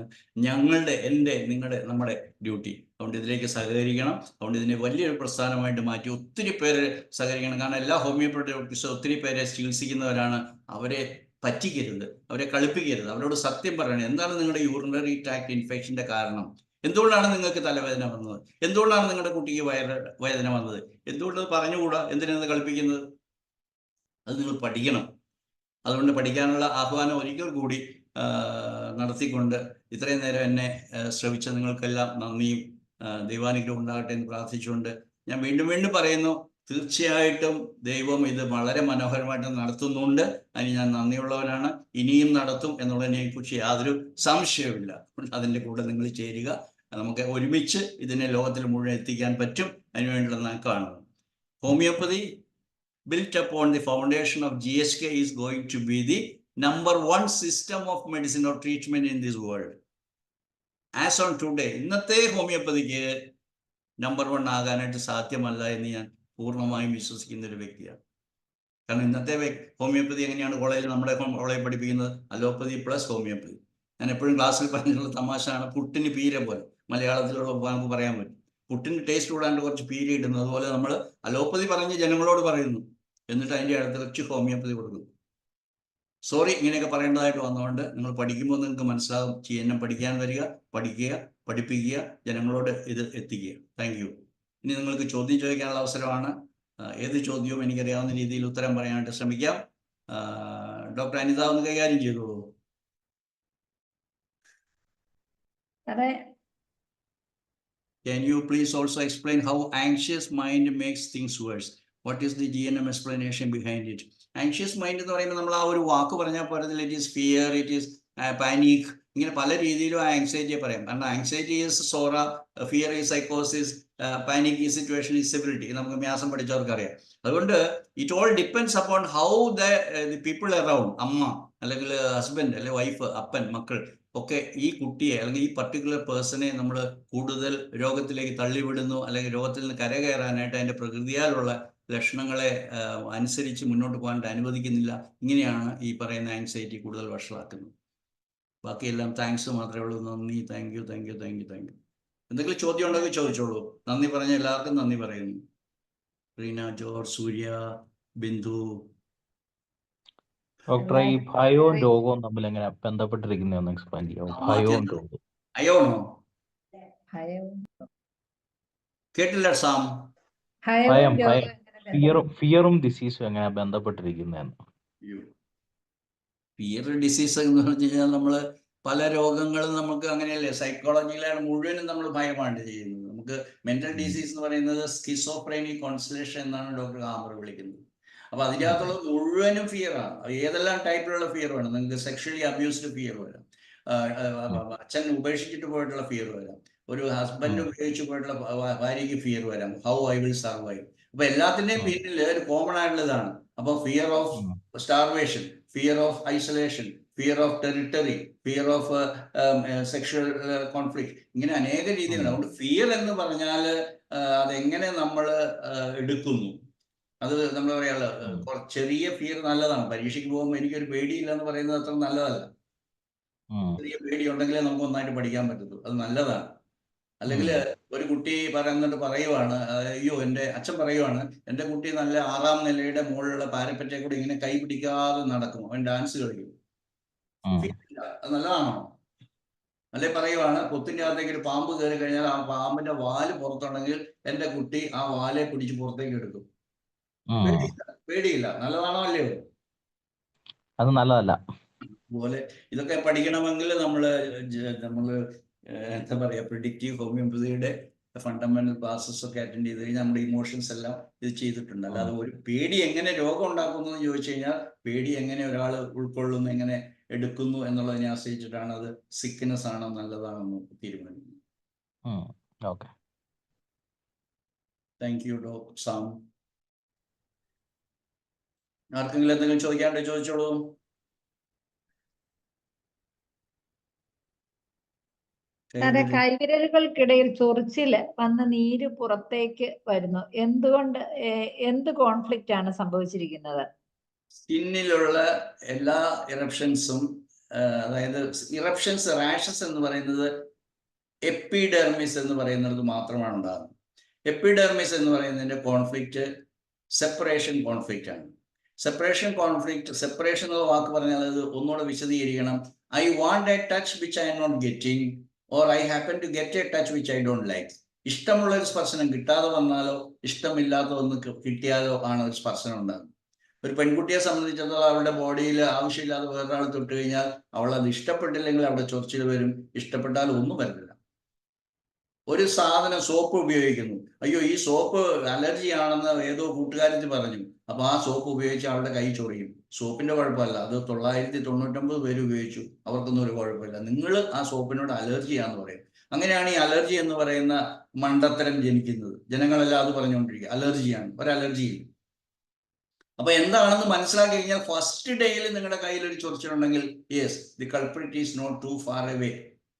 നമ്മുടെ ഡ്യൂട്ടി. അതുകൊണ്ട് ഇതിലേക്ക് സഹകരിക്കണം. അതുകൊണ്ട് ഇതിനെ വലിയൊരു പ്രസ്ഥാനമായിട്ട് മാറ്റി ഒത്തിരി പേര് സഹകരിക്കണം. കാരണം എല്ലാ ഹോമിയോപ്പതി ഡോക്ടേഴ്സും ഒത്തിരി പേരെ ചികിത്സിക്കുന്നവരാണ്. അവരെ പറ്റിക്കരുത്, അവരെ കളിപ്പിക്കരുത്, അവരോട് സത്യം പറയണം. എന്താണ് നിങ്ങളുടെ യൂറിനറി ട്രാക്ട് ഇൻഫെക്ഷൻ്റെ കാരണം? എന്തുകൊണ്ടാണ് നിങ്ങൾക്ക് തലവേദന വന്നത്? എന്തുകൊണ്ടാണ് നിങ്ങളുടെ കുട്ടിക്ക് വേദന വന്നത്? എന്തുകൊണ്ട് പറഞ്ഞുകൂടാ? എന്തിനാണ് കളിപ്പിക്കുന്നത്? അത് നിങ്ങൾ പഠിക്കണം. അതുകൊണ്ട് പഠിക്കാനുള്ള ആഹ്വാനം ഒരിക്കൽ കൂടി നടത്തിക്കൊണ്ട് ഇത്രയും നേരം എന്നെ ശ്രവിച്ച നിങ്ങൾക്കെല്ലാം നന്ദിയും ദൈവാനുഗ്രഹം ഉണ്ടാകട്ടെ എന്ന് പ്രാർത്ഥിച്ചുകൊണ്ട് ഞാൻ വീണ്ടും പറയുന്നു, തീർച്ചയായിട്ടും ദൈവം ഇത് വളരെ മനോഹരമായിട്ട് നടത്തുന്നുണ്ട്. അതിന് ഞാൻ നന്ദിയുള്ളവനാണ്. ഇനിയും നടത്തും എന്നുള്ളതിനെക്കുറിച്ച് യാതൊരു സംശയവുമില്ല. അതിൻ്റെ കൂടെ നിങ്ങൾ ചേരുക. നമുക്ക് ഒരുമിച്ച് ഇതിനെ ലോകത്തിൽ മുഴുവൻ എത്തിക്കാൻ പറ്റും. അതിനുവേണ്ടിയുള്ള നാക്കാണ് homeopathy built upon the foundation of GSK is going to be the number 1 system of medicine or treatment in this world. As on today, ഇന്നത്തെ ഹോമിയോപ്പതിക്ക് നമ്പർ 1 ആകാനായിട്ട് സാധ്യമല്ല എന്ന് ഞാൻ പൂർണ്ണമായും വിശ്വസിക്കുന്ന ഒരു വ്യക്തിയാണ്. കാരണം ഇന്നത്തെ ഹോമിയോപ്പതി എങ്ങനെയാണ് നമ്മുടെ കോളേജിൽ പഠിപ്പിക്കുന്നത്? Allopathy plus homeopathy. ഞാൻ എപ്പോഴും ക്ലാസ്സിൽ പറഞ്ഞിട്ടുള്ള തമാശയാണ്, പുട്ടിന് പീര പോലെ. മലയാളത്തിലുള്ള നമുക്ക് പറയാൻ പറ്റും, പുട്ടിന് ടേസ്റ്റ് കൂടാണ്ട് കുറച്ച് പീര ഇടുന്നത് പോലെ നമ്മൾ അലോപ്പതി പറഞ്ഞ് ജനങ്ങളോട് പറയുന്നു, എന്നിട്ട് അതിൻ്റെ അടുത്ത് കുറച്ച് ഹോമിയോപ്പതി കൊടുക്കുന്നു. സോറി, ഇങ്ങനെയൊക്കെ പറയേണ്ടതായിട്ട് വന്നതുകൊണ്ട്. നിങ്ങൾ പഠിക്കുമ്പോൾ നിങ്ങൾക്ക് മനസ്സിലാകും. GNM പഠിക്കാൻ വരിക, പഠിക്കുക, പഠിപ്പിക്കുക, ജനങ്ങളോട് ഇത് എത്തിക്കുക. Thank you. ഇനി നിങ്ങൾക്ക് ചോദ്യം ചോദിക്കാനുള്ള അവസരമാണ്. ഏത് ചോദ്യവും എനിക്കറിയാവുന്ന രീതിയിൽ ഉത്തരം പറയാനായിട്ട് ശ്രമിക്കാം. ഡോക്ടർ അനിത ഒന്ന് കൈകാര്യം ചെയ്തോളൂ. Can you please also explain how anxious mind makes things worse? What is the GNM explanation behind it? Anxious mind എന്ന് പറയുമ്പോൾ നമ്മൾ ആ ഒരു വാക്ക് പറഞ്ഞാൽ പോരത്തില്ല. It is fear, it is panic, ഇങ്ങനെ പല രീതിയിലും ആ ആങ്സൈറ്റിയെ പറയാം. കാരണം anxiety is sorrow, fear is സൈക്കോസിസ്, പാനിക് ഈ സിറ്റുവേഷൻ ഈസ് സിവിലിറ്റി. നമുക്ക് വ്യാസം പഠിച്ചവർക്കറിയാം. അതുകൊണ്ട് it all depends upon how the people around, അമ്മ അല്ലെങ്കിൽ ഹസ്ബൻഡ് അല്ലെങ്കിൽ വൈഫ്, അപ്പൻ, മക്കൾ ഒക്കെ ഈ കുട്ടിയെ അല്ലെങ്കിൽ ഈ പർട്ടിക്കുലർ പേഴ്സണെ നമ്മൾ കൂടുതൽ രോഗത്തിലേക്ക് തള്ളിവിടുന്നു, അല്ലെങ്കിൽ രോഗത്തിൽ നിന്ന് കരകയറാനായിട്ട് അതിൻ്റെ പ്രകൃതിയാലുള്ള ലക്ഷണങ്ങളെ അനുസരിച്ച് മുന്നോട്ട് പോകാനായിട്ട് അനുവദിക്കുന്നില്ല. ഇങ്ങനെയാണ് ഈ പറയുന്ന ആങ്സൈറ്റി കൂടുതൽ വഷളാക്കുന്നത്. ബാക്കിയെല്ലാം താങ്ക്സ് മാത്രമേ ഉള്ളൂ. നന്ദി, താങ്ക് യു. എന്തെങ്കിലും ചോദ്യം ഉണ്ടെങ്കിൽ ചോദിച്ചോളൂ. നന്ദി പറഞ്ഞ എല്ലാവർക്കും നന്ദി പറയുന്നു. റീന, ജോർജ്, സൂര്യ, ബിന്ദു. ഡോക്ടറെ, ഈ ഭയവും രോഗവും തമ്മിൽ എങ്ങനെ ബന്ധപ്പെട്ടിരിക്കുന്നതെന്ന് എക്സ്പ്ലെയിൻ ചെയ്യാമോ? ഭയവും രോഗവും. അയോണോ കേട്ടില്ല സാം. ഭയം, ഫിയറും ഡിസീസും എങ്ങനെ ബന്ധപ്പെട്ടിരിക്കുന്നതെന്ന്. ഫിയർ ഡിസീസ് എന്ന് പറഞ്ഞു കഴിഞ്ഞാൽ നമ്മൾ പല രോഗങ്ങളും നമുക്ക് അങ്ങനെയല്ലേ, സൈക്കോളജിയിലാണ് മുഴുവനും നമ്മൾ ഭയമാണ് ചെയ്യുന്നത്. നമുക്ക് നമുക്ക് മെന്റൽ ഡിസീസ് എന്ന് പറയുന്നത് സ്കിസോഫ്രേനി കോൺസ്റ്റലേഷൻ എന്നാണ് ഡോക്ടർ ഹാമർ വിളിക്കുന്നത്. അപ്പൊ അതിനകത്തുള്ള മുഴുവനും ഫിയർ ആണ്. ഏതെല്ലാം ടൈപ്പിലുള്ള ഫിയർ വേണം. നിങ്ങൾക്ക് സെക്ഷലി അബ്യൂസ്ഡ് ഫിയർ വരാം, അച്ഛൻ ഉപേക്ഷിച്ചിട്ട് പോയിട്ടുള്ള ഫിയർ വരാം, ഒരു ഹസ്ബൻഡ് ഉപയോഗിച്ച് പോയിട്ടുള്ള ഭാര്യയ്ക്ക് ഫിയർ വരാം, ഹൗ ഐ വിൽ സർവൈവ്. അപ്പൊ എല്ലാത്തിന്റെയും പിന്നിൽ ഒരു കോമൺ ആയിട്ടുള്ളതാണ്. അപ്പൊ fear of starvation, fear of isolation, fear of territory, fear of sexual conflict, ഇങ്ങനെ അനേക രീതിയിലാണ്. അതുകൊണ്ട് ഫിയർ എന്ന് പറഞ്ഞാൽ അതെങ്ങനെ നമ്മൾ എടുക്കുന്നു, അത് നമ്മൾ പറയാനുള്ള ചെറിയ ഫിയർ നല്ലതാണ്. പരീക്ഷയ്ക്ക് പോകുമ്പോൾ എനിക്കൊരു പേടിയില്ല എന്ന് പറയുന്നത് അത്ര നല്ലതല്ല. ചെറിയ പേടി ഉണ്ടെങ്കിലേ നമുക്ക് ഒന്നായിട്ട് പഠിക്കാൻ പറ്റത്തുള്ളൂ, അത് നല്ലതാണ്. അല്ലെങ്കിൽ ഒരു കുട്ടി പറയുവാണ്, അയ്യോ എൻ്റെ അച്ഛൻ പറയുവാണ്, എൻ്റെ കുട്ടി നല്ല 6ാം നിലയുടെ മുകളിലുള്ള പാരപ്പറ്റെ കൂടി ഇങ്ങനെ കൈ പിടിക്കാതെ നടക്കും, അവൻ ഡാൻസ് കളിക്കും. അത് നല്ലതാണോ? അല്ലെ പറയുവാണ്, പൊത്തിന്റെ അകത്തേക്ക് ഒരു പാമ്പ് കയറി കഴിഞ്ഞാൽ ആ പാമ്പിന്റെ വാല് പുറത്തുണ്ടെങ്കിൽ എൻ്റെ കുട്ടി ആ വാലെ പിടിച്ച് പുറത്തേക്ക് എടുക്കും. പേടിയില്ല. നല്ലതാണോ അല്ലയോ? അത് നല്ലതല്ല. അതുപോലെ ഇതൊക്കെ പഠിക്കണമെങ്കിൽ നമ്മള് എന്താ പറയാ, പ്രിഡിക്റ്റീവ് ഹോമിയോപ്പതിയുടെ ഫണ്ടമെന്റൽ ക്ലാസ്സസ് ഒക്കെ അറ്റൻഡ് ചെയ്ത് കഴിഞ്ഞാൽ നമ്മുടെ ഇമോഷൻസ് എല്ലാം ഇത് ചെയ്തിട്ടുണ്ട്. അല്ലാതെ ഒരു പേടി എങ്ങനെ രോഗം ഉണ്ടാക്കുന്നു എന്ന് ചോദിച്ചു കഴിഞ്ഞാൽ പേടി എങ്ങനെ ഒരാൾ ഉൾക്കൊള്ളുന്നു, എങ്ങനെ എടുക്കുന്നു എന്നുള്ളതിനെ ആശ്രയിച്ചിട്ടാണ് അത് സിക്നെസ് ആണോ നല്ലതാണെന്ന് തീരുമാനിക്കുന്നത്. Thank you doctor Sam. ആർക്കെങ്കിലും എന്തെങ്കിലും ചോദിക്കാണ്ട് ചോദിച്ചോളൂ. കൈവിരലുകൾക്കിടയിൽ ചൊറിച്ചില് വന്ന് നീര് പുറത്തേക്ക് വരുന്നു. എന്ത് കോൺഫ്ലിക്റ്റ് ആണ് സംഭവിച്ചിരിക്കുന്നത്? സ്കിന്നിലുള്ള എല്ലാ ഇറപ്ഷൻസും, അതായത് ഇറപ്ഷൻസ്, റാഷസ് എന്ന് പറയുന്നത് എപ്പിഡെർമിസ് എന്ന് പറയുന്നത് മാത്രമാണ് ഉണ്ടാകുന്നത്. എപ്പിഡെർമിസ് എന്ന് പറയുന്നതിന്റെ കോൺഫ്ലിക്റ്റ് സെപ്പറേഷൻ കോൺഫ്ലിക്റ്റ് ആണ്. സെപ്പറേഷൻ കോൺഫ്ലിക്റ്റ്, സെപ്പറേഷൻ എന്ന വാക്ക് പറഞ്ഞാൽ അത് ഒന്നുകൂടെ വിശദീകരിക്കണം. I want a touch which I M not getting, or I happen to get a touch which I don't like. ഇഷ്ടമുള്ള ഒരു സ്പർശനം കിട്ടാതെ വന്നാലോ ഇഷ്ടമില്ലാത്ത ഒന്ന് കിട്ടിയാലോ ആണ് ഒരു സ്പർശനം ഉണ്ടാകുന്നത്. ഒരു പെൺകുട്ടിയെ സംബന്ധിച്ചിടത്തോളം അവളുടെ ബോഡിയിൽ ആവശ്യമില്ലാതെ വേറൊരാൾ തൊട്ട് കഴിഞ്ഞാൽ അവൾ അത് ഇഷ്ടപ്പെട്ടില്ലെങ്കിൽ അവിടെ ചൊറിച്ചിൽ വരും, ഇഷ്ടപ്പെട്ടാൽ ഒന്നും വരുന്നില്ല. ഒരു സാധനം, സോപ്പ് ഉപയോഗിക്കുന്നു, അയ്യോ ഈ സോപ്പ് അലർജി ആണെന്ന് ഏതോ കൂട്ടുകാരത്തി പറഞ്ഞു, അപ്പൊ ആ സോപ്പ് ഉപയോഗിച്ച് അവളുടെ കൈ ചൊറിയും. സോപ്പിന്റെ കുഴപ്പമല്ല, അത് 999 പേര് ഉപയോഗിച്ചു, അവർക്കൊന്നും ഒരു കുഴപ്പമില്ല. നിങ്ങൾ ആ സോപ്പിനോട് അലർജിയാന്ന് പറയും. അങ്ങനെയാണ് ഈ അലർജി എന്ന് പറയുന്ന മണ്ടത്തരം ജനിക്കുന്നത്. ജനങ്ങളെല്ലാം അത് പറഞ്ഞുകൊണ്ടിരിക്കുക, അലർജിയാണ്, ഒരു അലർജിയില്ല. അപ്പൊ എന്താണെന്ന് മനസ്സിലാക്കി കഴിഞ്ഞാൽ ഫസ്റ്റ് ഡേയിൽ നിങ്ങളുടെ കയ്യിൽ ഒരു ചൊറിച്ചിലുണ്ടെങ്കിൽ yes, the culprit is not too far away.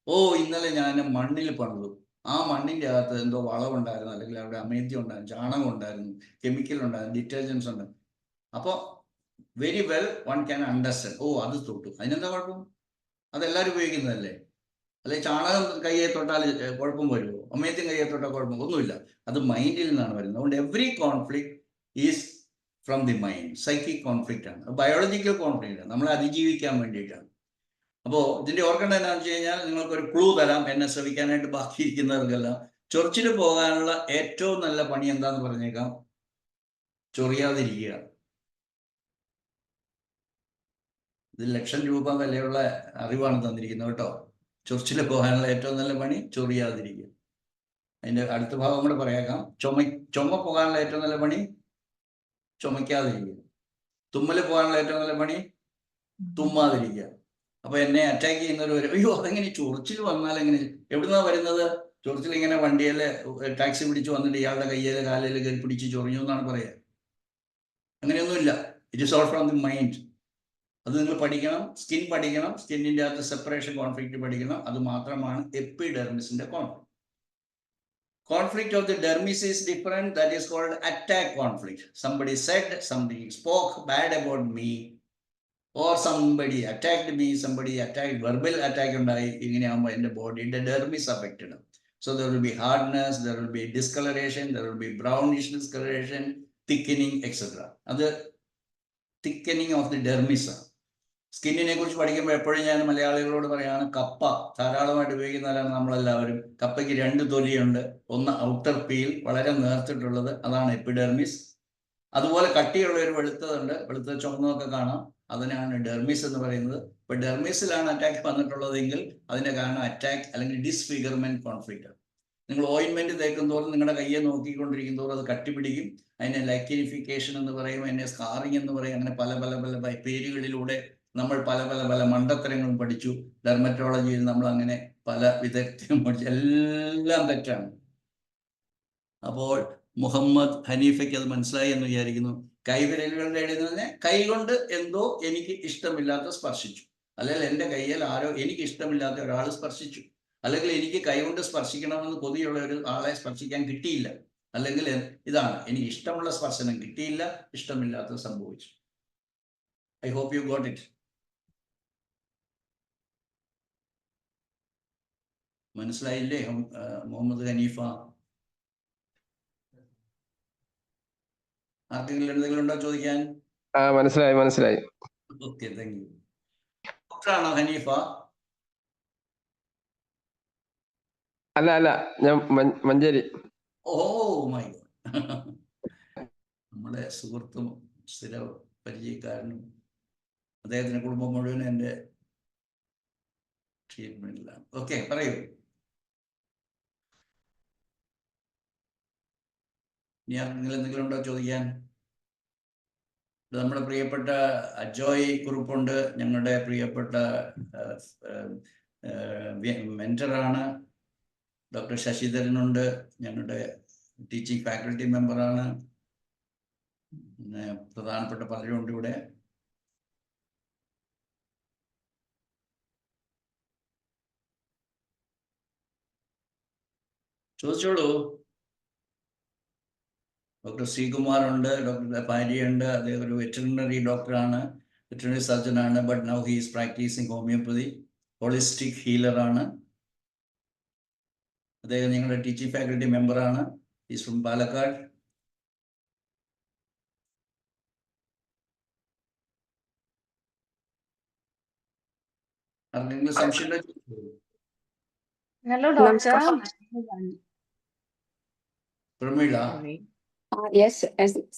ഓ ഇന്നലെ ഞാൻ മണ്ണിൽ പണിതു, ആ മണ്ണിന്റെ അകത്ത് എന്തോ വളമുണ്ടായിരുന്നു, അല്ലെങ്കിൽ അവിടെ അമേദ്യം ഉണ്ടായിരുന്നു, ചാണകം ഉണ്ടായിരുന്നു, കെമിക്കൽ ഉണ്ടായിരുന്നു, ഡിറ്റർജൻസ് ഉണ്ടായിരുന്നു. അപ്പോൾ very well one can understand, ഓ അത് തൊട്ടു, അതിനെന്താ കുഴപ്പം, അതെല്ലാവരും ഉപയോഗിക്കുന്നതല്ലേ. അല്ലെങ്കിൽ ചാണകം കയ്യെ തൊട്ടാൽ കുഴപ്പം വരുമോ, അമേദ്യം കയ്യെ തൊട്ടാൽ കുഴപ്പം ഒന്നുമില്ല, അത് മൈൻഡിൽ നിന്നാണ് വരുന്നത്. അതുകൊണ്ട് every conflict is from the mind. Psychic conflict ആണ്, ബയോളജിക്കൽ കോൺഫ്ലിക്റ്റ് ആണ്, നമ്മളെ അതിജീവിക്കാൻ വേണ്ടിയിട്ടാണ്. അപ്പോൾ ഇതിന്റെ ഓർക്കേണ്ടത് എന്താണെന്ന് വെച്ച് കഴിഞ്ഞാൽ, നിങ്ങൾക്കൊരു ക്ലൂ തരാം എന്നെ ശ്രമിക്കാനായിട്ട് ബാക്കിയിരിക്കുന്നവർക്കെല്ലാം. ചൊറിച്ചിൽ പോകാനുള്ള ഏറ്റവും നല്ല പണി എന്താന്ന് പറഞ്ഞേക്കാം, ചൊറിയാതിരിക്കുക. ഇത് ലക്ഷം രൂപ വിലയുള്ള അറിവാണ് തന്നിരിക്കുന്നത് കേട്ടോ. ചൊറിച്ചിൽ പോകാനുള്ള ഏറ്റവും നല്ല പണി ചൊറിയാതിരിക്കുക. അതിന്റെ അടുത്ത ഭാഗം കൂടെ പറയാം. ചുമ പോകാനുള്ള ഏറ്റവും നല്ല പണി ചുമയ്ക്കാതിരിക്കുക. തുമ്മല് പോകാനുള്ള ഏറ്റവും നല്ല പണി തുമ്മാതിരിക്കുക. അപ്പൊ എന്നെ അറ്റാക്ക് ചെയ്യുന്നവർ അയ്യോ അതെങ്ങനെ ചൊറിച്ചിൽ വന്നാൽ എങ്ങനെ, എവിടുന്നാ വരുന്നത്? ചൊറിച്ചിൽ ഇങ്ങനെ വണ്ടിയിലെ ടാക്സി പിടിച്ച് വന്നിട്ട് ഇയാളുടെ കയ്യിലെ കാലിൽ കയറി പിടിച്ച് ചൊറിഞ്ഞു എന്നാണ് പറയുക. അങ്ങനെയൊന്നുമില്ല. It is all from the mind. അത് നിങ്ങൾ പഠിക്കണം, സ്കിൻ പഠിക്കണം, സ്കിന്നിന്റെ അകത്ത് സെപ്പറേഷൻ കോൺഫ്ലിക്റ്റ് പഠിക്കണം. അത് മാത്രമാണ് എപ്പിഡെർമിസിന്റെ conflict. Conflict of the dermis is different. That is called attack conflict. Somebody said, somebody spoke bad about me, or somebody attacked me, somebody attacked, verbal attack ഉണ്ടായി. ഇങ്ങനെയാകുമ്പോൾ എൻ്റെ ബോഡിയുടെ dermis affected. So there will be hardness, there will be discoloration, there will be brownish discoloration, thickening, etc. അത് thickening of the dermis ആണ്. സ്കിന്നിനെ കുറിച്ച് പഠിക്കുമ്പോൾ എപ്പോഴും ഞാൻ മലയാളികളോട് പറയാണ്, കപ്പ ധാരാളമായിട്ട് ഉപയോഗിക്കുന്നവരാണ് നമ്മളെല്ലാവരും. കപ്പയ്ക്ക് 2 തൊലിയുണ്ട്. ഒന്ന് ഔട്ടർ പീൽ, വളരെ നേർത്തിട്ടുള്ളത്, അതാണ് എപ്പിഡെർമിസ്. അതുപോലെ കട്ടിയുള്ള ഒരു വെളുത്തതുണ്ട്, വെളുത്ത ചുമന്നതൊക്കെ കാണാം, അതിനാണ് ഡെർമിസ് എന്ന് പറയുന്നത്. ഇപ്പൊ ഡെർമിസിലാണ് അറ്റാക്ക് വന്നിട്ടുള്ളതെങ്കിൽ അതിന്റെ കാരണം അറ്റാക്ക് അല്ലെങ്കിൽ ഡിസ്ഫിഗർമെന്റ് കോൺഫ്ലിക്റ്റ്. നിങ്ങൾ ഓയിൻമെന്റ് തേക്കും തോറും നിങ്ങളുടെ കയ്യെ നോക്കിക്കൊണ്ടിരിക്കും തോറും അത് കട്ടിപിടിക്കും. അതിനെ ലൈക്കിനിഫിക്കേഷൻ എന്ന് പറയും, അതിനെ സ്കാറിങ് എന്ന് പറയും. അങ്ങനെ പല പല പല പേരുകളിലൂടെ നമ്മൾ പല പല പല മണ്ടത്തരങ്ങളും പഠിച്ചു. ഡെർമറ്റോളജിയിൽ നമ്മൾ അങ്ങനെ പല വിദഗ്ധരും പഠിച്ചു. എല്ലാം തെറ്റാണ്. അപ്പോൾ മുഹമ്മദ് ഹനീഫയ്ക്ക് അത് മനസ്സിലായി എന്ന് വിചാരിക്കുന്നു. കൈവിരലുകളുടെ ഇടയിൽ നിന്ന് കൈ കൊണ്ട് എന്തോ എനിക്ക് ഇഷ്ടമില്ലാത്ത സ്പർശിച്ചു, അല്ലെങ്കിൽ എൻ്റെ കയ്യിൽ ആരോ എനിക്ക് ഇഷ്ടമില്ലാത്ത ഒരാൾ സ്പർശിച്ചു, അല്ലെങ്കിൽ എനിക്ക് കൈകൊണ്ട് സ്പർശിക്കണമെന്ന് കൊതിയുള്ള ഒരു ആളെ സ്പർശിക്കാൻ കിട്ടിയില്ല, അല്ലെങ്കിൽ ഇതാണ് എനിക്ക് ഇഷ്ടമുള്ള സ്പർശനം കിട്ടിയില്ല, ഇഷ്ടമില്ലാത്തത് സംഭവിച്ചു. I hope you got it. മനസ്സിലായില്ലേ മുഹമ്മദ് ഹനീഫ? ആർക്കെങ്കിലും എന്തെങ്കിലും ഉണ്ടോ ചോദിക്കാൻ? മനസ്സിലായി. Okay, thank you. ഡോക്ടറാണോ ഹനീഫ? അല്ല, ഞാൻ മഞ്ചേരി. Oh my God. നമ്മുടെ സുഹൃത്തും സ്ഥിര പരിചയക്കാരനും അദ്ദേഹത്തിന്റെ കുടുംബം മുഴുവൻ എൻ്റെ ട്രീറ്റ്മെന്റിലാണ്. ഓക്കെ, പറയൂ. ഇനി ആർക്കെങ്കിലും എന്തെങ്കിലും ഉണ്ടോ ചോദിക്കാൻ? നമ്മുടെ പ്രിയപ്പെട്ട അജോയ് കുറുപ്പുണ്ട്, ഞങ്ങളുടെ പ്രിയപ്പെട്ട മെന്ററാണ്. ഡോക്ടർ ശശിധരനുണ്ട്, ഞങ്ങളുടെ ടീച്ചിങ് ഫാക്കൽറ്റി മെമ്പറാണ്. പിന്നെ പ്രധാനപ്പെട്ട പലരും ഉണ്ട് ഇവിടെ. ചോദിച്ചോളൂ. ഡോക്ടർ ശ്രീകുമാർ ഉണ്ട്, ഡോക്ടർ ഭാര്യയുണ്ട്. അദ്ദേഹം ഒരു വെറ്ററിനറി ഡോക്ടറാണ്, വെറ്ററിനറി സർജനാണ്. But now he is practising homoeopathy, holistic ഹീലറാണ്. അദ്ദേഹം ഞങ്ങളുടെ ടീച്ചിങ് ഫാക്കൽറ്റി മെമ്പറാണ്. Is from Palakkad. ആർക്കെങ്കിലും സംശയം? Hello doctor. പ്രമീള. യെസ്,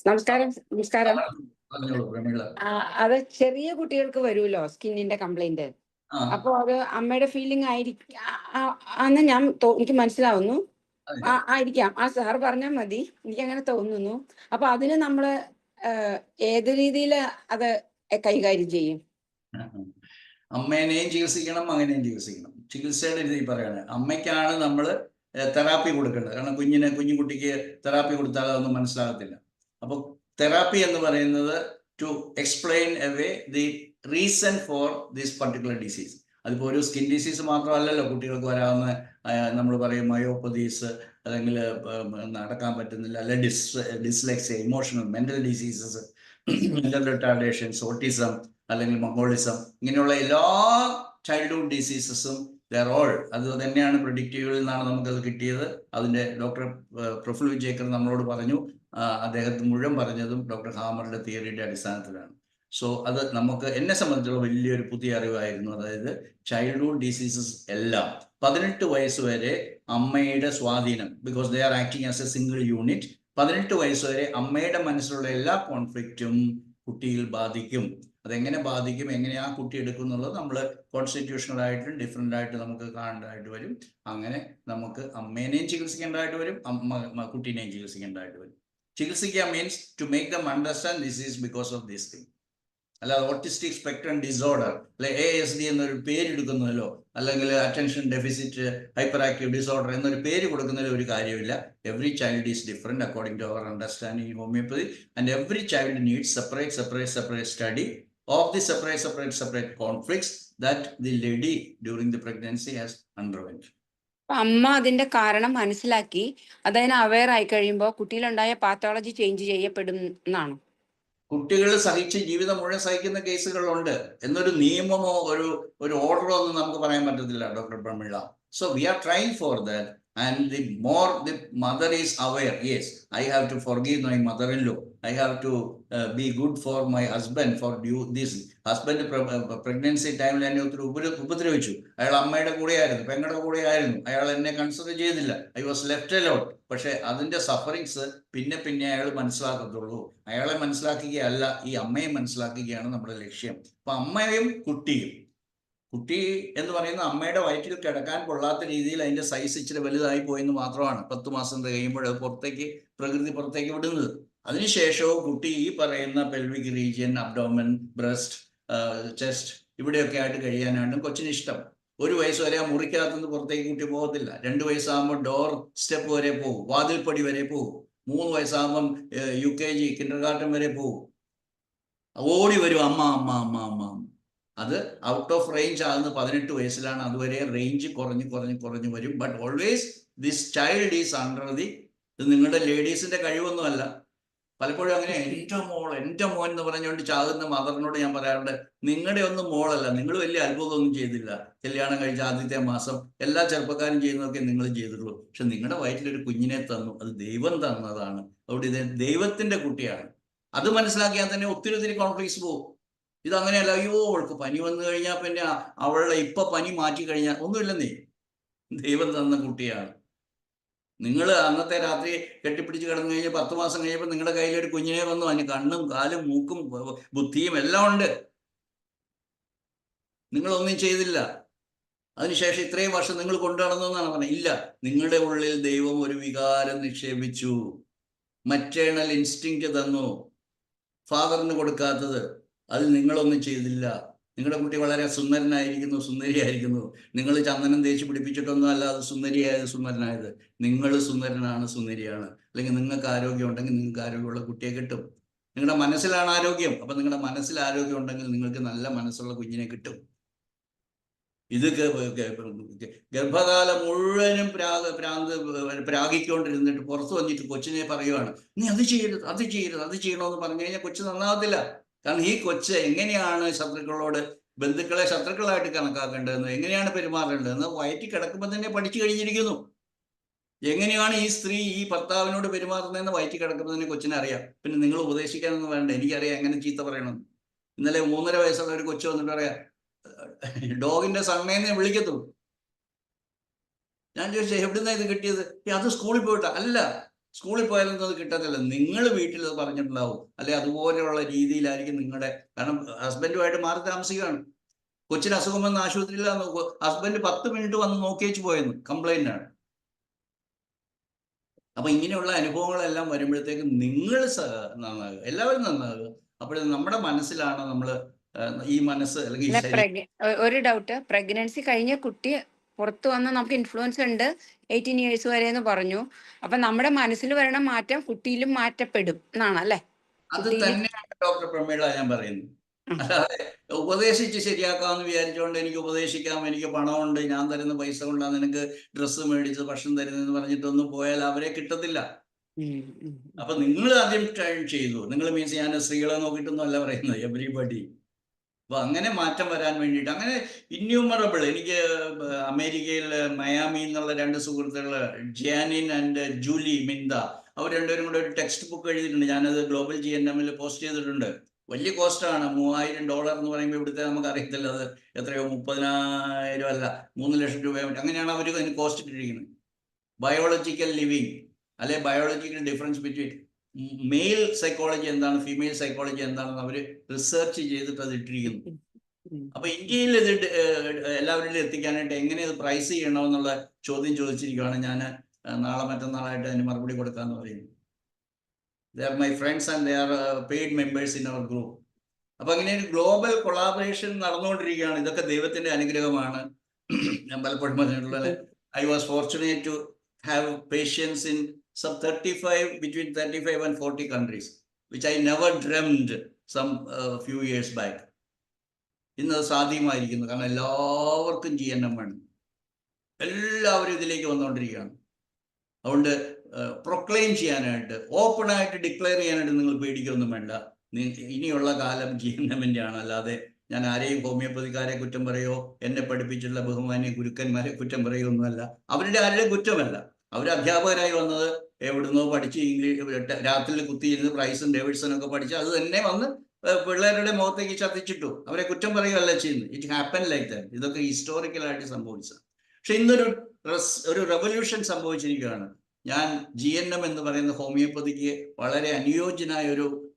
നമസ്കാരം. പറഞ്ഞോളൂ പ്രമീള. അത് ചെറിയ കുട്ടികൾക്ക് വരുമല്ലോ സ്കിന്നിന്റെ കംപ്ലൈന്റ്. അപ്പൊ അത് അമ്മയുടെ ഫീലിംഗ് ആയിരിക്കും എന്ന് എനിക്ക് മനസ്സിലാവുന്നു. ആയിരിക്കാം, ആ സാർ പറഞ്ഞാൽ മതി, എനിക്ക് അങ്ങനെ തോന്നുന്നു. അപ്പൊ അതിന് നമ്മള് ഏത് രീതിയിൽ അത് കൈകാര്യം ചെയ്യും? അമ്മേനെയും ചികിത്സിക്കണം, മകനെയും ചികിത്സിക്കണം. ചികിത്സയുടെ രീതി പറയാണ്, അമ്മയ്ക്കാണ് നമ്മൾ തെറാപ്പി കൊടുക്കേണ്ടത്. കാരണം കുഞ്ഞു കുട്ടിക്ക് തെറാപ്പി കൊടുത്താൽ അതൊന്നും മനസ്സിലാകത്തില്ല. അപ്പോൾ തെറാപ്പി എന്ന് പറയുന്നത് to explain away the reason for this particular disease. അതിപ്പോൾ ഒരു സ്കിൻ ഡിസീസ് മാത്രമല്ലല്ലോ കുട്ടികൾക്ക് വരാവുന്ന. നമ്മൾ പറയും മയോപ്പതീസ്, അല്ലെങ്കിൽ നടക്കാൻ പറ്റുന്നില്ല, അല്ലെങ്കിൽ dyslexia, emotional mental diseases, mental retardations, autism, അല്ലെങ്കിൽ മംഗോളിസം, ഇങ്ങനെയുള്ള എല്ലാ ചൈൽഡ്ഹുഡ് ഡിസീസസും ദർ ഓൾ അത് തന്നെയാണ് പ്രെഡിക്റ്റീവിൽ നിന്നാണ് നമുക്കത് കിട്ടിയത്. അതിൻ്റെ ഡോക്ടർ പ്രഫുൽ വിജേക്കർ നമ്മളോട് പറഞ്ഞു. അദ്ദേഹത്തിന് മുഴുവൻ പറഞ്ഞതും ഡോക്ടർ ഹാമറുടെ തിയറിയുടെ അടിസ്ഥാനത്തിലാണ്. സോ അത് നമുക്ക്, എന്നെ സംബന്ധിച്ചുള്ള വലിയൊരു പുതിയ അറിവായിരുന്നു. അതായത് ചൈൽഡ്ഹുഡ് ഡിസീസസ് എല്ലാം 18 വയസ്സ് വരെ അമ്മയുടെ സ്വാധീനം, because they are acting as A single unit. 18 വയസ്സ് വരെ അമ്മയുടെ മനസ്സിലുള്ള എല്ലാ കോൺഫ്ലിക്റ്റും കുട്ടിയിൽ ബാധിക്കും. അതെങ്ങനെ ബാധിക്കും, എങ്ങനെ ആ കുട്ടി എടുക്കും എന്നുള്ളത് നമ്മൾ കോൺസ്റ്റിറ്റ്യൂഷണലായിട്ടും ഡിഫറെൻ്റ് ആയിട്ട് നമുക്ക് കാണേണ്ടതായിട്ട് വരും. അങ്ങനെ നമുക്ക് അമ്മേനെയും ചികിത്സിക്കേണ്ടതായിട്ട് വരും, കുട്ടീനെയും ചികിത്സിക്കേണ്ടതായിട്ട് വരും. ചികിത്സിക്കുക means to make them understand this is because of this thing. അല്ലാതെ ഓട്ടിസ്റ്റിക് സ്പെക്ട്രം ഡിസോർഡർ, അല്ലെ ASD എന്നൊരു പേരെടുക്കുന്നതിലോ, അല്ലെങ്കിൽ attention deficit hyperactive disorder എന്നൊരു പേര് കൊടുക്കുന്നതിൽ ഒരു കാര്യമില്ല. Every child is different according to our understanding in homoeopathy, and every child needs separate study of the separate conflicts that the lady during the pregnancy has underwent. അമ്മ അതിന്റെ കാരണം മനസ്സിലാക്കി അതിന് അവെയർ ആയി കഴിയുമ്പോൾ കുട്ടിയിലുണ്ടായ പാത്തോളജി ചേഞ്ച് ചെയ്യപ്പെടും എന്നാണ്. കുട്ടികൾ സഹിച്ച് ജീവിതം മുഴുവൻ സഹിക്കുന്ന കേസുകളുണ്ട് എന്നൊരു നിയമമോ ഒരു ഓർഡറോ ഒന്നും നമുക്ക് പറയാൻ പറ്റത്തില്ല doctor Pramila. So we are trying for that. And the more the mother is aware, yes, I have to forgive my mother-in-law, I have to be good for my husband for this husband pregnancy time ൽ എന്നെ ഒത്തിരി ഉപദ്രവിച്ചു. അയാൾ അമ്മയുടെ കൂടെയായിരുന്നു, പെങ്ങളുടെ കൂടെയായിരുന്നു, അയാൾ എന്നെ കൺസിഡർ ചെയ്തില്ല, ഐ വാസ് ലെഫ്റ്റ് അലോൺ. പക്ഷെ അതിന്റെ സഫറിങ്സ് പിന്നെ അയാൾ മനസ്സിലാക്കത്തുള്ളൂ. അയാളെ മനസ്സിലാക്കുകയല്ല, ഈ അമ്മയെ മനസ്സിലാക്കുകയാണ് നമ്മുടെ ലക്ഷ്യം. അപ്പൊ അമ്മയും കുട്ടിയും കുട്ടി എന്ന് പറയുന്ന അമ്മയുടെ വയറ്റിൽ കിടക്കാൻ കൊള്ളാത്ത രീതിയിൽ അതിന്റെ സൈസ് ഇച്ചിരി വലുതായി പോയെന്ന് മാത്രമാണ് 10 മാസം കഴിയുമ്പോൾ പ്രകൃതി പുറത്തേക്ക് വിടുന്നത്. അതിനുശേഷവും കുട്ടി ഈ പറയുന്ന pelvic region, abdomen, breast, chest ഇവിടെയൊക്കെ ആയിട്ട് കഴിയാനാണ് കൊച്ചിന് ഇഷ്ടം. 1 വയസ്സ് വരെ ആ മുറിക്കകത്തുനിന്ന് പുറത്തേക്ക് കുട്ടി പോകത്തില്ല. 2 വയസ്സാകുമ്പോൾ ഡോർ സ്റ്റെപ്പ് വരെ പോകും, വാതിൽപ്പടി വരെ പോകും. 3 വയസ്സാകുമ്പം UKG കിൻഡർഗാർട്ടൻ വരെ പോകും. ഓടി വരും അമ്മ അമ്മ അമ്മ അമ്മ. അത് ഔട്ട് ഓഫ് റേഞ്ച് ആകുന്ന 18 വയസ്സിലാണ്. അതുവരെ റേഞ്ച് കുറഞ്ഞു വരും. But always this child is under the, ഇത് നിങ്ങളുടെ ലേഡീസിന്റെ കഴിവൊന്നുമല്ല. പലപ്പോഴും അങ്ങനെ എൻ്റെ മോൻ എന്ന് പറഞ്ഞുകൊണ്ട് ചാകുന്ന മദറിനോട് ഞാൻ പറയാറുണ്ട്, നിങ്ങളുടെ ഒന്നും മോളല്ല, നിങ്ങൾ വലിയ അത്ഭുതമൊന്നും ചെയ്തില്ല. കല്യാണം കഴിച്ച ആദ്യത്തെ മാസം എല്ലാ ചെറുപ്പക്കാരും ചെയ്യുന്നതൊക്കെ നിങ്ങൾ ചെയ്തിട്ടുള്ളൂ. പക്ഷെ നിങ്ങളുടെ വയറ്റിലൊരു കുഞ്ഞിനെ തന്നു, അത് ദൈവം തന്നതാണ്. അതുകൊണ്ട് ഇത് ദൈവത്തിന്റെ കുട്ടിയാണ്. അത് മനസ്സിലാക്കിയാൽ തന്നെ ഒത്തിരി കോൺഫ്ലിക്ട്സ് പോകും. ഇതങ്ങനെയല്ല, അയ്യോ അവൾക്ക് പനി വന്നു കഴിഞ്ഞാൽ പിന്നെ അവളുടെ പനി മാറ്റി കഴിഞ്ഞാൽ ഒന്നുമില്ലെന്നേ, ദൈവം തന്ന കുട്ടിയാണ്. നിങ്ങൾ അന്നത്തെ രാത്രി കെട്ടിപ്പിടിച്ച് കിടന്നു കഴിഞ്ഞാൽ 10 മാസം കഴിയുമ്പോൾ നിങ്ങളുടെ കയ്യിലൊരു കുഞ്ഞിനെ വന്നു, അതിന് കണ്ണും കാലും മൂക്കും ബുദ്ധിയും എല്ലാം ഉണ്ട്. നിങ്ങളൊന്നും ചെയ്തില്ല. അതിനുശേഷം ഇത്രയും വർഷം നിങ്ങൾ കൊണ്ടുനടന്നു എന്നാണ് പറഞ്ഞത്. ഇല്ല, നിങ്ങളുടെ ഉള്ളിൽ ദൈവം ഒരു വികാരം നിക്ഷേപിച്ചു, മറ്റേണൽ ഇൻസ്റ്റിങ്ക്റ്റ് തന്നു, ഫാദറിന് കൊടുക്കാത്തത്. അത് നിങ്ങളൊന്നും ചെയ്തില്ല. നിങ്ങളുടെ കുട്ടി വളരെ സുന്ദരനായിരിക്കുന്നു, സുന്ദരിയായിരിക്കുന്നു. നിങ്ങൾ ചന്ദനം തേച്ച് പിടിപ്പിച്ചിട്ടൊന്നും അല്ല അത് സുന്ദരനായത്. നിങ്ങൾ സുന്ദരനാണ്, സുന്ദരിയാണ്. അല്ലെങ്കിൽ നിങ്ങൾക്ക് ആരോഗ്യം ഉണ്ടെങ്കിൽ നിങ്ങൾക്ക് ആരോഗ്യമുള്ള കുട്ടിയെ കിട്ടും. നിങ്ങളുടെ മനസ്സിലാണ് ആരോഗ്യം. അപ്പം നിങ്ങളുടെ മനസ്സിൽ ആരോഗ്യം ഉണ്ടെങ്കിൽ നിങ്ങൾക്ക് നല്ല മനസ്സുള്ള കുഞ്ഞിനെ കിട്ടും. ഇത് ഗർഭകാലം മുഴുവനും പ്രാഗിക്കൊണ്ടിരുന്നിട്ട് പുറത്തു വന്നിട്ട് കൊച്ചിനെ പറയുവാണ്, നീ അത് ചെയ്യരുത്, അത് ചെയ്യണമെന്ന് പറഞ്ഞു കഴിഞ്ഞാൽ കൊച്ചു നന്നാവത്തില്ല. കാരണം ഈ കൊച്ച് എങ്ങനെയാണ് ബന്ധുക്കളെ ശത്രുക്കളായിട്ട് കണക്കാക്കേണ്ടതെന്ന്, എങ്ങനെയാണ് പെരുമാറേണ്ടതെന്ന് വയറ്റിൽ കിടക്കുമ്പോൾ തന്നെ പഠിച്ചു കഴിഞ്ഞിരിക്കുന്നു. എങ്ങനെയാണ് ഈ സ്ത്രീ ഈ ഭർത്താവിനോട് പെരുമാറുന്നതെന്ന് വയറ്റിൽ കിടക്കുമ്പോൾ തന്നെ കൊച്ചിനെ അറിയാം. പിന്നെ നിങ്ങൾ ഉപദേശിക്കാനൊന്നും വേണ്ട, എനിക്കറിയാം എങ്ങനെ ചീത്ത പറയണം. ഇന്നലെ 3.5 വയസ്സുള്ള ഒരു കൊച്ചു വന്നിട്ട് പറയാം, ഡോഗിന്റെ സണ്ണേന്നെ വിളിക്കത്തുള്ളൂ. ഞാൻ ചോദിച്ചു, എവിടുന്നാ ഇത് കിട്ടിയത്? അത് സ്കൂളിൽ പോയിട്ടാ? അല്ല, സ്കൂളിൽ പോയാലൊന്നും അത് കിട്ടത്തില്ല. നിങ്ങൾ വീട്ടിൽ അത് പറഞ്ഞിട്ടുണ്ടാവും, അല്ലെ അതുപോലെയുള്ള രീതിയിലായിരിക്കും നിങ്ങളുടെ. കാരണം ഹസ്ബൻഡുമായിട്ട് മാറി താമസിക്കുകയാണ്. കൊച്ചിന് അസുഖം വന്ന് ആശുപത്രിയിലാണ്. ഹസ്ബൻഡ് 10 മിനിറ്റ് വന്ന് നോക്കിയേച്ച് പോയെന്ന് കംപ്ലൈന്റ് ആണ്. അപ്പൊ ഇങ്ങനെയുള്ള അനുഭവങ്ങളെല്ലാം വരുമ്പോഴത്തേക്കും നിങ്ങൾ നന്നാകുക, എല്ലാവരും നന്നാകുക. അപ്പോഴേ നമ്മുടെ മനസ്സിലാണ് നമ്മൾ ഈ മനസ്സ് അല്ലെങ്കിൽ ഒരു ഡൗട്ട്, പ്രഗ്നൻസി കഴിഞ്ഞ കുട്ടി പുറത്തു വന്ന നമുക്ക് ഇൻഫ്ലുവൻസ് ഉണ്ട് 18 ഇയേഴ്സ് വരെ എന്ന് പറഞ്ഞു. അപ്പൊ നമ്മുടെ മനസ്സിൽ വരണ മാറ്റം കുട്ടിയിലും മാറ്റപ്പെടും എന്നാണ് അല്ലേ? അത് തന്നെയാണ് ഡോക്ടർ പ്രമീള ഞാൻ പറയുന്നത്. അല്ലാതെ ഉപദേശിച്ച് ശരിയാക്കാമെന്ന് വിചാരിച്ചുകൊണ്ട് എനിക്ക് ഉപദേശിക്കാം, എനിക്ക് പണമുണ്ട്, ഞാൻ തരുന്ന പൈസ കൊണ്ടാണ് നിനക്ക് ഡ്രസ്സ് മേടിച്ച് ഭക്ഷണം തരുന്നതെന്ന് പറഞ്ഞിട്ടൊന്നും പോയാൽ അവരെ കിട്ടത്തില്ല. അപ്പൊ നിങ്ങൾ ആദ്യം ട്രൈൻ ചെയ്തു. നിങ്ങൾ മീൻസ് ഞാൻ സ്ത്രീകളെ നോക്കിയിട്ടൊന്നും അല്ല പറയുന്നത്, എവരിബഡി. അപ്പൊ അങ്ങനെ മാറ്റം വരാൻ വേണ്ടിയിട്ട് അങ്ങനെ ഇന്യൂമറബിൾ. എനിക്ക് അമേരിക്കയിൽ മയാമി എന്നുള്ള 2 സുഹൃത്തുക്കൾ, ജിയാനിൻ ആൻഡ് ജൂലി മിന്ദ, അവർ രണ്ടുപേരും കൂടെ ഒരു ടെക്സ്റ്റ് ബുക്ക് എഴുതിയിട്ടുണ്ട്. ഞാനത് ഗ്ലോബൽ GNMൽ പോസ്റ്റ് ചെയ്തിട്ടുണ്ട്. വലിയ കോസ്റ്റാണ്. $3000 എന്ന് പറയുമ്പോൾ ഇവിടുത്തെ നമുക്ക് അറിയത്തില്ല അത് എത്രയോ, 30,000 അല്ല 3 ലക്ഷം രൂപ അങ്ങനെയാണ് അവർ അതിന് കോസ്റ്റ് ഇട്ടിരിക്കുന്നത്. ബയോളജിക്കൽ ലിവിങ് അല്ലെ biological difference between male psychology എന്താണ്, ഫീമെയിൽ സൈക്കോളജി എന്താണെന്ന് അവർ റിസർച്ച് ചെയ്തിട്ട് അത് ഇട്ടിരിക്കുന്നു. അപ്പൊ ഇന്ത്യയിൽ ഇത് എല്ലാവരിലും എത്തിക്കാനായിട്ട് എങ്ങനെ ഇത് പ്രൈസ് ചെയ്യണമെന്നുള്ള ചോദ്യം ചോദിച്ചിരിക്കുകയാണ്. ഞാൻ നാളെ മറ്റന്നാളായിട്ട് അതിന് മറുപടി കൊടുക്കാന്ന് പറയുന്നു. They are my friends and they are paid members in our group. അപ്പൊ അങ്ങനെ ഒരു ഗ്ലോബൽ കൊളാബറേഷൻ നടന്നുകൊണ്ടിരിക്കുകയാണ്. ഇതൊക്കെ ദൈവത്തിന്റെ അനുഗ്രഹമാണ്. ഞാൻ പലപ്പോഴും പറഞ്ഞിട്ടുള്ളത്, I was fortunate to have patients in between 35 and 40 countries, which I never dreamed some few years back. ഇന്നത് സാധ്യമായിരിക്കുന്നു. കാരണം എല്ലാവർക്കും GNM വേണം, എല്ലാവരും ഇതിലേക്ക് വന്നുകൊണ്ടിരിക്കുകയാണ്. അതുകൊണ്ട് പ്രൊക്ലെയിം ചെയ്യാനായിട്ട്, ഓപ്പണായിട്ട് ഡിക്ലെയർ ചെയ്യാനായിട്ട് നിങ്ങൾ പേടിക്കൊന്നും വേണ്ട. ഇനിയുള്ള കാലം GNMന്റെ ആണ്. അല്ലാതെ ഞാൻ ആരെയും ഹോമിയോപ്പതിക്കാരെ കുറ്റം പറയോ, എന്നെ പഠിപ്പിച്ചിട്ടുള്ള ബഹുമാന്യ ഗുരുക്കന്മാരെ കുറ്റം പറയുകയൊന്നുമല്ല. അവരുടെ ആരുടെയും കുറ്റമല്ല. അവർ അധ്യാപകരായി വന്നത് എവിടുന്നോ പഠിച്ച് ഇംഗ്ലീഷ് രാത്രിയിൽ കുത്തിയിരുന്ന് പ്രൈസും ഡേവിഡ്സൺ ഒക്കെ പഠിച്ച് അത് തന്നെ വന്ന് പിള്ളേരുടെ മുഖത്തേക്ക് ചത്തിച്ചിട്ടു. അവരെ കുറ്റം പറയുകയല്ല ചെയ്യുന്നത്. It happen like that. ഇതൊക്കെ ഹിസ്റ്റോറിക്കലായിട്ട് സംഭവിച്ചത്. പക്ഷെ ഇന്നൊരു റെവല്യൂഷൻ സംഭവിച്ചിരിക്കുകയാണ്. ഞാൻ GNM എന്ന് പറയുന്ന ഹോമിയോപ്പതിക്ക് വളരെ അനുയോജ്യനായ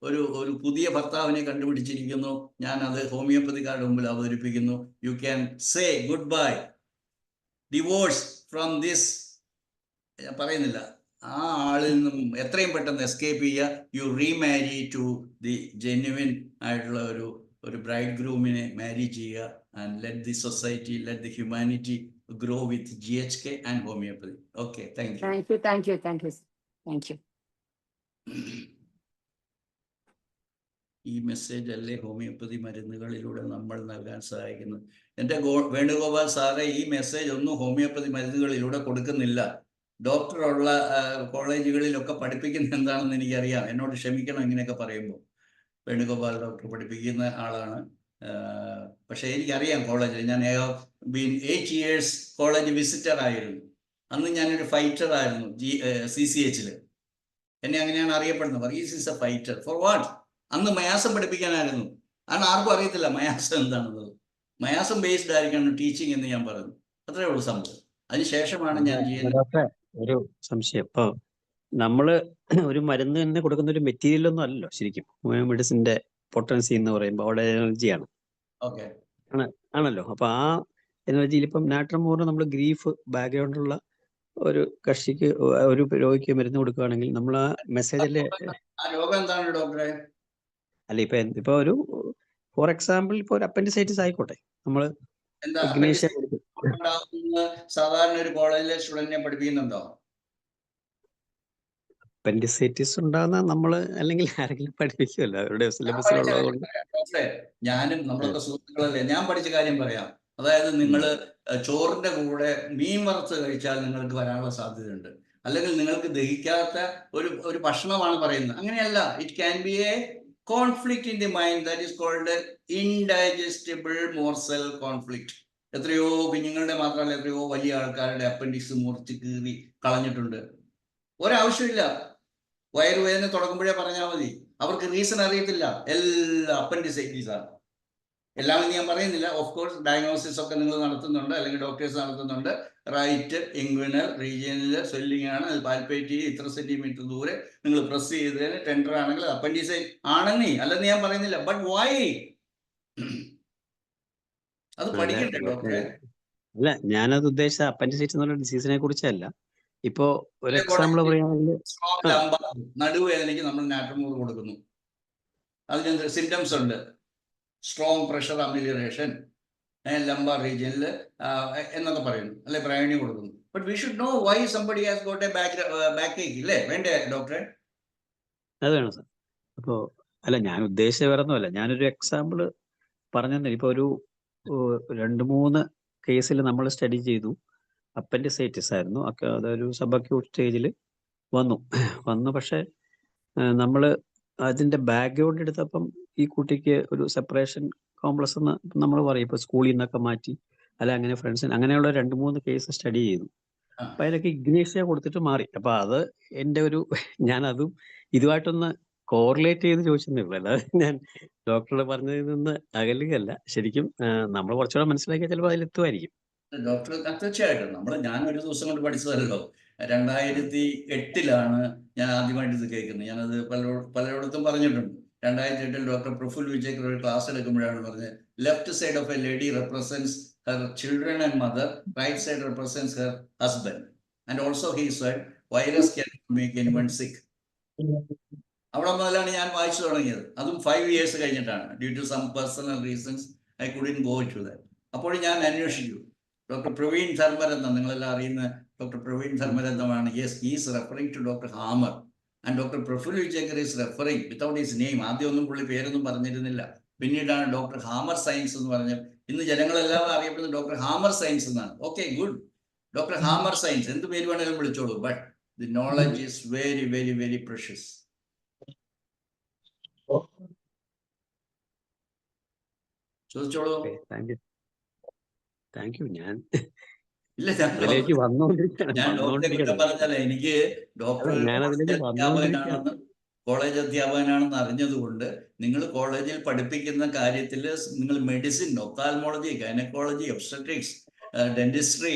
ഒരു പുതിയ ഭർത്താവിനെ കണ്ടുപിടിച്ചിരിക്കുന്നു, ഞാൻ അത് ഹോമിയോപ്പതിക്കാരുടെ മുമ്പിൽ അവതരിപ്പിക്കുന്നു. You can say good bye, divorce from this, പറയുന്നില്ല, ആ ആളിൽ നിന്നും എത്രയും പെട്ടെന്ന് എസ്കേപ്പ് ചെയ്യുക. You remarry to the genuine ആയിട്ടുള്ള ഒരു ബ്രൈഡ് ഗ്രൂമിനെ മാരി ചെയ്യുക. And let the society, let the humanity grow with GHK and homeopathy. Okay, thank you. Thank you. ഈ മെസ്സേജ് അല്ലേ ഹോമിയോപ്പതി മരുന്നുകളിലൂടെ നമ്മൾ നൽകാൻ സഹായിക്കുന്നത്? എൻ്റെ വേണുഗോപാൽ സാറേ, ഈ മെസ്സേജ് ഒന്നും ഹോമിയോപ്പതി മരുന്നുകളിലൂടെ കൊടുക്കുന്നില്ല. ഡോക്ടറുള്ള കോളേജുകളിലൊക്കെ പഠിപ്പിക്കുന്ന എന്താണെന്ന് എനിക്കറിയാം. എന്നോട് ക്ഷമിക്കണം ഇങ്ങനെയൊക്കെ പറയുമ്പോൾ. വേണുഗോപാൽ ഡോക്ടർ പഠിപ്പിക്കുന്ന ആളാണ്. പക്ഷേ എനിക്കറിയാം കോളേജിൽ. ഞാൻ 8 years കോളേജ് വിസിറ്റർ ആയിരുന്നു. അന്ന് ഞാനൊരു ഫൈറ്റർ ആയിരുന്നു CCH. എന്നെ അങ്ങനെയാണ് അറിയപ്പെടുന്നത്. Is is a fighter for what? അന്ന് മയാസം പഠിപ്പിക്കാനായിരുന്നു. കാരണം ആർക്കും അറിയത്തില്ല മയാസം എന്താണെന്നത്. മയാസം ബേസ്ഡ് ആയിരിക്കണം ടീച്ചിങ് എന്ന് ഞാൻ പറഞ്ഞു. അത്രേ ഉള്ളൂ സംഭവം. അതിനുശേഷമാണ് ഞാൻ ചെയ്യുന്നത്. ഒരു സംശയം. ഇപ്പൊ നമ്മള് ഒരു മരുന്ന് തന്നെ കൊടുക്കുന്ന ഒരു മെറ്റീരിയൽ ഒന്നും അല്ലല്ലോ ശരിക്കും. മെഡിസിന്റെ പൊട്ടൻസി എന്ന് പറയുമ്പോൾ അവിടെ എനർജിയാണ്. ഓക്കെ, ആണല്ലോ. അപ്പൊ ആ എനർജിയിൽ ഇപ്പം നാട്രമോർ നമ്മൾ ഗ്രീഫ് ബാക്ക്ഗ്രൗണ്ടുള്ള ഒരു കക്ഷിക്ക്, ഒരു രോഗിക്ക് മരുന്ന് കൊടുക്കുകയാണെങ്കിൽ നമ്മൾ ആ മെസ്സേജല്ലേ. ആ രോഗം എന്താണ് ഡോക്ടറെ? അല്ല, ഇപ്പൊ ഒരു ഫോർ എക്സാമ്പിൾ ഇപ്പൊ ഒരു അപ്പൻഡിസൈറ്റിസ് ആയിക്കോട്ടെ, നമ്മള് ഇഗ്നേഷ്യ സാധാരണ ഒരു കോളേജിലെ സ്റ്റുഡന്റിനെ പഠിപ്പിക്കുന്നുണ്ടോ? അപ്പൻഡിസൈറ്റിസ് ഉണ്ടാകുന്ന നമ്മള് അല്ലെങ്കിൽ ആരെങ്കിലും പഠിപ്പിക്കുമല്ലോ, അവരുടെ സിലബസിലുള്ളത് കൊണ്ട്. ഞാനും നമ്മളൊക്കെ സുഹൃത്തുക്കളല്ലേ. ഞാൻ പഠിച്ച കാര്യം പറയാം. അതായത് നിങ്ങൾ ചോറിന്റെ കൂടെ മീൻ വറുത്ത് കഴിച്ചാൽ നിങ്ങൾക്ക് വരാനുള്ള സാധ്യതയുണ്ട്. അല്ലെങ്കിൽ നിങ്ങൾക്ക് ദഹിക്കാത്ത ഒരു ഭക്ഷണമാണ് പറയുന്നത്. അങ്ങനെയല്ല. It can be a conflict in the mind that is called indigestible morsel conflict. എത്രയോ കുഞ്ഞുങ്ങളുടെ മാത്രമല്ല, എത്രയോ വലിയ ആൾക്കാരുടെ അപ്പൻഡിക്സ് മുറിച്ച് കീറി കളഞ്ഞിട്ടുണ്ട്. ഒരാവശ്യമില്ല. വയറുവേദന തുടങ്ങുമ്പോഴേ പറഞ്ഞാൽ മതി. അവർക്ക് റീസൺ അറിയത്തില്ല. എല്ലാ അപ്പൻഡിസൈറ്റിസ് ആണ്. എല്ലാം ഞാൻ പറയുന്നില്ല. ഓഫ് കോഴ്സ് ഡയഗ്നോസിസ് ഒക്കെ നിങ്ങൾ നടത്തുന്നുണ്ട്, അല്ലെങ്കിൽ ഡോക്ടേഴ്സ് നടത്തുന്നുണ്ട്. റൈറ്റ് ഇൻഗ്വിനൽ റീജിയനിൽ സ്വെല്ലിംഗ് ആണ്, അത് പാൽപേറ്റ് ചെയ്ത് ഇത്ര സെന്റിമീറ്റർ ദൂരെ നിങ്ങൾ പ്രസ് ചെയ്തതിന് ടെൻഡർ ആണെങ്കിൽ അപ്പൻഡിസൈറ്റ് ആണെന്നേ, അല്ലെന്ന് ഞാൻ പറയുന്നില്ല. But why? അത് പഠിക്കണ്ടേ ഡോക്ടറെ? അല്ല, ഞാനത് ഉദ്ദേശിച്ച അപ്പൻഡിസൈറ്റിസ് എന്നുള്ള ഡിസീസിനെ കുറിച്ചല്ല. ഇപ്പോ ഒരു എക്സാമ്പിൾ പറയുകയാണെങ്കിൽ നടുവേദനയ്ക്ക് നമ്മൾ നാട്രമോർ കൊടുക്കുന്നു. അതിന് സിംറ്റംസ് ഉണ്ട്. സ്ട്രോങ് പ്രഷർ അമിലിയറേഷൻ, ലംബാർ റീജിയനിൽ എന്നൊക്കെ പറയുന്നു, അല്ലെ പ്രയോണി കൊടുക്കുന്നു. But we should know why somebody has got a backache, ഇല്ലേ? വേണ്ടേ ഡോക്ടറെ? അത് വേണം സാർ. അപ്പോ അല്ല, ഞാൻ ഉദ്ദേശിച്ച വേറെ ഒന്നുമല്ല. ഞാനൊരു എക്സാമ്പിൾ പറഞ്ഞു. ഇപ്പൊ ഒരു 2-3 കേസിൽ നമ്മൾ സ്റ്റഡി ചെയ്തു. അപ്പൻഡിസൈറ്റിസ് ആയിരുന്നു. അതൊരു സബ് അക്യൂട്ട് സ്റ്റേജിൽ വന്നു. പക്ഷെ നമ്മൾ അതിന്റെ ബാക്ക്ഗ്രൗണ്ട് എടുത്തപ്പം ഈ കുട്ടിക്ക് ഒരു സെപ്പറേഷൻ കോംപ്ലക്സ് എന്ന് നമ്മൾ പറയും. ഇപ്പൊ സ്കൂളിൽ നിന്നൊക്കെ മാറ്റി, അല്ല അങ്ങനെ ഫ്രണ്ട്സിന്, അങ്ങനെയുള്ള 2-3 കേസ് സ്റ്റഡി ചെയ്തു. അപ്പൊ അതിലൊക്കെ ഇഗ്നേഷ്യ കൊടുത്തിട്ട് മാറി. അപ്പൊ അത് എന്റെ ഞാനതും ഇതുമായിട്ടൊന്ന് കോറിലേറ്റ് ചെയ്ത് ചോദിച്ചതേ ഉള്ളൂ. അല്ലാതെ ഞാൻ ഡോക്ടറുടെ പറഞ്ഞതിൽ നിന്ന് അകലുകയല്ല. ശരിക്കും നമ്മൾ കുറച്ചുകൂടെ മനസ്സിലാക്കിയാൽ ചിലപ്പോൾ അതിലെത്തുമായിരിക്കും. ഡോക്ടർ തീർച്ചയായിട്ടും ഞാൻ ഒരു ദിവസം കൊണ്ട് പഠിച്ചതല്ലോ. 2008 ഞാൻ ആദ്യമായിട്ട് ഇത് കേൾക്കുന്നത്. ഞാനത് പലയിടത്തും പറഞ്ഞിട്ടുണ്ട്. 2008 ഡോക്ടർ പ്രഫുൽ വിജയ്ക്ക് ഒരു ക്ലാസ് എടുക്കുമ്പോഴാണ് പറഞ്ഞത്, left side of a lady represents her children and mother, right side represents her husband, and also he said virus can make anyone sick. അവിടെ മുതലാണ് ഞാൻ വായിച്ചു തുടങ്ങിയത്. അതും 5 years കഴിഞ്ഞിട്ടാണ്. Due to some personal reasons I couldn't go to that. അപ്പോൾ ഞാൻ അന്വേഷിച്ചു. ഡോക്ടർ പ്രവീൺ ധർമ്മരത്നം, നിങ്ങളെല്ലാം അറിയുന്ന ഡോക്ടർ പ്രവീൺ ധർമ്മരത്നമാണ്. Yes, he is referring to doctor Hamer and doctor Praful Vijayakar is referring without his name. ആദ്യമൊന്നും പുള്ളി പേരൊന്നും പറഞ്ഞിരുന്നില്ല. പിന്നീടാണ് ഡോക്ടർ ഹാമർ സയൻസ് എന്ന് പറഞ്ഞ് ഇന്ന് ജനങ്ങളെല്ലാം അറിയപ്പെടുന്നത് ഡോക്ടർ ഹാമർ സയൻസ് എന്നാണ്. Okay, good. Doctor Hamer science എന്ത് പേര് വേണമെങ്കിലും വിളിച്ചോളൂ. But the knowledge is very very very precious. ചോദിച്ചോളൂ. Thank you. ഞാൻ ഇല്ല, അതിലേക്ക് ഞാൻ ഡോക്ടറെ കുറ്റം പറഞ്ഞല്ല. എനിക്ക് ഡോക്ടർ കോളേജ് അധ്യാപകനാണെന്ന് അറിഞ്ഞതുകൊണ്ട് നിങ്ങൾ കോളേജിൽ പഠിപ്പിക്കുന്ന കാര്യത്തിൽ നിങ്ങൾ medicine, ophthalmology, gynaecology, obstetrics, dentistry,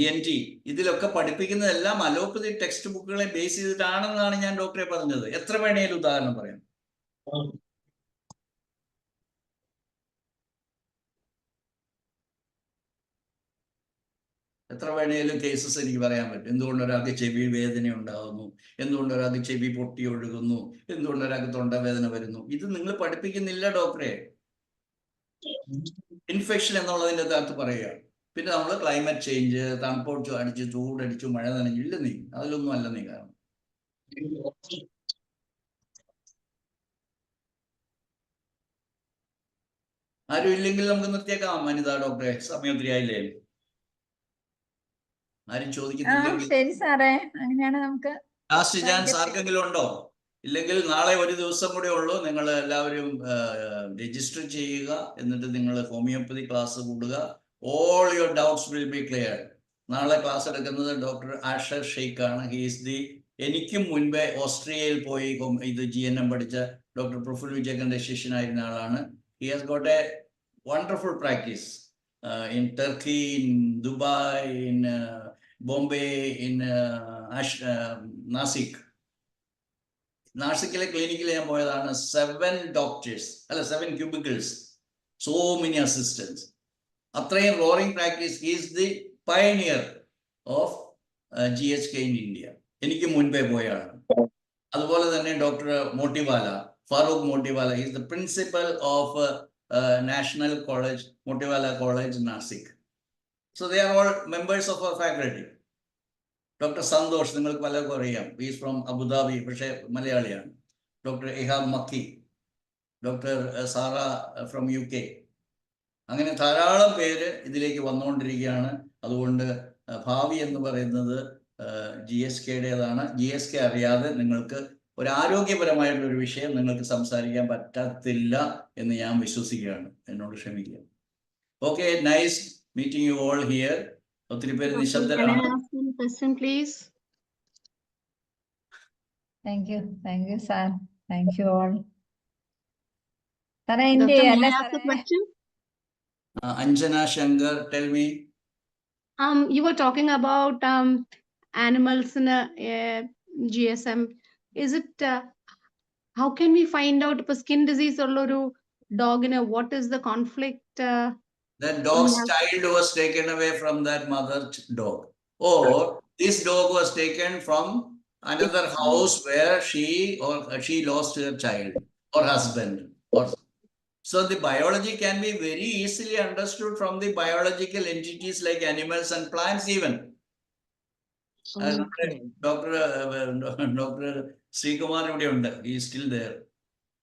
ENT ഇതിലൊക്കെ പഠിപ്പിക്കുന്നതെല്ലാം അലോപ്പതി ടെക്സ്റ്റ് ബുക്കുകളെ ബേസ് ചെയ്തിട്ടാണെന്നാണ് ഞാൻ ഡോക്ടറെ പറഞ്ഞത്. എത്ര വേണേലും ഉദാഹരണം പറയാം. എത്ര വേണേലും കേസസ് എനിക്ക് പറയാൻ പറ്റും. എന്തുകൊണ്ട് ഒരാൾക്ക് ചെവി വേദന ഉണ്ടാകുന്നു, എന്തുകൊണ്ട് ഒരാൾക്ക് ചെവി പൊട്ടി ഒഴുകുന്നു, എന്തുകൊണ്ട് ഒരാൾക്ക് തൊണ്ടവേദന വരുന്നു. ഇത് നിങ്ങൾ പഠിപ്പിക്കുന്നില്ല ഡോക്ടറെ. ഇൻഫെക്ഷൻ എന്നുള്ളതിൻ്റെ അകത്ത് പറയുക. പിന്നെ നമ്മൾ ക്ലൈമറ്റ് ചേഞ്ച്, തണുപ്പൊടിച്ചു അടിച്ച്, ചൂടടിച്ചു, മഴ നനഞ്ഞില്ല, നീ അതിലൊന്നും അല്ല നീ. കാരണം ആരും ഇല്ലെങ്കിൽ നമുക്ക് നിർത്തിയേക്കാം വനിതാ ഡോക്ടറെ. സമയം ഒത്തിരി ആയില്ലേ? ആരും ചോദിക്കുന്നില്ലെങ്കിൽ ശരി സാറേ, അങ്ങനെയാണ് നമുക്ക് ലാസ്റ്റ് ചാൻസ് ആർക്കെങ്കിലും ഉണ്ടോ? ഇല്ലെങ്കിൽ നാളെ ഒരു ദിവസം കൂടെ ഉള്ളൂ. നിങ്ങൾ എല്ലാവരും രജിസ്റ്റർ ചെയ്യുക. എന്നിട്ട് നിങ്ങൾ ഹോമിയോപ്പതി ക്ലാസ് കൂടുക. All your doubts will be clear. നാളെ ക്ലാസ് എടുക്കുന്നത് ഡോക്ടർ ആഷർ ഷെയ്ഖ് ആണ്. എനിക്കും മുൻപേ ഓസ്ട്രിയയിൽ പോയി ഇത് GNM പഠിച്ച ഡോക്ടർ പ്രഫുൽ വിജയകന്റെ ശിഷ്യനായിരുന്ന ആളാണ്. He has got a wonderful practice in Turkey, in Dubai, in Bombay, in Nashik. നാസിക്കിലെ ക്ലിനിക്കിൽ ഞാൻ പോയതാണ്. 7 doctors, അല്ല 7 cubicles, so many assistants. അത്രയും roaring practice. Is the pioneer of GHK in India. എനിക്ക് മുൻപേ പോയാണ്. അതുപോലെ തന്നെ doctor Motiwala, Farokh Motiwala, is the principal of National College, Motiwala College, Nashik. So they are all members of our faculty. Doctor Santosh നിങ്ങൾക്ക് പലർക്കും അറിയാം. ഈസ് ഫ്രം അബുദാബി, പക്ഷേ മലയാളിയാണ്. Doctor Iham Makki, doctor Sara from UK. അങ്ങനെ ധാരാളം പേര് ഇതിലേക്ക് വന്നുകൊണ്ടിരിക്കുകയാണ്. അതുകൊണ്ട് ഭാവി എന്ന് പറയുന്നത് GSKയുടേതാണ്. GSK അറിയാതെ നിങ്ങൾക്ക് ഒരു ആരോഗ്യപരമായിട്ടുള്ളൊരു വിഷയം നിങ്ങൾക്ക് സംസാരിക്കാൻ പറ്റത്തില്ല എന്ന് ഞാൻ വിശ്വസിക്കുകയാണ്. എന്നോട് ക്ഷമിക്കുക. Okay, nice meeting you all here. ഒത്തിരി പേര് നിശബ്ദരാണ്. Thank you sir. Thank you all. സാറേ എന്റെ Anjana Shankar, tell me. You were talking about animals in a GSM. Is it how can we find out if a skin disease or dog in a what is the conflict? That dog's child was taken away from that mother's dog, or this dog was taken from another house where she lost her child or husband. So the biology can be very easily understood from the biological entities like animals and plants even. Dr. Srikumar, he is still there.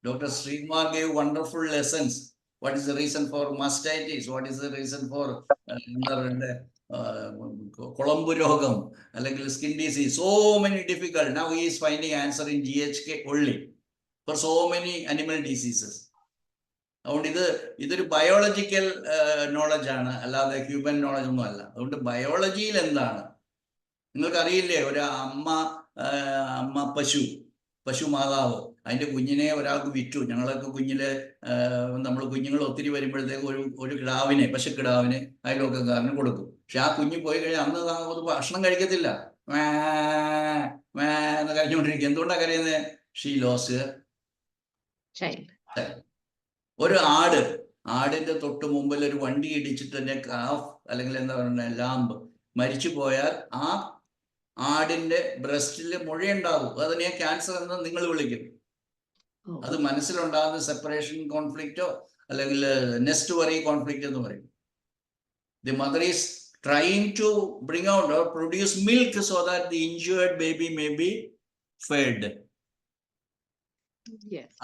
Dr. Srikumar gave wonderful lessons. What is the reason for mastitis? What is the reason for Colombo Rogam, skin disease? So many difficult. Now he is finding answer in GHK only for so many animal diseases. അതുകൊണ്ട് ഇതൊരു biological knowledge ആണ്, അല്ലാതെ human knowledge ഒന്നും അല്ല. അതുകൊണ്ട് ബയോളജിയിൽ എന്താണ് നിങ്ങൾക്കറിയില്ലേ? ഒരു അമ്മ പശു മാതാവ് അതിന്റെ കുഞ്ഞിനെ ഒരാൾക്ക് വിറ്റു. ഞങ്ങളൊക്കെ നമ്മൾ കുഞ്ഞുങ്ങൾ ഒത്തിരി വരുമ്പോഴത്തേക്ക് ഒരു കിടാവിനെ, പശുക്കിടാവിനെ അയൽവക്കക്കാരന് കൊടുക്കും. പക്ഷെ ആ കുഞ്ഞ് പോയി കഴിഞ്ഞാൽ അന്ന് ഭക്ഷണം കഴിക്കത്തില്ല, എന്ന് കഴിഞ്ഞുകൊണ്ടിരിക്കും. എന്തുകൊണ്ടാണ് കരയുന്നത്? She lost child. ഒരു ആടിന്റെ തൊട്ട് മുമ്പിൽ ഒരു വണ്ടി ഇടിച്ചിട്ട് തന്നെ കാഫ് അല്ലെങ്കിൽ എന്താ പറയുക ലാമ്പ് മരിച്ചു പോയാൽ ആ ആടിന്റെ ബ്രസ്റ്റിൽ മുഴയുണ്ടാകും. അതിനെ ക്യാൻസർ എന്ന് നിങ്ങൾ വിളിക്കും. അത് മനസ്സിലുണ്ടാകുന്ന സെപ്പറേഷൻ കോൺഫ്ലിക്റ്റോ അല്ലെങ്കിൽ നെസ്റ്റ് വറി കോൺഫ്ലിക്റ്റ് എന്ന് പറയും. The mother is trying to bring out or produce milk so that the injured baby may be fed.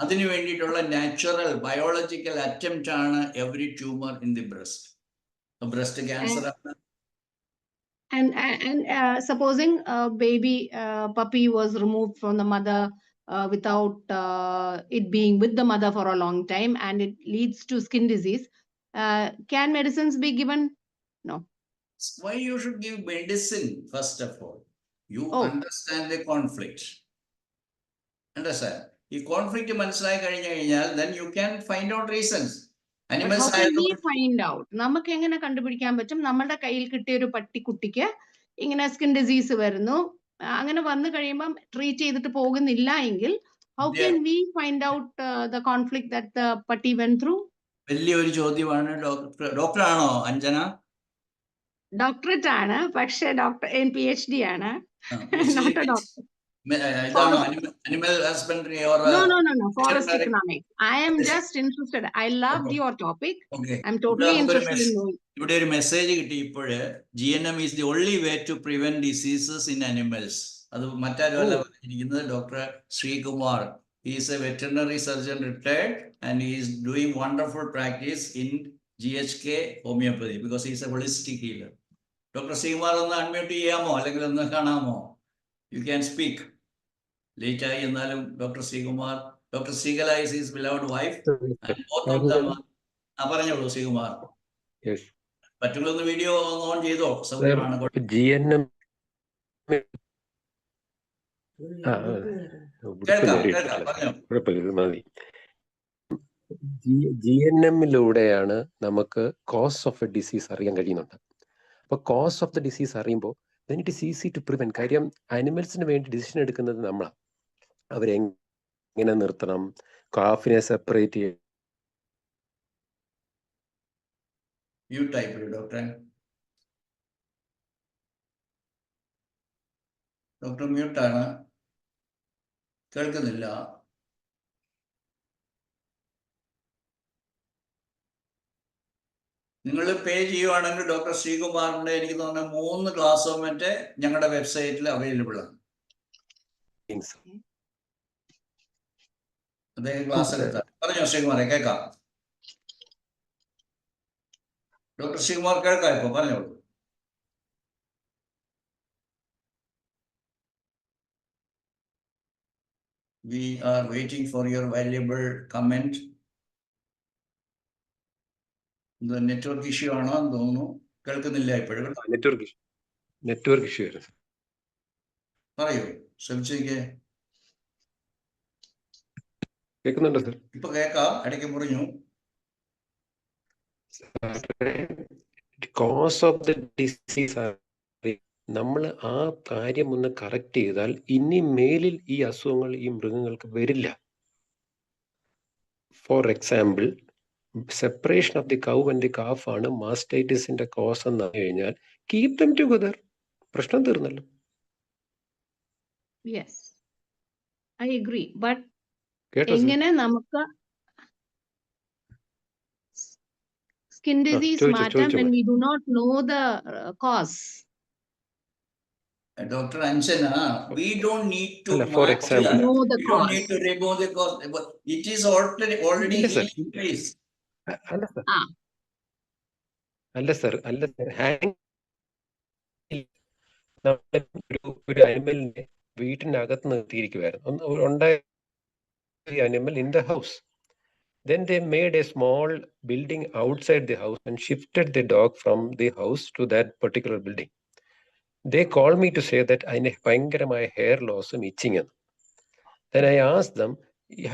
അതിനു വേണ്ടിയിട്ടുള്ള നാച്ചുറൽ ബയോളജിക്കൽ അറ്റംപ്റ്റ് ആണ് every tumour in the breast. Breast cancer ആണ്. And supposing a baby puppy was removed from the mother without it being with the mother for a long time and it leads to skin disease, can medicines be given? No. Why you should give medicine? First of all, you understand the conflict. Understand? ഈ conflict മനസ്സിലായി കഴിഞ്ഞാൽ then you can find out reasons. Animals find out. നമുക്ക് എങ്ങനെ കണ്ടുപിടിക്കാൻ പറ്റും? നമ്മുടെ കയ്യിൽ കിട്ടിയ ഒരു പട്ടിക്കുട്ടിക്ക് ഇങ്ങനെ സ്കിൻ ഡിസീസ് വരുന്നു, അങ്ങനെ വന്നു കഴിയുമ്പം ട്രീറ്റ് ചെയ്തിട്ട് പോകുന്നില്ല എങ്കിൽ How Yeah. can we find out the conflict that the patti went through? വലിയൊരു ചോദ്യമാണ്. ഡോക്ടറാണോ അഞ്ജന? Doctorate ആണ്, പക്ഷേ doctor in PhD ആണ്. Not a doctor. ഇതാണോ animal husbandry or No. Forest economics. I am just interested. I loved your topic. Okay. I'm totally interested in knowing. ഇവിടെ ഒരു message കിട്ടി ഇപ്പോഴ്. GNM is the only way to prevent diseases in animals. അത് മറ്റാരുമല്ല പറഞ്ഞിരിക്കുന്നത്, doctor Sreekumar. He is a veterinary surgeon retired and he is doing wonderful practice in GHK homeopathy because he is a holistic healer. Doctor Sreekumar ഒന്ന് unmute ചെയ്യാമോ, അല്ലെങ്കിൽ ഒന്ന് കാണാമോ? You can speak. Late ആയി എന്നാലും doctor Sreekumar, doctor Sreekala is his beloved wife. Both of them. പറഞ്ഞോളൂ Sreekumar. പറ്റുള്ളൊന്ന് video on ചെയ്തോ? സൗകര്യമാണ്. GNM GNM-ലൂടെയാണ് നമുക്ക് കോസ് ഓഫ് എ ഡിസീസ് അറിയാൻ കഴിയുന്നുണ്ട്. അപ്പൊ കോസ് ഓഫ് ദ ഡിസീസ് അറിയുമ്പോൾ then it is easy to prevent. കാര്യം ആനിമൽസിന് വേണ്ടി ഡിസിഷൻ എടുക്കുന്നത് നമ്മളാണ്. അവരെങ്ങനെ നിർത്തണം, കാഫിനെ സെപ്പറേറ്റ് ചെയ്യണം. ഡോക്ടർ മ്യൂട്ടാണ്, കേൾക്കുന്നില്ല. നിങ്ങൾ പേ ചെയ്യുവാണെങ്കിൽ ഡോക്ടർ ശ്രീകുമാറിന്റെ എനിക്ക് തോന്നുന്ന 3 ക്ലാസ്സോ മറ്റേ ഞങ്ങളുടെ വെബ്സൈറ്റിൽ അവൈലബിൾ ആണ്. അദ്ദേഹം ക്ലാസ് എടുത്താൽ പറഞ്ഞോ ശ്രീകുമാറെ, കേൾക്കാം. ഡോക്ടർ ശ്രീകുമാർ കേൾക്കാം, ഇപ്പൊ പറഞ്ഞോളൂ. We are waiting for your valuable comment. The network issue ആണോ എന്ന് തോന്നുന്നു, കേൾക്കുന്നില്ല ഇപ്പോഴും. നെറ്റ്വർക്ക് ഇഷ്യൂ ആയിരുന്നു. പറയൂ, ശ്രമിച്ചേക്ക്. കേൾക്കുന്നുണ്ടോ സർ? ഇപ്പൊ കേൾക്കാം, ഇടയ്ക്ക് മുറിഞ്ഞു. കോസ് ഓഫ് ദ ഡിസീസ് നമ്മൾ ആ കാര്യം ഒന്ന് കറക്റ്റ് ചെയ്താൽ ഇനി മേലിൽ ഈ അസുഖങ്ങൾ ഈ മൃഗങ്ങൾക്ക് വരില്ല. For example, separation of the cow and the calf ആണ് മാസ്റ്റൈറ്റിസിന്റെ കോസ് എന്ന് പറഞ്ഞു കഴിഞ്ഞാൽ കീപ് ദം ടുഗദർ, പ്രശ്നം തീർന്നല്ലോ. Yes, I agree. But എങ്ങനെ നമുക്ക് skin disease മാറ്റാം when we do not know the cause? Dr. Anjana, we don't need to for example, know the we cause. don't need to remove the cause. It is already in place. അല്ല sir, ഒരു അനിമലിനെ വീട്ടിനകത്ത് നിർത്തിയിരിക്കുവായിരുന്നു. ഉണ്ടായ animal in the house. Then they made a small building outside the house and shifted the dog from the house to that particular building. They called me to say that I have ഭയങ്കരമായ hair loss and itching. Then I asked them,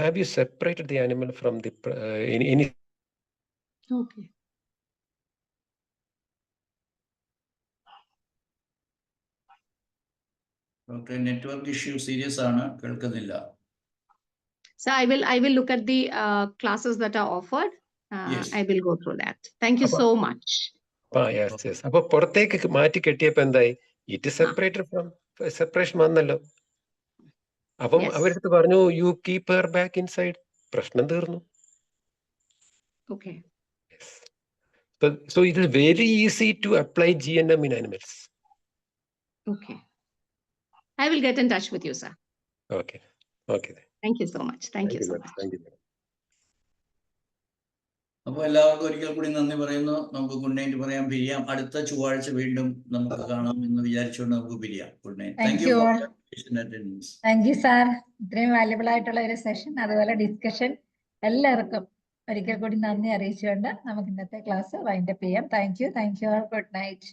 have you separated the animal from the any? Okay. Okay, network issue serious ആണ്, കേൾക്കുന്നില്ല. So I will look at the classes that are offered. Yes. I will go through that. Thank you so much. Yes. അപ്പൊ പുറത്തേക്ക് മാറ്റി കെട്ടിയപ്പോ എന്തായി? It separated from separation വന്നല്ലോ. അപ്പം അവരടുത്ത് പറഞ്ഞു you keep her back inside, പ്രശ്നം തീർന്നു. Okay. So it is very easy to apply GNM in animals. Okay. I will get in touch with you, sir. Okay. Thank you so much. Thank you so much. Thank you. അപ്പോൾ എല്ലാവർക്കും ഒരിക്കൽ കൂടി നന്ദി പറയുന്നു. നമുക്ക് good night പറയാം, പിരിയാം. അടുത്ത ചൊവ്വാഴ്ച വീണ്ടും നമുക്ക് കാണാം എന്ന് വിചാരിച്ചുകൊണ്ട് നമുക്ക് പിരിയാം. Good night. Thank you all. Thank you sir. ഇത്രയും വാല്യുബിൾ ആയിട്ടുള്ള ഒരു സെഷൻ, അതുപോലെ ഡിസ്കഷൻ, എല്ലാവർക്കും ഒരിക്കൽ കൂടി നന്ദി അറിയിച്ചുകൊണ്ട് നമുക്ക് ഇന്നത്തെ ക്ലാസ് വൈൻഡപ്പ് ചെയ്യാം. Thank you all. Good night.